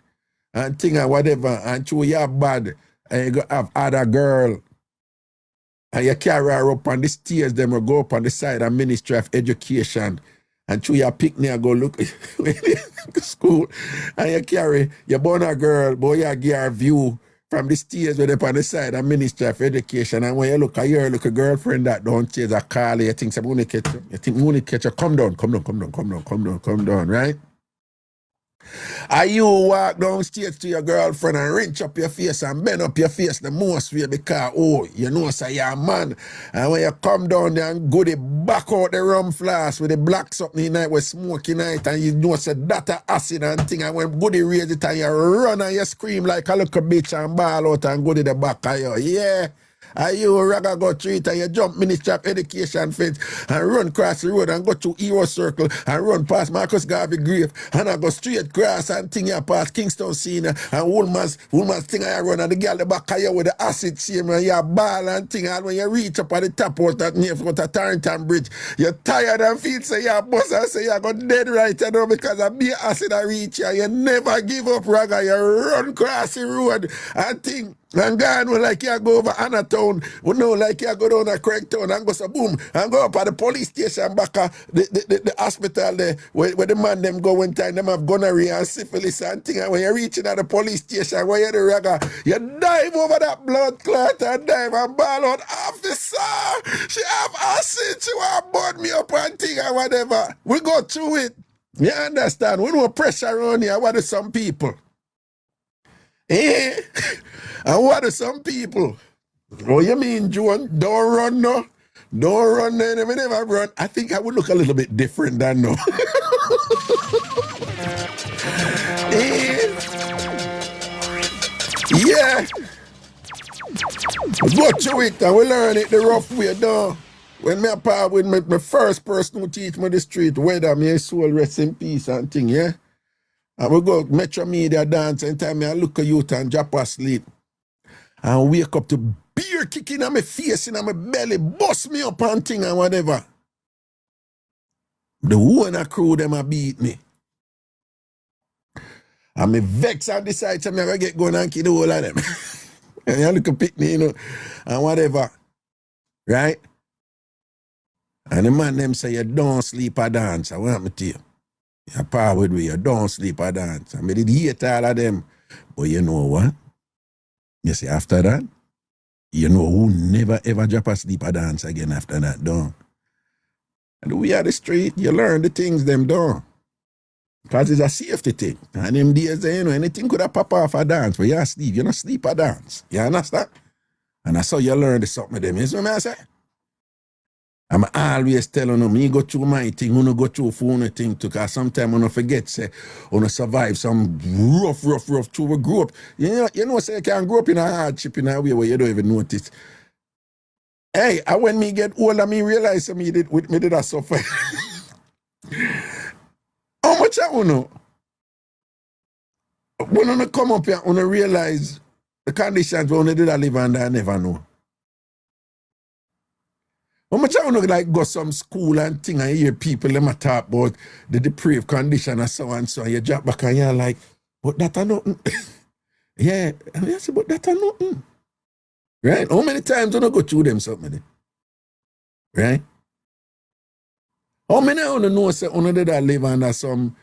and thing and whatever and through your bad and you go have other girl and you carry her up on the stairs, them will go up on the side of Ministry of Education and through your picnic and go look school and you carry your born a girl, boy you give her view from the stairs with up on the side of Ministry of Education, and when you look at your little girlfriend that don't chase a call, you think I'm gonna catch you. You think I'm gonna catch you. Come down, right? Are you walk downstairs to your girlfriend and wrench up your face and bend up your face the most way because, oh, you know, say you're a man. And when you come down there and go the back out the rum flask with the black something in night with smoky night and you know, say that a acid and thing. And when goody raise it and you run and you scream like a little bitch and ball out and go to the back of you. Yeah. Are you Raga go treat and you jump Ministry of Education fence and run across the road and go to Hero Circle and run past Marcus Garvey grave and I go straight across and thing you past Kingston Senior and woman's thing I run and the girl the back of you with the acid shame and you ball and thing and when you reach up at the top out that near front of Tarrington Bridge, you're tired and feel say you're boss and say you're going dead right now because of be acid I reach you. You never give up Raga, you run across the road and thing. And gone like you go over Anatown, we know like you go down to Craigtown and go so boom, and go up at the police station back at the hospital there where the man them go one time, them have gonorrhea and syphilis and thing. And when you're reaching at the police station where you're the Raga, you dive over that blood clot and dive and ball out, officer, she have acid, she want to burn me up and thing and whatever. We go through it. You understand? We know pressure around here, what do some people? Eh? And what are some people? What you mean, Joan? Don't run, no? Don't run, no. Never run. I think I would look a little bit different than no. Eh? Yeah. We go through it and we learn it the rough way, though. When me apart with my first person who teach me the street, whether me soul rest in peace and thing, yeah? And we go Metro Media dance and time I look at youth and drop asleep. And wake up to beer kicking on my face and on my belly, bust me up and thing and whatever. The one crew them a beat me. And me vex and decide to me I get going and kill the whole of them. And you look at pick me, you know, and whatever. Right? And the man them say you don't sleep or dance. I want me to you. You're power with me, you don't sleep or dance. I did hate all of them. But you know what? You see, after that, you know who never ever drop a sleep or dance again after that, don't. And we are the street, you learn the things them don't. Because it's a safety thing. And them days, you know, anything could have pop off a dance, but you sleep, you don't sleep or dance. You understand? And that's how you learn the something of them. You see what I say? I'm always telling them, me go through my thing, you go through phone thing too, because sometimes I forget, say, you survive some rough through we grew up. You know, say you can grow up in a hardship in a way where you don't even notice. Hey, and when me get older, me realize me did I suffer. How much I know? When I come up here, I realize the conditions when I did I live under, I never know. How much I want to like go some school and thing and hear people them talk about the depraved condition and so and so and you drop back and you're like, but that are nothing. Yeah, and you say, but that are nothing. Right? How many times do you go through them something? Right? How many of you know say you did live under some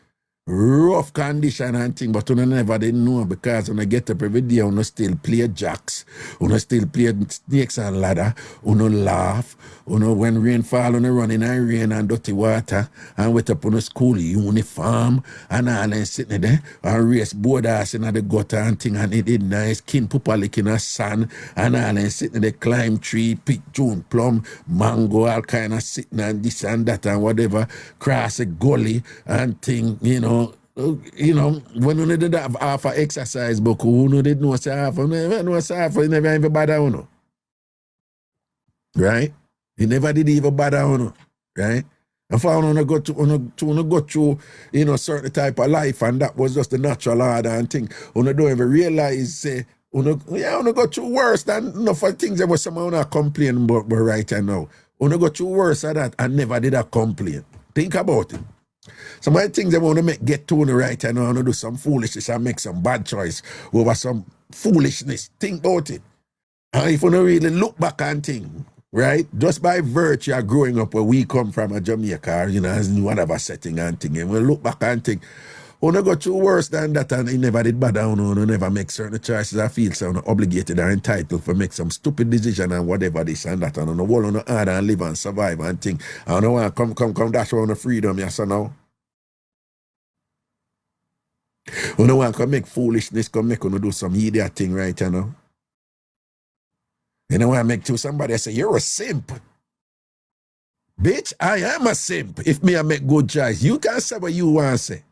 rough condition and thing, but you never didn't know because when you get up every day, you still play jacks, you still play snakes and ladder, you laugh, when rain fall, you run in rain and dirty water, and wait up on a school uniform, and all and sitting there, and race board ass in the gutter and thing, and it did nice, kin pupa lick in the sun, and all and sitting there, climb tree, pick June plum, mango, all kind of sitting and this and that and whatever, cross a gully and thing, you know, when you did have half an exercise book, who did know say half, you never know say half, you never even bother, you know. Right? You never did even bother, you know. Right? And for you go through, you know, certain type of life, and that was just the natural order and thing. You don't even realize, say, you go through worse than enough of things that was someone not complaining about right now. You go through worse than that and never did a complain. Think about it. Some of the things they want to get to the right and want to do some foolishness and make some bad choice over some foolishness. Think about it. And if you don't really look back and think, right, just by virtue of growing up where we come from, Jamaica, you know, as whatever setting and thing, and we look back and think, you don't go through worse than that and you never did bad down, you never make certain choices. I feel so obligated or entitled for make some stupid decision and whatever this and that, and on the wall on the hard and live and survive and think. I don't want to come dash around the freedom, yes or no? You know, want to make foolishness, come make you do some idiot thing, right, you know? You know, I make to somebody, I say, you're a simp. Bitch, I am a simp. If me, I make good choice. You can say what you want to say,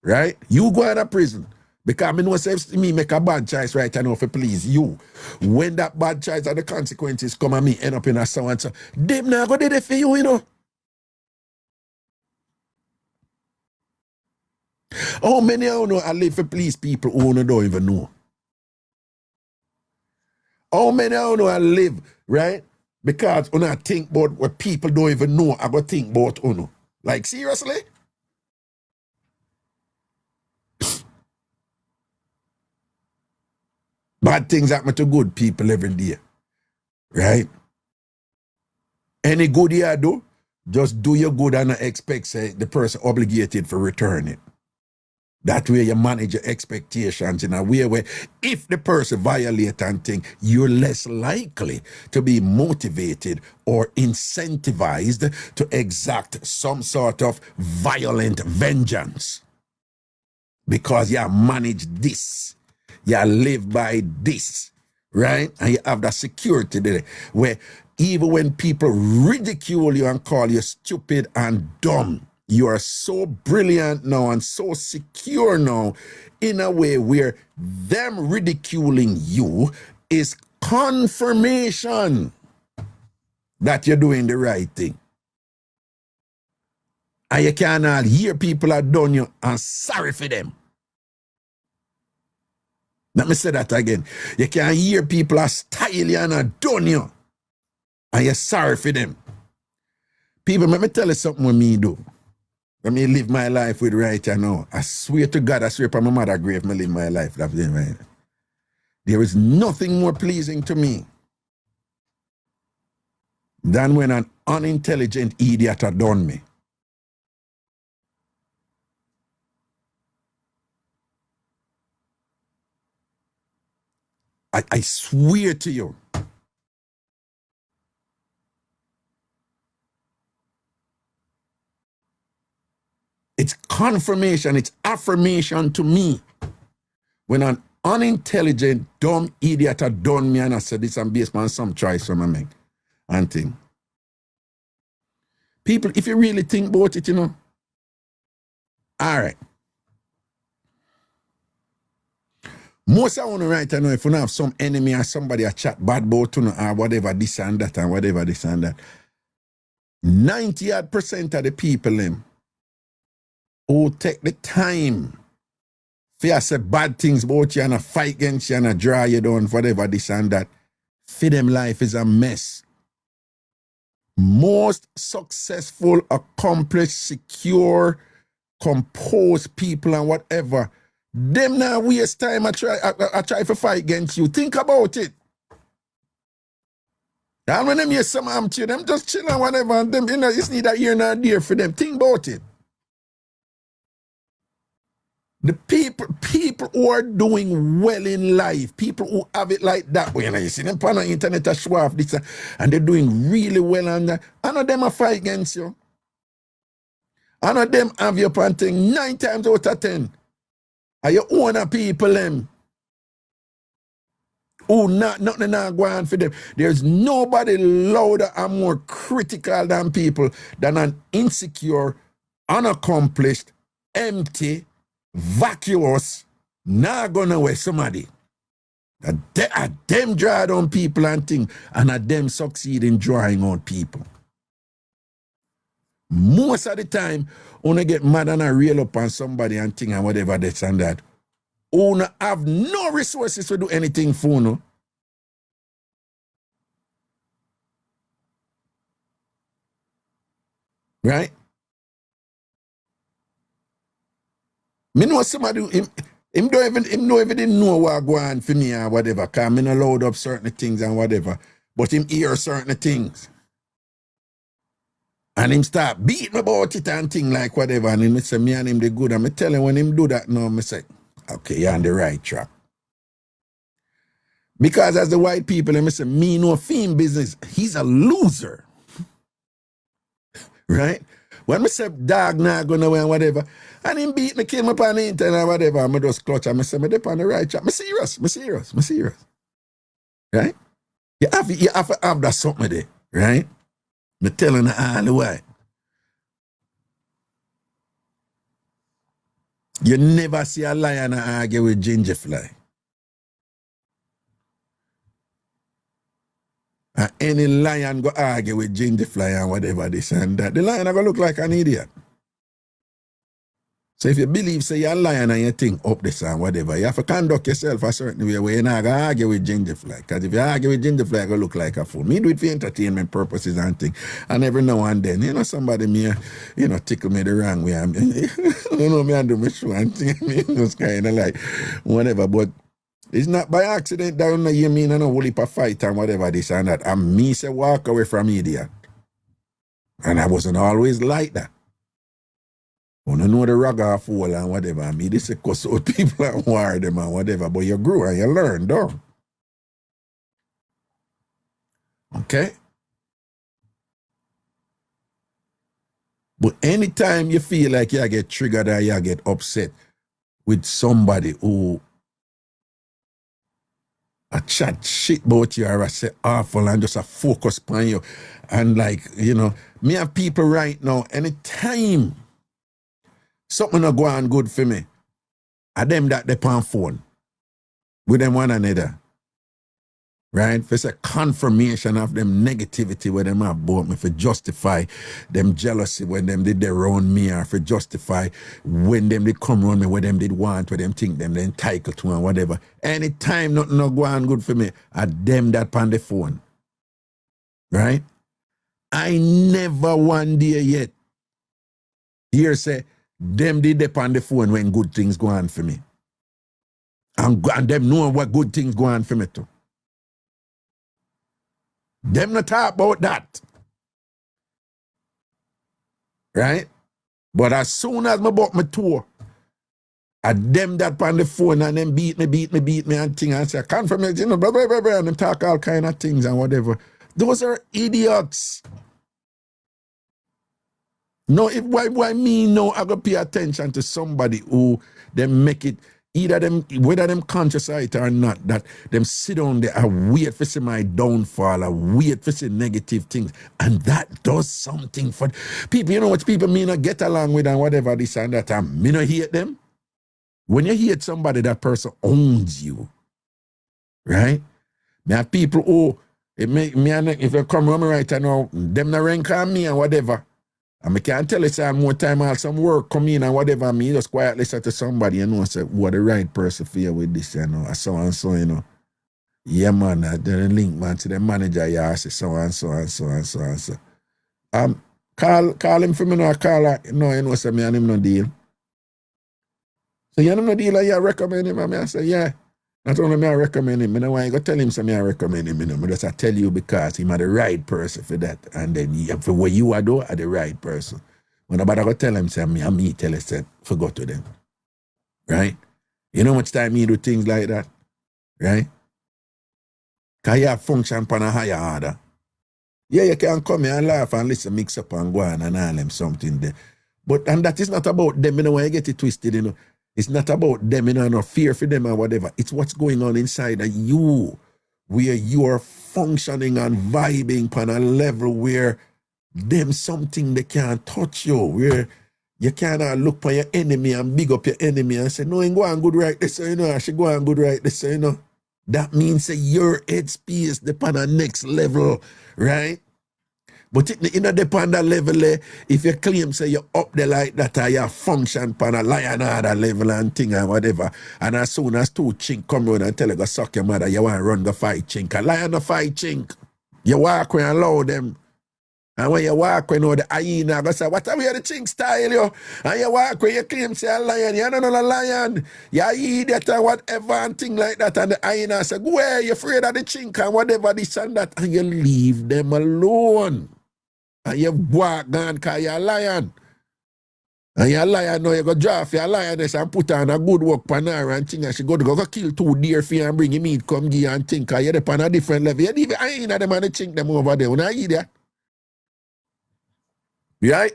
right? You go to prison. Because I know if me make a bad choice, right, I know if it please you. When that bad choice and the consequences come and me end up in a so and so, them not go do it for you, you know? How many of you know I live for please people who don't even know? How many of you know I live, right? Because when I think about what people don't even know, I go think about uno. Like, seriously? Bad things happen to good people every day, right? Any good you do, just do your good and expect say, the person obligated for return it. That way you manage your expectations in a way where if the person violates and thing, you're less likely to be motivated or incentivized to exact some sort of violent vengeance. Because you manage this. You live by this. Right? And you have that security there where even when people ridicule you and call you stupid and dumb, you are so brilliant now and so secure now in a way where them ridiculing you is confirmation that you're doing the right thing. And you cannot hear people are done you and sorry for them. Let me say that again. You can hear people are style you and are done you and you're sorry for them. People, let me tell you something what me do. Let me live my life with right now. I swear to God, I swear upon my mother's grave, I live my life that way, man. There is nothing more pleasing to me than when an unintelligent idiot had done me. I swear to you. It's confirmation, it's affirmation to me. When an unintelligent, dumb idiot had done me and I said this and based on some choice from I make and thing. People, if you really think about it, you know, all right. Most of you right now, if you have some enemy or somebody a chat bad about you or whatever, this and that and whatever, this and that, 90% of the people them who take the time for say bad things about you and a fight against you and a draw you down, whatever, this and that, for them life is a mess. Most successful, accomplished, secure, composed people and whatever, them now waste time I try to fight against you. Think about it. And when them hear some to them just chill and whatever, and them, you know, it's neither here nor there for them. Think about it. The people who are doing well in life, people who have it like that, you know, you see them on the internet a show off this, and they're doing really well on that. I know them a fight against you. I know them have your panting 9 times out of 10. Are you own a people them? Oh, nothing not going for them. There's nobody louder and more critical than people than an insecure, unaccomplished, empty, vacuous, not gonna wear somebody. A them draw down people and things, and a them succeed in drawing out people. Most of the time, when I get mad and I reel up on somebody and thing and whatever this and that, who have no resources to do anything for no. Right? Me know somebody him don't even know what go on for me or whatever, because I'm not load up certain things and whatever. But him hear certain things. And him start beating about it and thing like whatever. And him say me and him the good. And me tell him when him do that now, me say, okay, you're on the right track. Because as the white people, I say, me no film business. He's a loser. Right? When me say dog not going away and whatever, and him beat me, kill me upon the internet and whatever, I just clutch and I say, me dip on the right track. Me serious. Right? You have to have that something there, right? Me telling you all the way. You never see a lion argue with ginger fly. And any lion go argue with ginger fly and whatever this and that. The lion go look like an idiot. So if you believe, say you're a lion and you think up this and whatever, you have to conduct yourself a certain way where you're not going to argue with ginger fly. Because if you argue with ginger fly, you're going to look like a fool. Me do it for entertainment purposes and things. And every now and then, somebody me, tickle me the wrong way. Me and do my show and things. Me just kind of like, whatever. But it's not by accident that you mean I know whole heap of fight and whatever this and that. And me say walk away from idiot. And I wasn't always like that. When you know the Raga fool and whatever, I mean, this is cuss out people and war them and whatever, but you grew and you learned, though. Okay? But anytime you feel like you get triggered or you get upset with somebody who a chat shit about you or I say awful and just a focus on you, and like, me have people right now, anytime something not go on good for me, I them that they on phone with them one another. Right? It's a confirmation of them negativity where them have about me for justify them jealousy when them did their own me or for justify when them did come around me where them did want, where them think them they entitled to and whatever. Anytime nothing not go on good for me, I them that on the phone. Right? I never one day yet hear say them did they on the phone when good things go on for me. And them know what good things go on for me too. Them not talk about that. Right? But as soon as I bought my tour, I them that on the phone and them beat me and things and say, confirmation, blah, blah, blah, blah, and them talk all kind of things and whatever. Those are idiots. No, why me no, I gotta pay attention to somebody who them make it, either them, whether them conscious of it or not, that them sit down there and wait for see my downfall or wait for see negative things. And that does something for people. You know what people mean? Get along with and whatever this and that. And me no hate them. When you hate somebody, that person owns you. Right? Me have people who, if you come around me right now, them no rank on me and whatever. And I can't tell you, say, more time I'll some work come in and whatever, me just quietly say to somebody, say, what the right person for you with this, so and so, Yeah, man, then link, man, to the manager, yeah, I say, so and so and so and so and so. Call him for me, no, call her, no, say, me and him no deal. So, you know no deal, you recommend him, and I say, yeah. Not only me I recommend him, I know why I go tell him something I recommend him, I just tell you because he's the right person for that. And then for what you are doing, are the right person. When I go tell him, say me tell him, say, forgot to them. Right? You know how much time you do things like that? Right? Because you have function on a higher order. Yeah, you can come here and laugh and listen, mix up and go on and all them something there. And that is not about them, when you get it twisted, It's not about them, no fear for them or whatever. It's what's going on inside of you, where you are functioning and vibing on a level where them something they can't touch you, where you cannot look for your enemy and big up your enemy and say, no, ain't go on good right this, I should go on good right this, That means that your headspace depend on next level, right? But it depend on that level, if you claim say you're up there like that, or you function on a lion order level and thing and whatever, and as soon as two chink come around and tell you go suck your mother, you want to run go fight chink. A lion no fight chink. You walk when you allow them. And when you walk when the hyena go say, what are we the chink style, yo? And you walk when you claim say a lion, you're not a lion. You're idiot or whatever and thing like that, and the hyena say, go where you afraid of the chink and whatever this and that, and you leave them alone. And you walk down because you're a lion. And you're a lion now, you go draft your lioness and put on a good work pan her and thing, and she go kill 2 deer for you and bring him meat, come give you and think, because you're on a different level. You leave I ain't them and chink them over there. When I eat that. Right?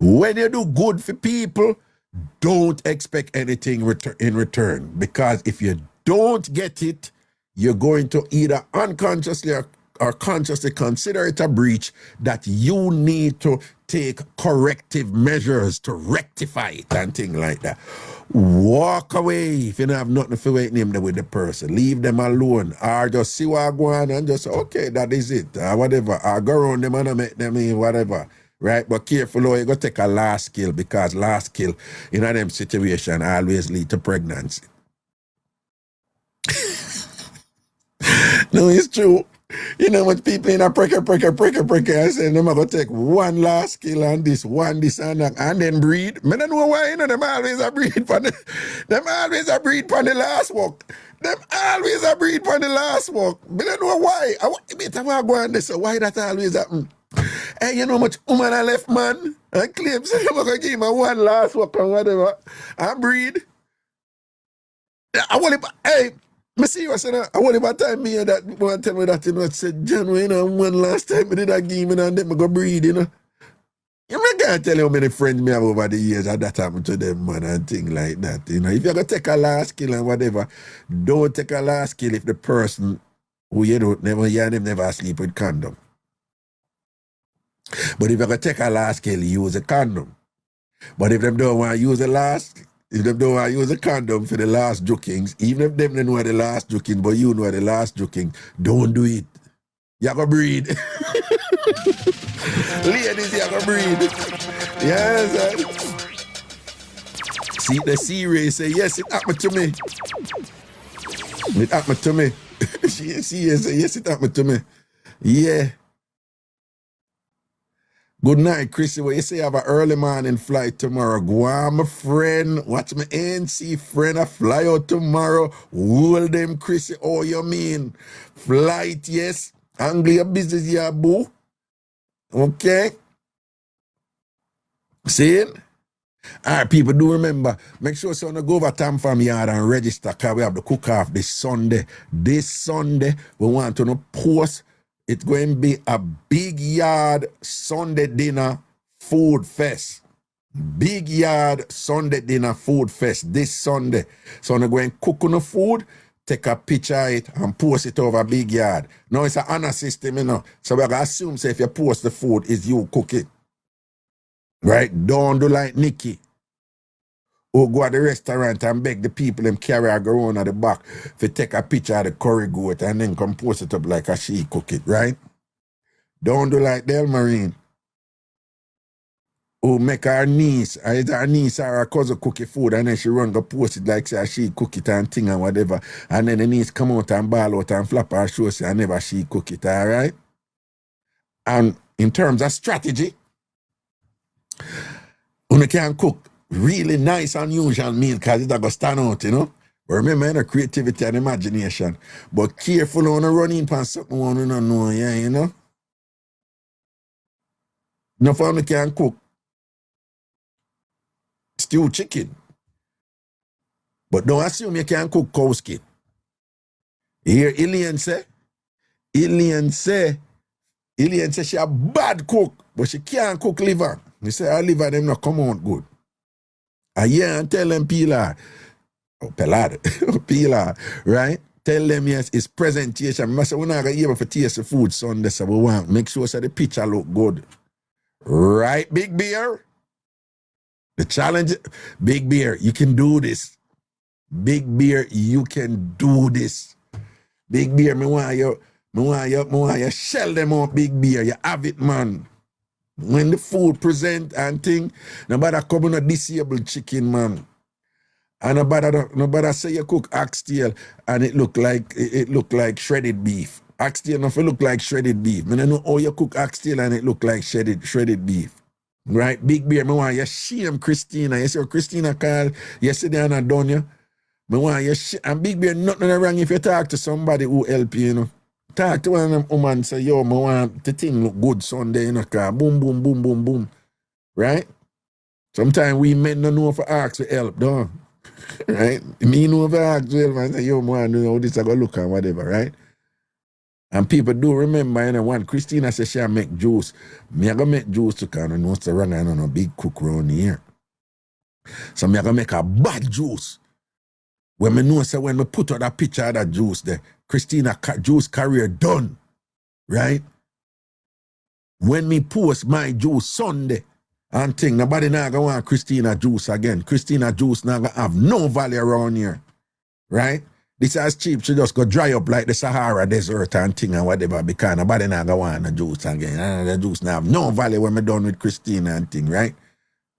When you do good for people, don't expect anything in return. Because if you don't get it, you're going to either unconsciously or consciously consider it a breach that you need to take corrective measures to rectify it and things like that. Walk away if you don't have nothing to wait name with the person. Leave them alone. Or just see what go on and just say, okay, that is it. Or whatever. Or go around them and make them in whatever. Right? But careful, you go take a last kill because last kill in a them situation always lead to pregnancy. No, it's true. You know much people in a pricker, and say them are going to take one last kill and this and that, and then breed. I don't know why, them always a breed for the, them always a breed for the last walk. Them always a breed for the last walk. I don't know why. I want go on this, so why that always happen? Hey, you know much woman I left man and claims I'm going to give him a one last walk and whatever, and breed. I want to, hey, I see you saying, I want about time me that one tell me that, it said, John, one last time I did that game and then I go breed, You can't tell you how many friends me have over the years and that happened to them, man, and things like that, If you're going to take a last kill and whatever, don't take a last kill if the person who you don't never sleep with condom. But if you're going to take a last kill, use a condom. But if them don't want to use if them don't want to use a condom for the last jukings, even if them don't know the last juking, but you know the last juking, don't do it. You're going to breed. Ladies, you're going to breed. Yes. See, the C-Ray say, yes, it happened to me. It happened to me. She say, yes, it happened to me. Yeah. Good night, Chrissy. What you say? I have an early morning flight tomorrow. Go on, my friend. Watch my ANC friend. I fly out tomorrow. Hold them, Chrissy. Oh, you mean? Flight, yes. Anglia business, yeah, boo. Okay. See it? All right, people, do remember, make sure so you go over TamFam yard and register because we have the cook-off this Sunday. This Sunday, we want to post. It's going to be a big yard Sunday dinner food fest. Big yard Sunday dinner food fest this Sunday. So I'm going to cook on the food, take a picture of it, and post it over big yard. Now it's an honor system, So we're going to assume, say, if you post the food, it's you cook it. Right? Don't do like Nikki. Or go to the restaurant and beg the people them carry a go on at the back to take a picture of the curry goat and then come post it up like a she cook it, right? Don't do like Del Marine. Or make her niece, either her niece or her cousin cook your food and then she run go post it like say she cook it and thing and whatever. And then the niece come out and ball out and flap her show say I never she cook it, all right? And in terms of strategy, when you can cook really nice, unusual meal because it's going to stand out, But remember, creativity and imagination. But careful on the running past something you don't know, yeah, No family can cook stewed chicken. But don't assume you can cook cow skin. Here, Ilian say she a bad cook, but she can't cook liver. You say her liver them not come out good. And tell them Pilar, right? Tell them yes, it's presentation. I say we're not gonna be able to taste the food Sunday, so we want make sure so the picture look good. Right, Big Bear? The challenge, Big Bear, you can do this. Big Bear, you can do this. Big Bear, me want you shell them out, Big Bear. You have it, man. When the food present and thing, nobody come on a disabled chicken, man. And nobody say you cook oxtail and it look like shredded beef. Oxtail not look like shredded beef. I don't know how you cook oxtail and it look like shredded beef. Right? Big Bear, me want you shame Christina. You see what Christina called yesterday and I done you. Me want you and Big Bear, nothing wrong if you talk to somebody who help you, Talk to one of them women say, yo, I want the thing look good Sunday, cause boom, boom, boom, boom, boom. Right? Sometimes we men don't know if I ask for help, don't right? Me know if I ask for help and say, yo, I want to know how this I go look and whatever, right? And people do remember, you know, when Christina says she make juice, me I go make juice to kind of know the wrong and no big cook around here. So me I go make a bad juice. When me know say when me put out that picture of that juice there, Christina juice career done. Right? When me post my juice Sunday and thing, nobody now go want Christina juice again. Christina juice now gonna have no value around here. Right? This is cheap, she just go dry up like the Sahara Desert and thing and whatever because nobody now go want the juice again. The juice now have no value when me done with Christina and thing, right?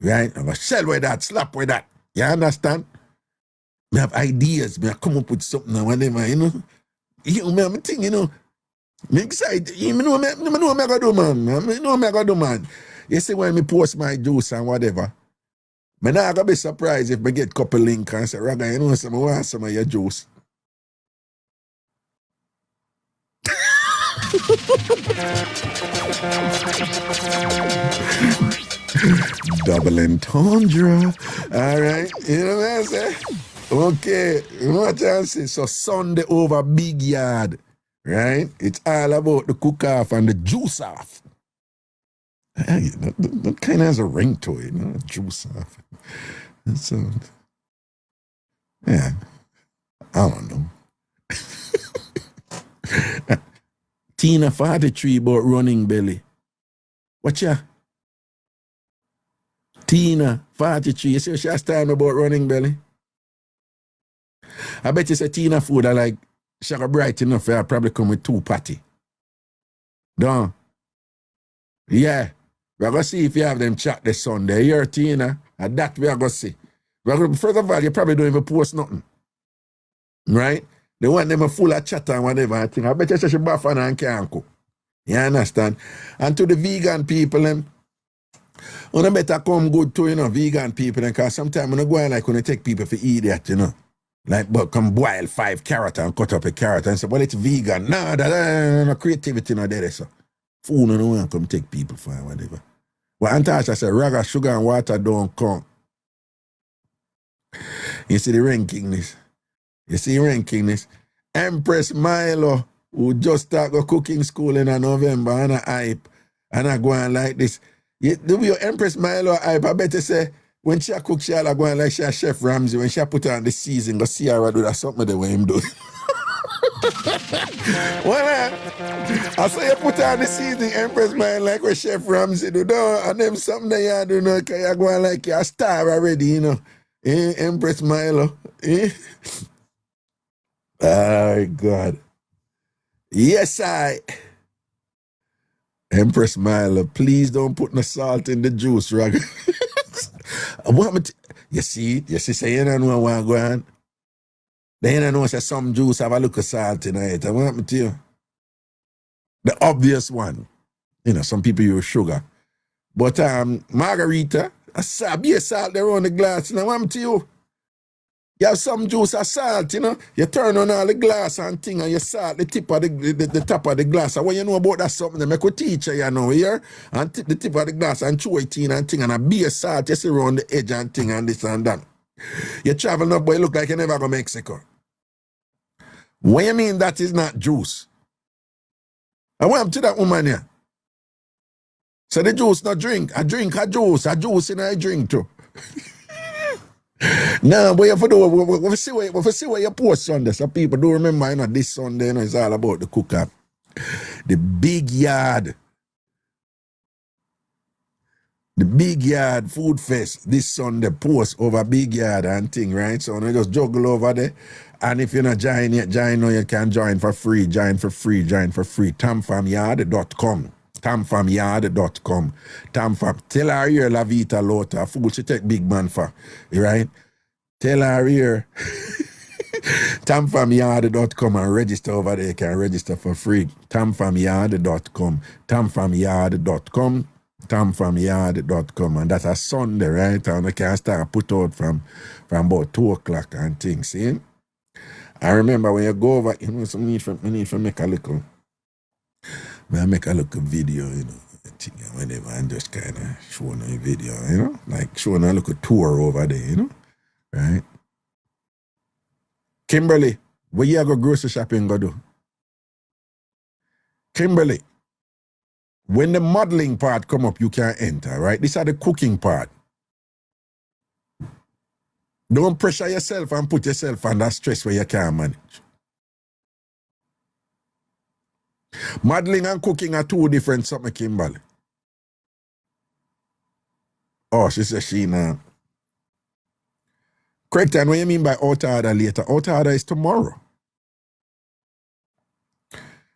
Right? I'm gonna sell with that, slap with that. You understand? Me have ideas, me come up with something and whatever, you know. You me have a thing, you know. Me excited. You know me gonna do, man. Me know me gonna do, man. You see when me post my juice and whatever, me not gonna be surprised if me get couple link and say, Raga, you know, I want some of your juice. Double entendre. All right. You know what I'm saying? Okay. You know what I'm saying? So Sunday over big yard. Right? It's all about the cook off and the juice off. Hey, that kind of has a ring to it, you know? Juice off. That's yeah. I don't know. Tina 43 about running belly. Watch ya? Tina 43. You see what she's talking about running belly? I bet you say Tina food are like sugar bright enough for her probably come with 2 patty. Don't? Yeah. We're going to see if you have them chat this Sunday. You're Tina. And that we're going to see. First of all, you probably don't even post nothing. Right? They want them full of chat and whatever. I think. I bet you say she buff and can't cook. You understand? And to the vegan people, you better come good to, you know, vegan people, because sometimes when go on like when you take people for eat that, you know. Like, but come boil 5 carrots and cut up a carrot and say, well, it's vegan. No, no creativity no there, so. Food no one come take people for whatever. Well, Antasha said, Raga, sugar and water don't come. You see the rankingness. You see rankingness. Empress Milo, who just start go cooking school in November and a hype, and I go on like this. Do your Empress Milo hype, I better say, when she cook, she'll go on like she a Chef Ramsay. When she put on the season, go see her do that something the way him do. Well, I say you put on the season, Empress Milo, like what Chef Ramsay do, no, and them something that you do, no, because you go on like you're a star already, you know. Empress Milo. Oh, God. Yes, Empress Milo, please don't put no salt in the juice, Rag. You see, say you don't know what go on. Then you don't know say some juice have a look of salt in it. I want me to you. The obvious one. You know, some people use sugar. But margarita, be a salt there on the glass. And I want me to you. You have some juice of salt, you know. You turn on all the glass and thing and you salt the tip of the top of the glass. And what you know about that something, they make a teacher, you know, here. And tip the tip of the glass and chew it in and thing. And a be a salt, you see around the edge and thing and this and that. You travel up, but you look like you never go to Mexico. What you mean that is not juice? I went to that woman here. So the juice not drink. I drink a juice in a drink too. No, but you have to do, we see what you post Sunday. So people do remember, you know, this Sunday, you know, it's all about the cook-up. The big yard. The big yard food fest this Sunday post over big yard and thing, right? So you just juggle over there. And if you're not join yet, join now, you can join for free. TamFamyard.com. TamFamyard.com. TamFam. Tell her here La Vita Lota. Food she take big man for. Right? Tell her here. TamFamyard.com and register over there. You can register for free. TamFamyard.com. TamFamyard.com. TamFamyard.com. And that's a Sunday, right? And you can start put out from about 2 o'clock and things. See? I remember when you go over, you know, some need for make a little. I make a little video, you know, whenever, and just kind of showing a video, you know, like showing a little tour over there, you know, right? Kimberly, where you go grocery shopping go do? Kimberly, when the modeling part come up, you can enter, right? These are the cooking part. Don't pressure yourself and put yourself under stress where you can't manage. Modeling and cooking are two different something, Kimberly. Oh, she says she now. Correct, and what you mean by out order later? Out order is tomorrow.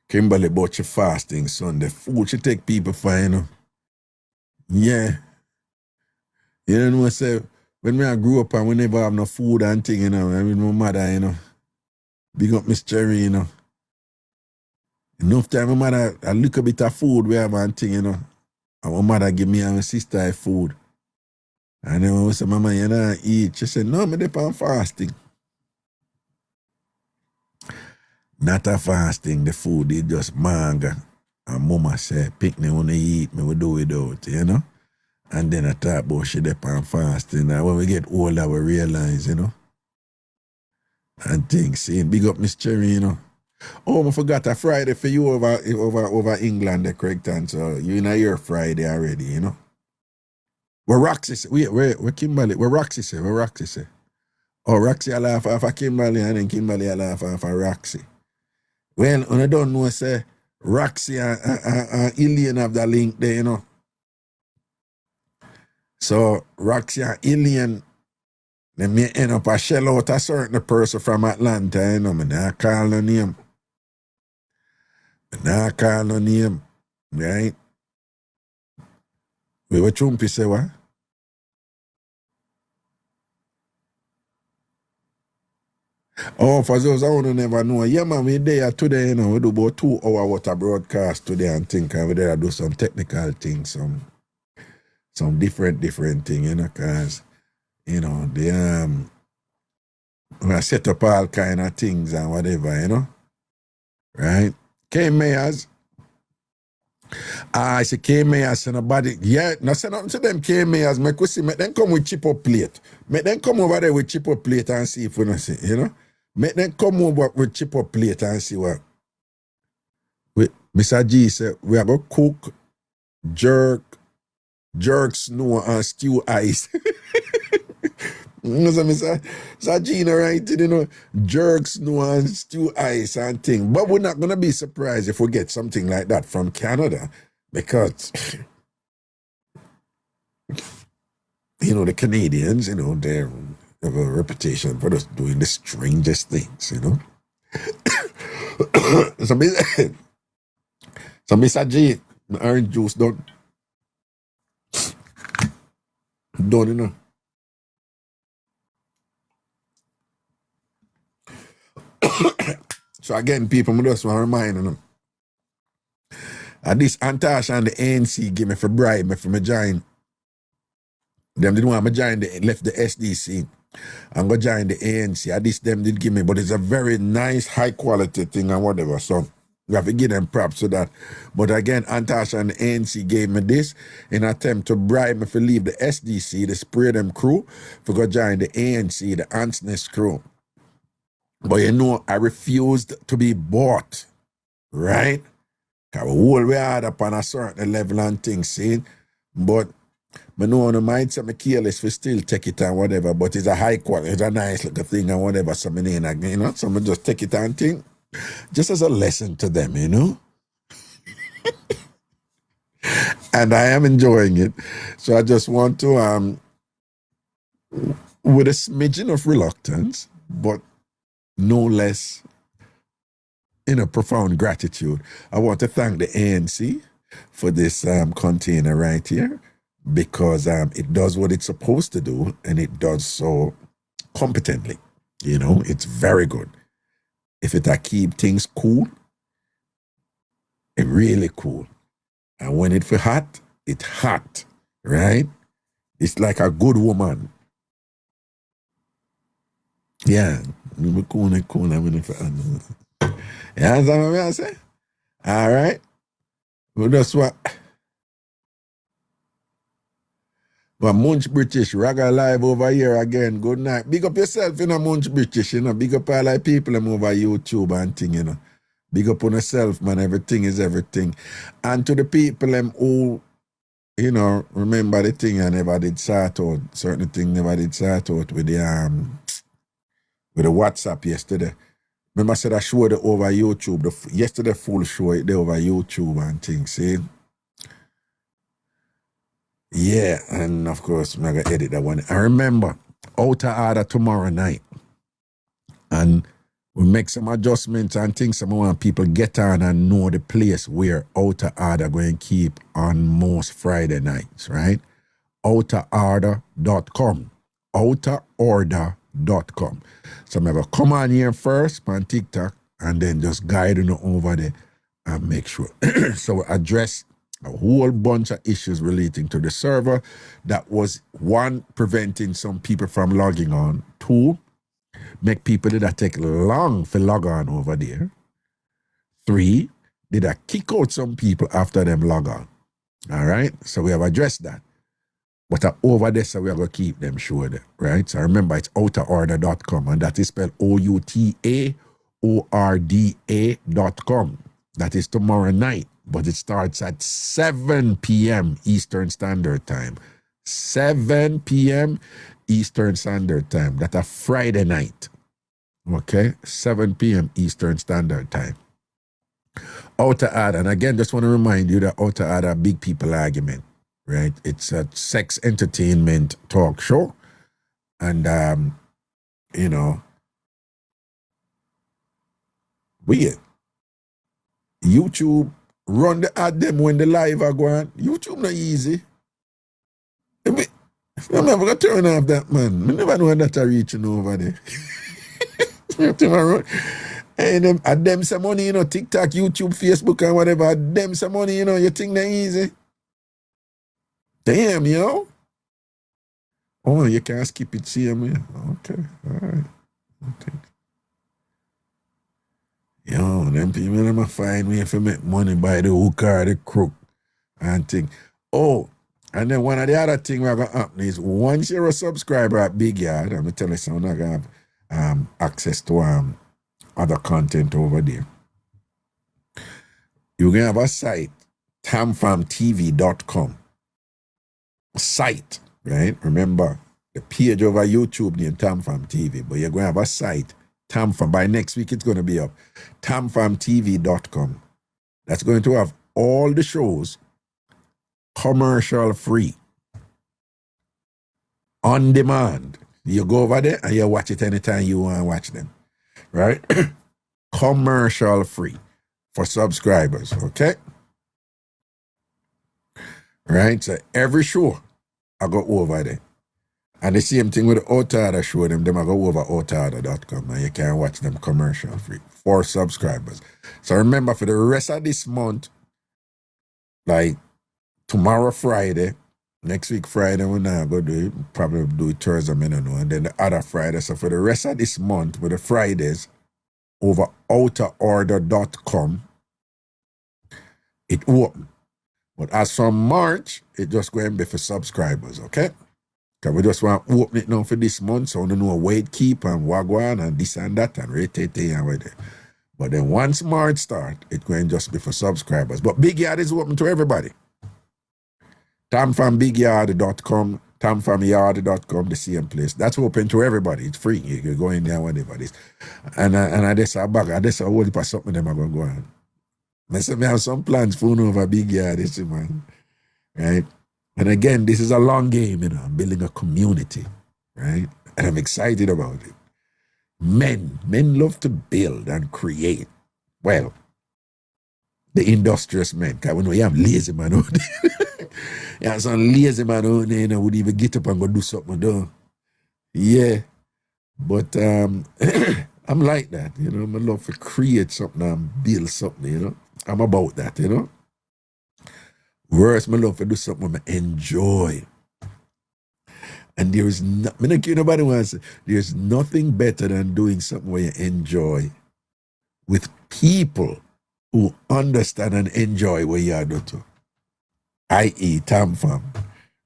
Kimberly, but she fasting Sunday. Food she take people for, you know. Yeah. You know what I say? When I grew up and we never have no food and thing, you know, I mean, my mother, you know, big up Miss Cherry, you know. Enough time my mother, a little bit of food we have and thing, you know. And my mother give me and my sister food. And then when I say, Mama, you don't eat, she said, no, me depend fasting. Not a fasting, the food is just manga. And Mama said, pick me when I eat, me will do without, you know. And then I talk about she depend fasting. And when we get older, we realize, you know. And things, see, big up Miss Cherry, you know. Oh, I forgot a Friday for you over England, the correct answer. You in your Friday already, you know. Where Roxy say, where Kimberly, where Roxy say, where Roxy say. Oh, Roxy a laugh off of Kimberly and then Kimberly a laugh off of Roxy. Well, when I don't know, say, Roxy and Ilian have the link there, you know. So, Roxy and Ilian, they may end up a shell out a certain person from Atlanta, you know. I not call no name. Right? Wait, what Chumpy say, what? Oh, for those I want to never know. Yeah, man, we there today, you know, we do about 2 hour water broadcast today and think we there do some technical things, some different things, you know, because, you know, we set up all kind of things and whatever, you know. Right? K-Mayors. I say K-Mayors and nobody. Yeah, no say nothing to them K-Mayors. Make them come with chip up plate. Make them come over there with chip up plate and see if we don't see, you know. Make them come over with chip up plate and see what. Mr. G said, we are going to cook jerk snow and stew ice. You know what Mr. Gina, right? You know, jerk snow and stew ice and thing. But we're not going to be surprised if we get something like that from Canada because, you know, the Canadians, you know, they have a reputation for just doing the strangest things, you know. So Mr. G, orange juice don't, you know. So again, people, I just want to remind them. This Antasha and the ANC give me for bribe me for me join. Them didn't want me join, they left the SDC and go join the ANC. This them did give me, but it's a very nice, high quality thing and whatever. So we have to give them props to that. But again, Antasha and the ANC gave me this in an attempt to bribe me for leave the SDC, the spray them crew, for go join the ANC, the Ansness crew. But you know, I refused to be bought, right? Because we all we had up on a certain level and things, see? But I know on the mind some careless we still take it and whatever, but it's a high quality, it's a nice little thing and whatever, so I you know, so I just take it and think, just as a lesson to them, you know? And I am enjoying it. So I just want to, with a smidgen of reluctance, but no less in a profound gratitude, I want to thank the ANC for this container right here because it does what it's supposed to do and it does so competently. You know, it's very good. If it keep things cool, it really cool. And when it feel hot, it's hot, right? It's like a good woman. Yeah. Cool. You understand what I say? All right. Well, that's what. But Munch British, Raga live over here again. Good night. Big up yourself, you know, Munch British, you know. Big up all the people them over YouTube and thing, you know. Big up on yourself, man. Everything is everything. And to the people who, you know, remember the thing I never did sort out. Certain thing never did sort out with the WhatsApp yesterday. Remember I said I showed it over YouTube. Yesterday full show it there over YouTube and things. See? Yeah, and of course I'm gonna edit that one. I remember outer order tomorrow night. And we make some adjustments and things. Some want people get on and know the place where outer order going to keep on most Friday nights, right? outerorder.com. outerorder.com. So I'm going to come on here first on TikTok and then just guide you over there and make sure. So we address a whole bunch of issues relating to the server. That was one, preventing some people from logging on. Two, make people that take long for log on over there. Three, did I kick out some people after them log on. All right? So we have addressed that. But over there, so we are going to keep them sure, right? So remember, it's outerorder.com, and that is spelled OUTAORDA.com. That is tomorrow night, but it starts at 7 p.m. Eastern Standard Time. 7 p.m. Eastern Standard Time. That's a Friday night. Okay? 7 p.m. Eastern Standard Time. Outer Order, and again, just want to remind you that Outer Order, big people argument. Right, it's a sex entertainment talk show, and you know, YouTube run the ad them when the live are going. YouTube not easy. I'm never gonna turn off that, man. I never know that are reaching over there. And them some money, you know, TikTok, YouTube, Facebook, and whatever. Them some money, you know. You think they're easy? Damn, yo. Oh, you can't skip it, see me. Okay, all right. Okay. Yo, them people them find me if I make money by the hook or the crook and thing. Oh, and then one of the other things we're going to happen is once you're a subscriber at Big Yard, I'm going to tell you something, I'm going to have access to other content over there. You're going to have a site, tamfamtv.com. Site, right? Remember, the page over YouTube named TamFam TV, but you're going to have a site, TamFam. By next week, it's going to be up. tamfamtv.com. That's going to have all the shows commercial free. On demand. You go over there and you watch it anytime you want to watch them. Right? Commercial free for subscribers, okay? Right? So every show I go over there. And the same thing with the Outer show, them I go over outerorder.com and you can watch them commercial free for subscribers. So remember, for the rest of this month, like tomorrow Friday, next week Friday, we're not going to do it, probably do it Thursday, I don't know, and then the other Friday. So for the rest of this month, with the Fridays, over outerorder.com, it open. But as from March, it just going to be for subscribers, okay? Because we just want to open it now for this month, so we don't know where it keep and wagwan and this and that and rate and whatever. But then once March start, it's going to just be for subscribers. But Big Yard is open to everybody. TamFamBigYard.com, TamFamYard.com, the same place. That's open to everybody. It's free. You can go in there, whatever it is. And I just a bag, I just a whole heap of something them are going to go on. I said, I have some plans for over Big Yard, this man. Right? And again, this is a long game, you know. I'm building a community, right? And I'm excited about it. Men love to build and create. Well, the industrious men. Because when we have lazy man out there, you have some lazy man out there, you know, would even get up and go do something, though. Yeah. But I'm like that, you know. I love to create something and build something, you know. I'm about that, you know. Worse, I love to do something I enjoy. And there is nobody wants to say, there's nothing better than doing something where you enjoy with people who understand and enjoy what you are doing, i.e. TamFam,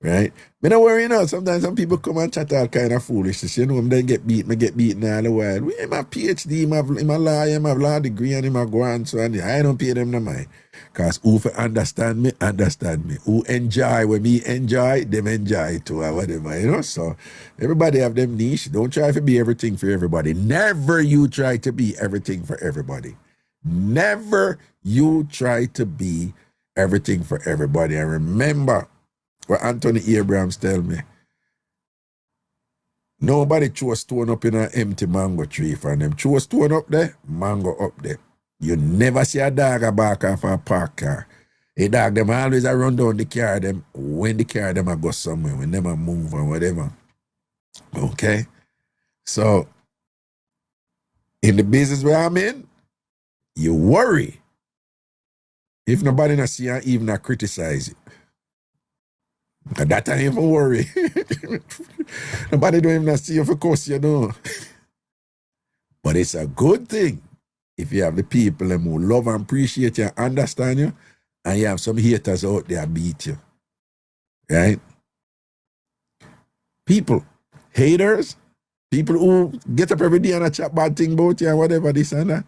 Right? Me not worry now. Sometimes some people come and chat all kind of foolishness. You know, them get beaten all the while. We him a PhD, him a lawyer, him a law degree, and him a go on so and I don't pay them no mind. Cause who for understand me. Who enjoy when me enjoy, them enjoy too or whatever, you know. So everybody have them niche. Don't try to be everything for everybody. Never you try to be everything for everybody. Never you try to be everything for everybody. And remember what Anthony Abrams tell me. Nobody throw a stone up in an empty mango tree for them. Throw a stone up there, mango up there. You never see a dog a bark off a park car. A dog, them always a run down the car, them when the car them a go somewhere, when them a move or whatever. Okay? So, in the business where I'm in, you worry if nobody not see and even not criticize it. And that ain't even worry. Nobody don't even not see you, of course you know. But it's a good thing if you have the people them who love and appreciate you and understand you, and you have some haters out there beat you. Right? People, haters, people who get up every day and a chat bad thing about you and whatever, this and that.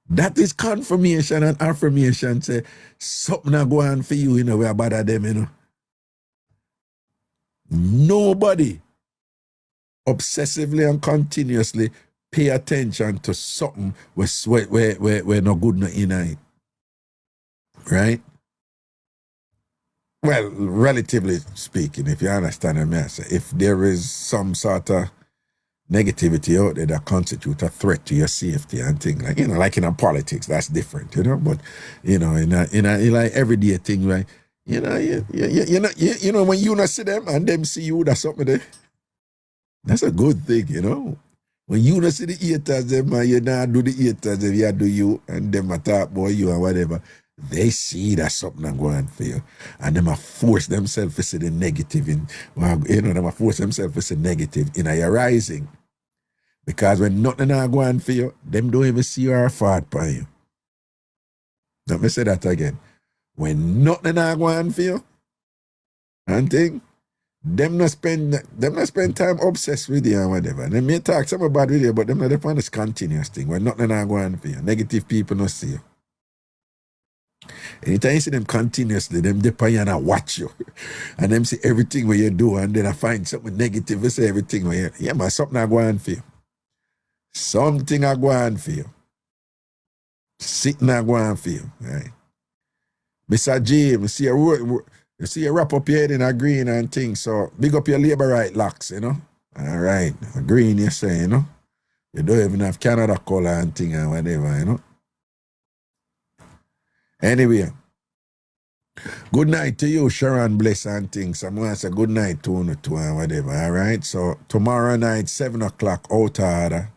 That is confirmation and affirmation. Say, something not go on for you, you know, we're bad at them, you know. Nobody obsessively and continuously pay attention to something where no good no in it. Right? Well, relatively speaking, if you understand what I say, if there is some sort of negativity out there that constitute a threat to your safety and things like, you know, like in a politics, that's different, you know. But you know, in a like everyday thing, right? You know, you know, when you not see them and them see you, that's something there. That's a good thing, you know. When you not see the haters, them and you not do the haters, them you do you and them a talk about you and whatever. They see that something I'm going for you. And them a force themselves to see the negative in, well, you know, them a force themselves to see negative in your rising. Because when nothing are going for you, them don't even see you or fart by you. Let me say that again. When nothing are going for you, and thing, them not spend time obsessed with you and whatever. They may talk some about with you, but them not upon this continuous thing. When nothing are going for you, negative people not see you. Anytime you see them continuously, them depend on and watch you. And them see everything where you do, and then I find something negative, they say everything where you, yeah man, something are going for you. Something are going for you. Sitting are going for you. Right? Mr. James, you see you wrap up your head in a green and things, so big up your labor right locks, you know? All right. Green, you say, you know? You don't even have Canada color and thing and whatever, you know? Anyway, good night to you, Sharon Bless and things. I'm going to say good night to you too and whatever, all right? So tomorrow night, 7 o'clock, out order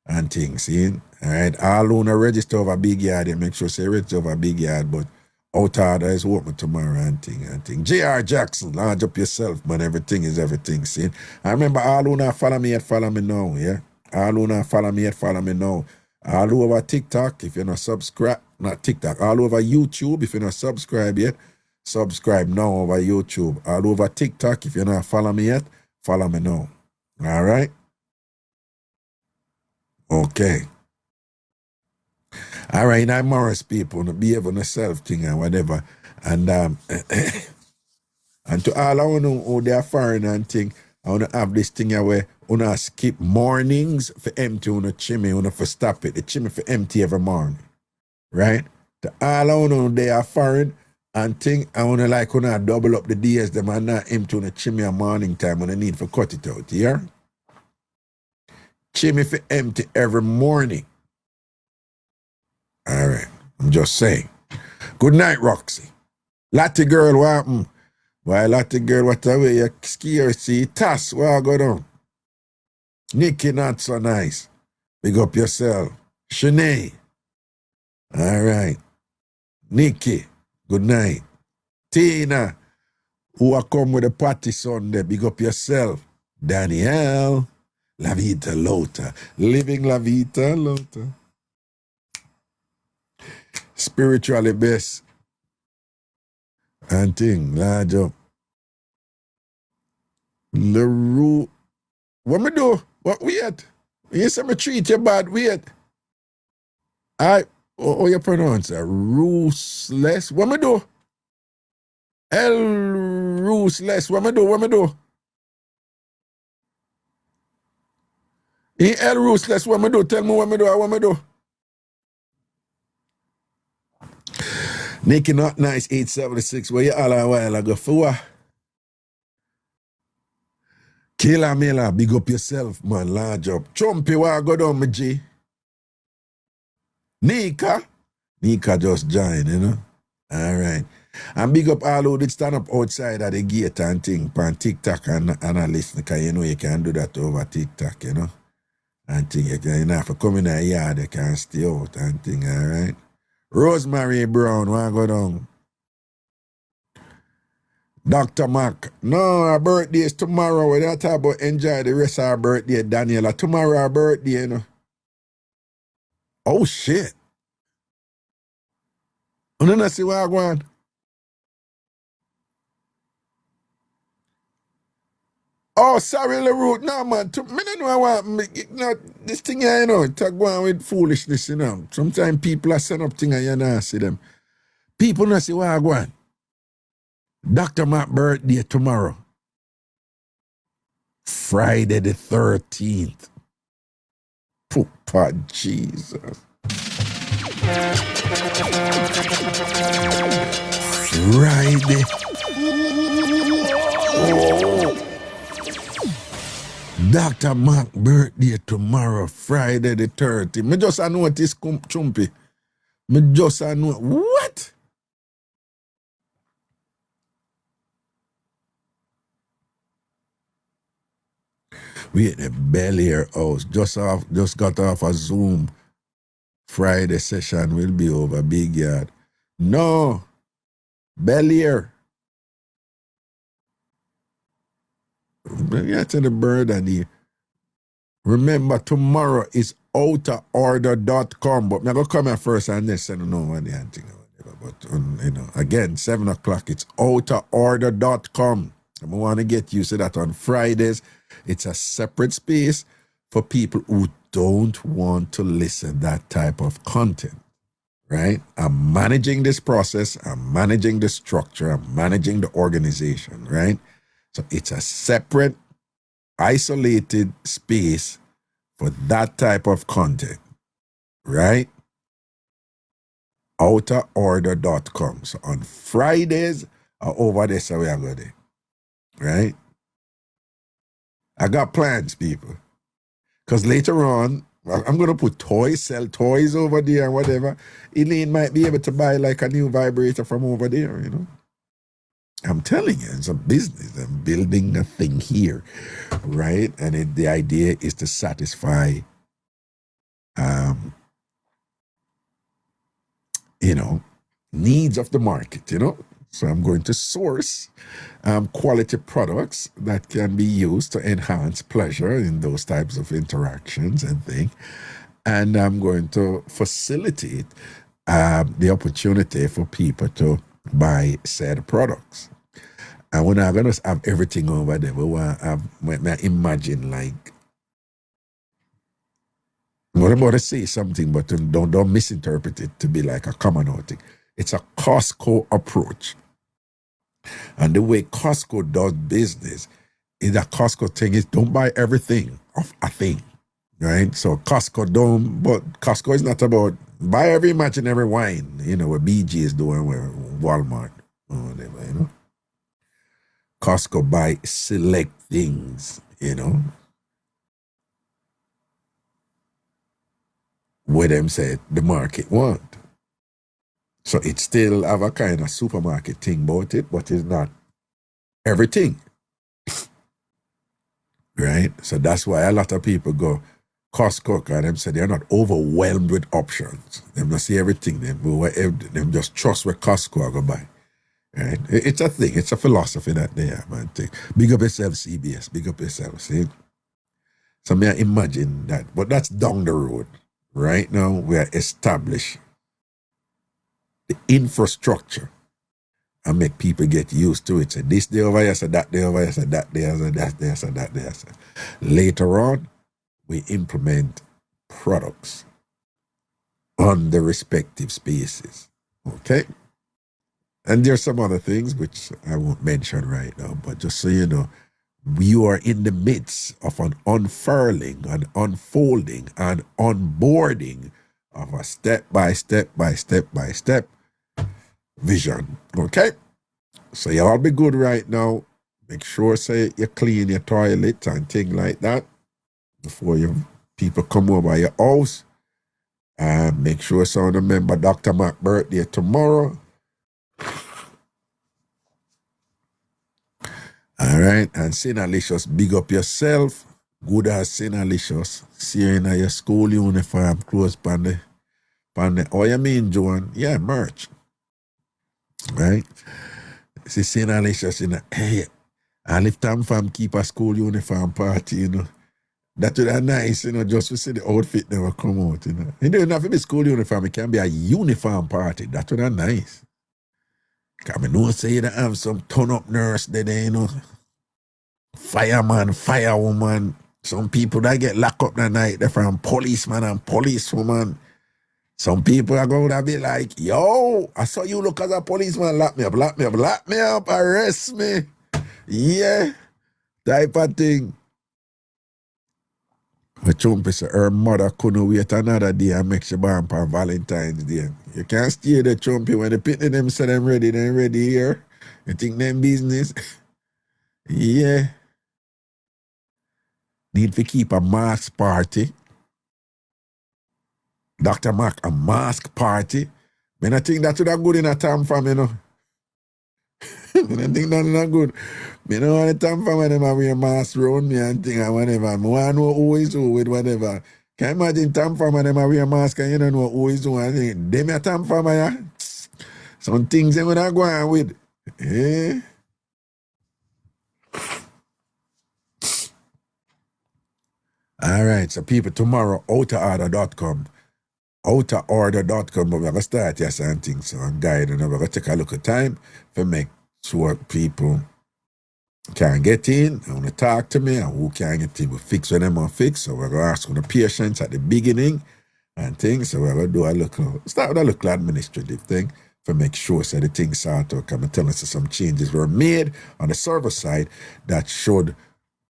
and things, see? All right? All who not register over Big Yard, you make sure say register over Big Yard, but out order is open tomorrow and thing. J.R. Jackson, large up yourself, man. Everything is everything, see? I remember all who not follow me now, yeah? All who not follow me now. All over TikTok, if you're not subscribed, not TikTok, all over YouTube, if you're not subscribed yet, subscribe now over YouTube. All over TikTok, if you're not follow me yet, follow me now. All right? Okay. All right, now Morris people, no behave on yourself thing and whatever. And and to all I want to know they are foreign and thing, I want to have this thing where I want to skip mornings for empty on the chimney, I want to stop it. The chimney for empty every morning. Right? To all I want to know they are foreign and thing, I want to double up the days them and not empty on the chimney at morning time when I need to cut it out, yeah? Chimney for empty every morning. All right, I'm just saying. Good night, Roxy. Lottie girl, what happened? Why, Lottie girl, what the way you scared? See, Tass, what go down? Nikki, not so nice. Big up yourself. Shanae. All right. Nikki, good night. Tina, who are come with a party Sunday, big up yourself. Danielle, La Vita Lota. Living La Vita Lota. Spiritually best. And thing, large up. LaRue. What me do? What wait? You say me treat you bad, wait. How you pronounce it? Ruthless. What me do? Ruthless. What me do? What me do? In Ruthless, what me do? Tell me what me do. What me do? Nikki Not Nice 876. Where you all a while ago for what? Killer Miller, big up yourself, man. Large up. Chumpy, where I go down, my G? Nika just joined, you know. All right. And big up all who did stand up outside at the gate and thing, on TikTok and listen, because you know you can do that over TikTok, you know. And thing, you can have to come in the yard, you can stay out and thing, all right. Rosemary Brown, where I go down? Dr. Mac, no, our birthday is tomorrow. We don't talk about enjoy the rest of our birthday, Daniela. Tomorrow our birthday, you know. Oh, shit. You don't see what I want. Oh, sorry, LaRue. No, man. Me don't know I want. No, this thing here, you know, to go on with foolishness, you know. Sometimes people are setting up things and you don't see them. People don't see what I want. Dr. Mac birthday tomorrow. Friday the 13th. Poopa Jesus. Friday. Oh. Dr. Mac birthday tomorrow, Friday the 30th. Me just know this chumpy. Me just know. What? We at the Bel Air house. Just got off a Zoom. Friday session will be over Big Yard. No. Bel Air. You to the bird and the. Remember, tomorrow is outerorder.com. But I'm going to come here first and then say no one the thing. But, you know, again, 7 o'clock, it's outerorder.com. I want to get used to that on Fridays. It's a separate space for people who don't want to listen that type of content, right? I'm managing this process. I'm managing the structure. I'm managing the organization, right? So it's a separate, isolated space for that type of content, right? Outerorder.com. So on Fridays, over there, so we are going there, right? I got plans, people. Because later on, I'm going to put sell toys over there and whatever. Elaine might be able to buy like a new vibrator from over there, you know. I'm telling you, it's a business. I'm building a thing here, right? And the idea is to satisfy, you know, needs of the market, you know. So I'm going to source quality products that can be used to enhance pleasure in those types of interactions and things. And I'm going to facilitate the opportunity for people to buy said products. And we're not going to have everything over there. We want to have, imagine like, I'm about to say something, but don't misinterpret it to be like a common thing. It's a Costco approach. And the way Costco does business is that Costco thing is don't buy everything of a thing, right? So Costco is not about buy every imaginary wine, you know, what BG is doing with Walmart or whatever, you know. Costco buy select things, you know. Where them say the market want. So it still have a kind of supermarket thing about it, but it's not everything. Right? So that's why a lot of people go Costco, and them say they're not overwhelmed with options. Them not see everything. Them just trust where Costco are going to buy. Right? It's a thing. It's a philosophy that they have, man. Big up yourself, CBS. Big up yourself, see? So may I imagine that. But that's down the road. Right now, we are established the infrastructure and make people get used to it. Say this day over here, say that day over here, say that day, say that day, say that day. Say. Later on, we implement products on the respective spaces. Okay? And there's some other things which I won't mention right now, but just so you know, you are in the midst of an unfurling, an unfolding, an onboarding of a step by step vision. Okay? So you all be good right now. Make sure say you clean your toilet and things like that before your people come over your house. And make sure so remember Dr. Mac's birthday tomorrow. All right, and Sinalicious, big up yourself. Good as Sinalicious. See you in your school uniform, close pan the. Oh, you mean, Joan? Yeah, merch. Right? See Sinalicious in the, hey, and if TamFam keep a school uniform party, you know, that would be nice, you know, just to see the outfit never come out, you know. It don't have to be school uniform, it can be a uniform party. That would be nice. Because I know say you don't have some turn-up nurse there, you know, fireman, firewoman, some people that get locked up that night, they're from policeman and policewoman. Some people are going to be like, yo, I saw you look as a policeman, lock me up, arrest me. Yeah, type of thing. But Chumpy said her mother couldn't wait another day and make she born for Valentine's Day. You can't stay there, Chumpy. When the pitney them say them ready here. You think them business? Yeah. Need to keep a mask party. Dr. Mac, a mask party. I think that's not good in a TamFam, you know. I think that's not good. I don't want to TamFam when them wear masks around me and thing and whatever. I want to know who is who with whatever. Can you imagine TamFam when them wear masks and you don't know who is who and thing? Them a TamFam, yeah? Some things them not go on with. Eh? All right, so people, tomorrow, outerorder.com. Outerorder.com, we're going to start yes and things, so I'm guiding, we're going to take a look at time to make sure people can get in, and want to talk to me, and who can get in, we fix what them want fix, so we're going to ask for the patience at the beginning, and things, so we're going to do a little, start with a little administrative thing, to make sure so the things start out, come and tell us some changes were made on the server side that should,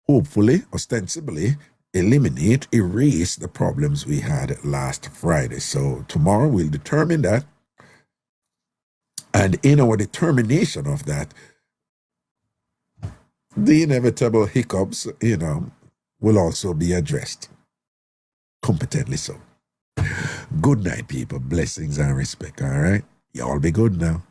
hopefully, ostensibly, erase the problems we had last Friday. So tomorrow we'll determine that. And in our determination of that, the inevitable hiccups, you know, will also be addressed. Competently so. Good night, people. Blessings and respect, all right? Y'all be good now.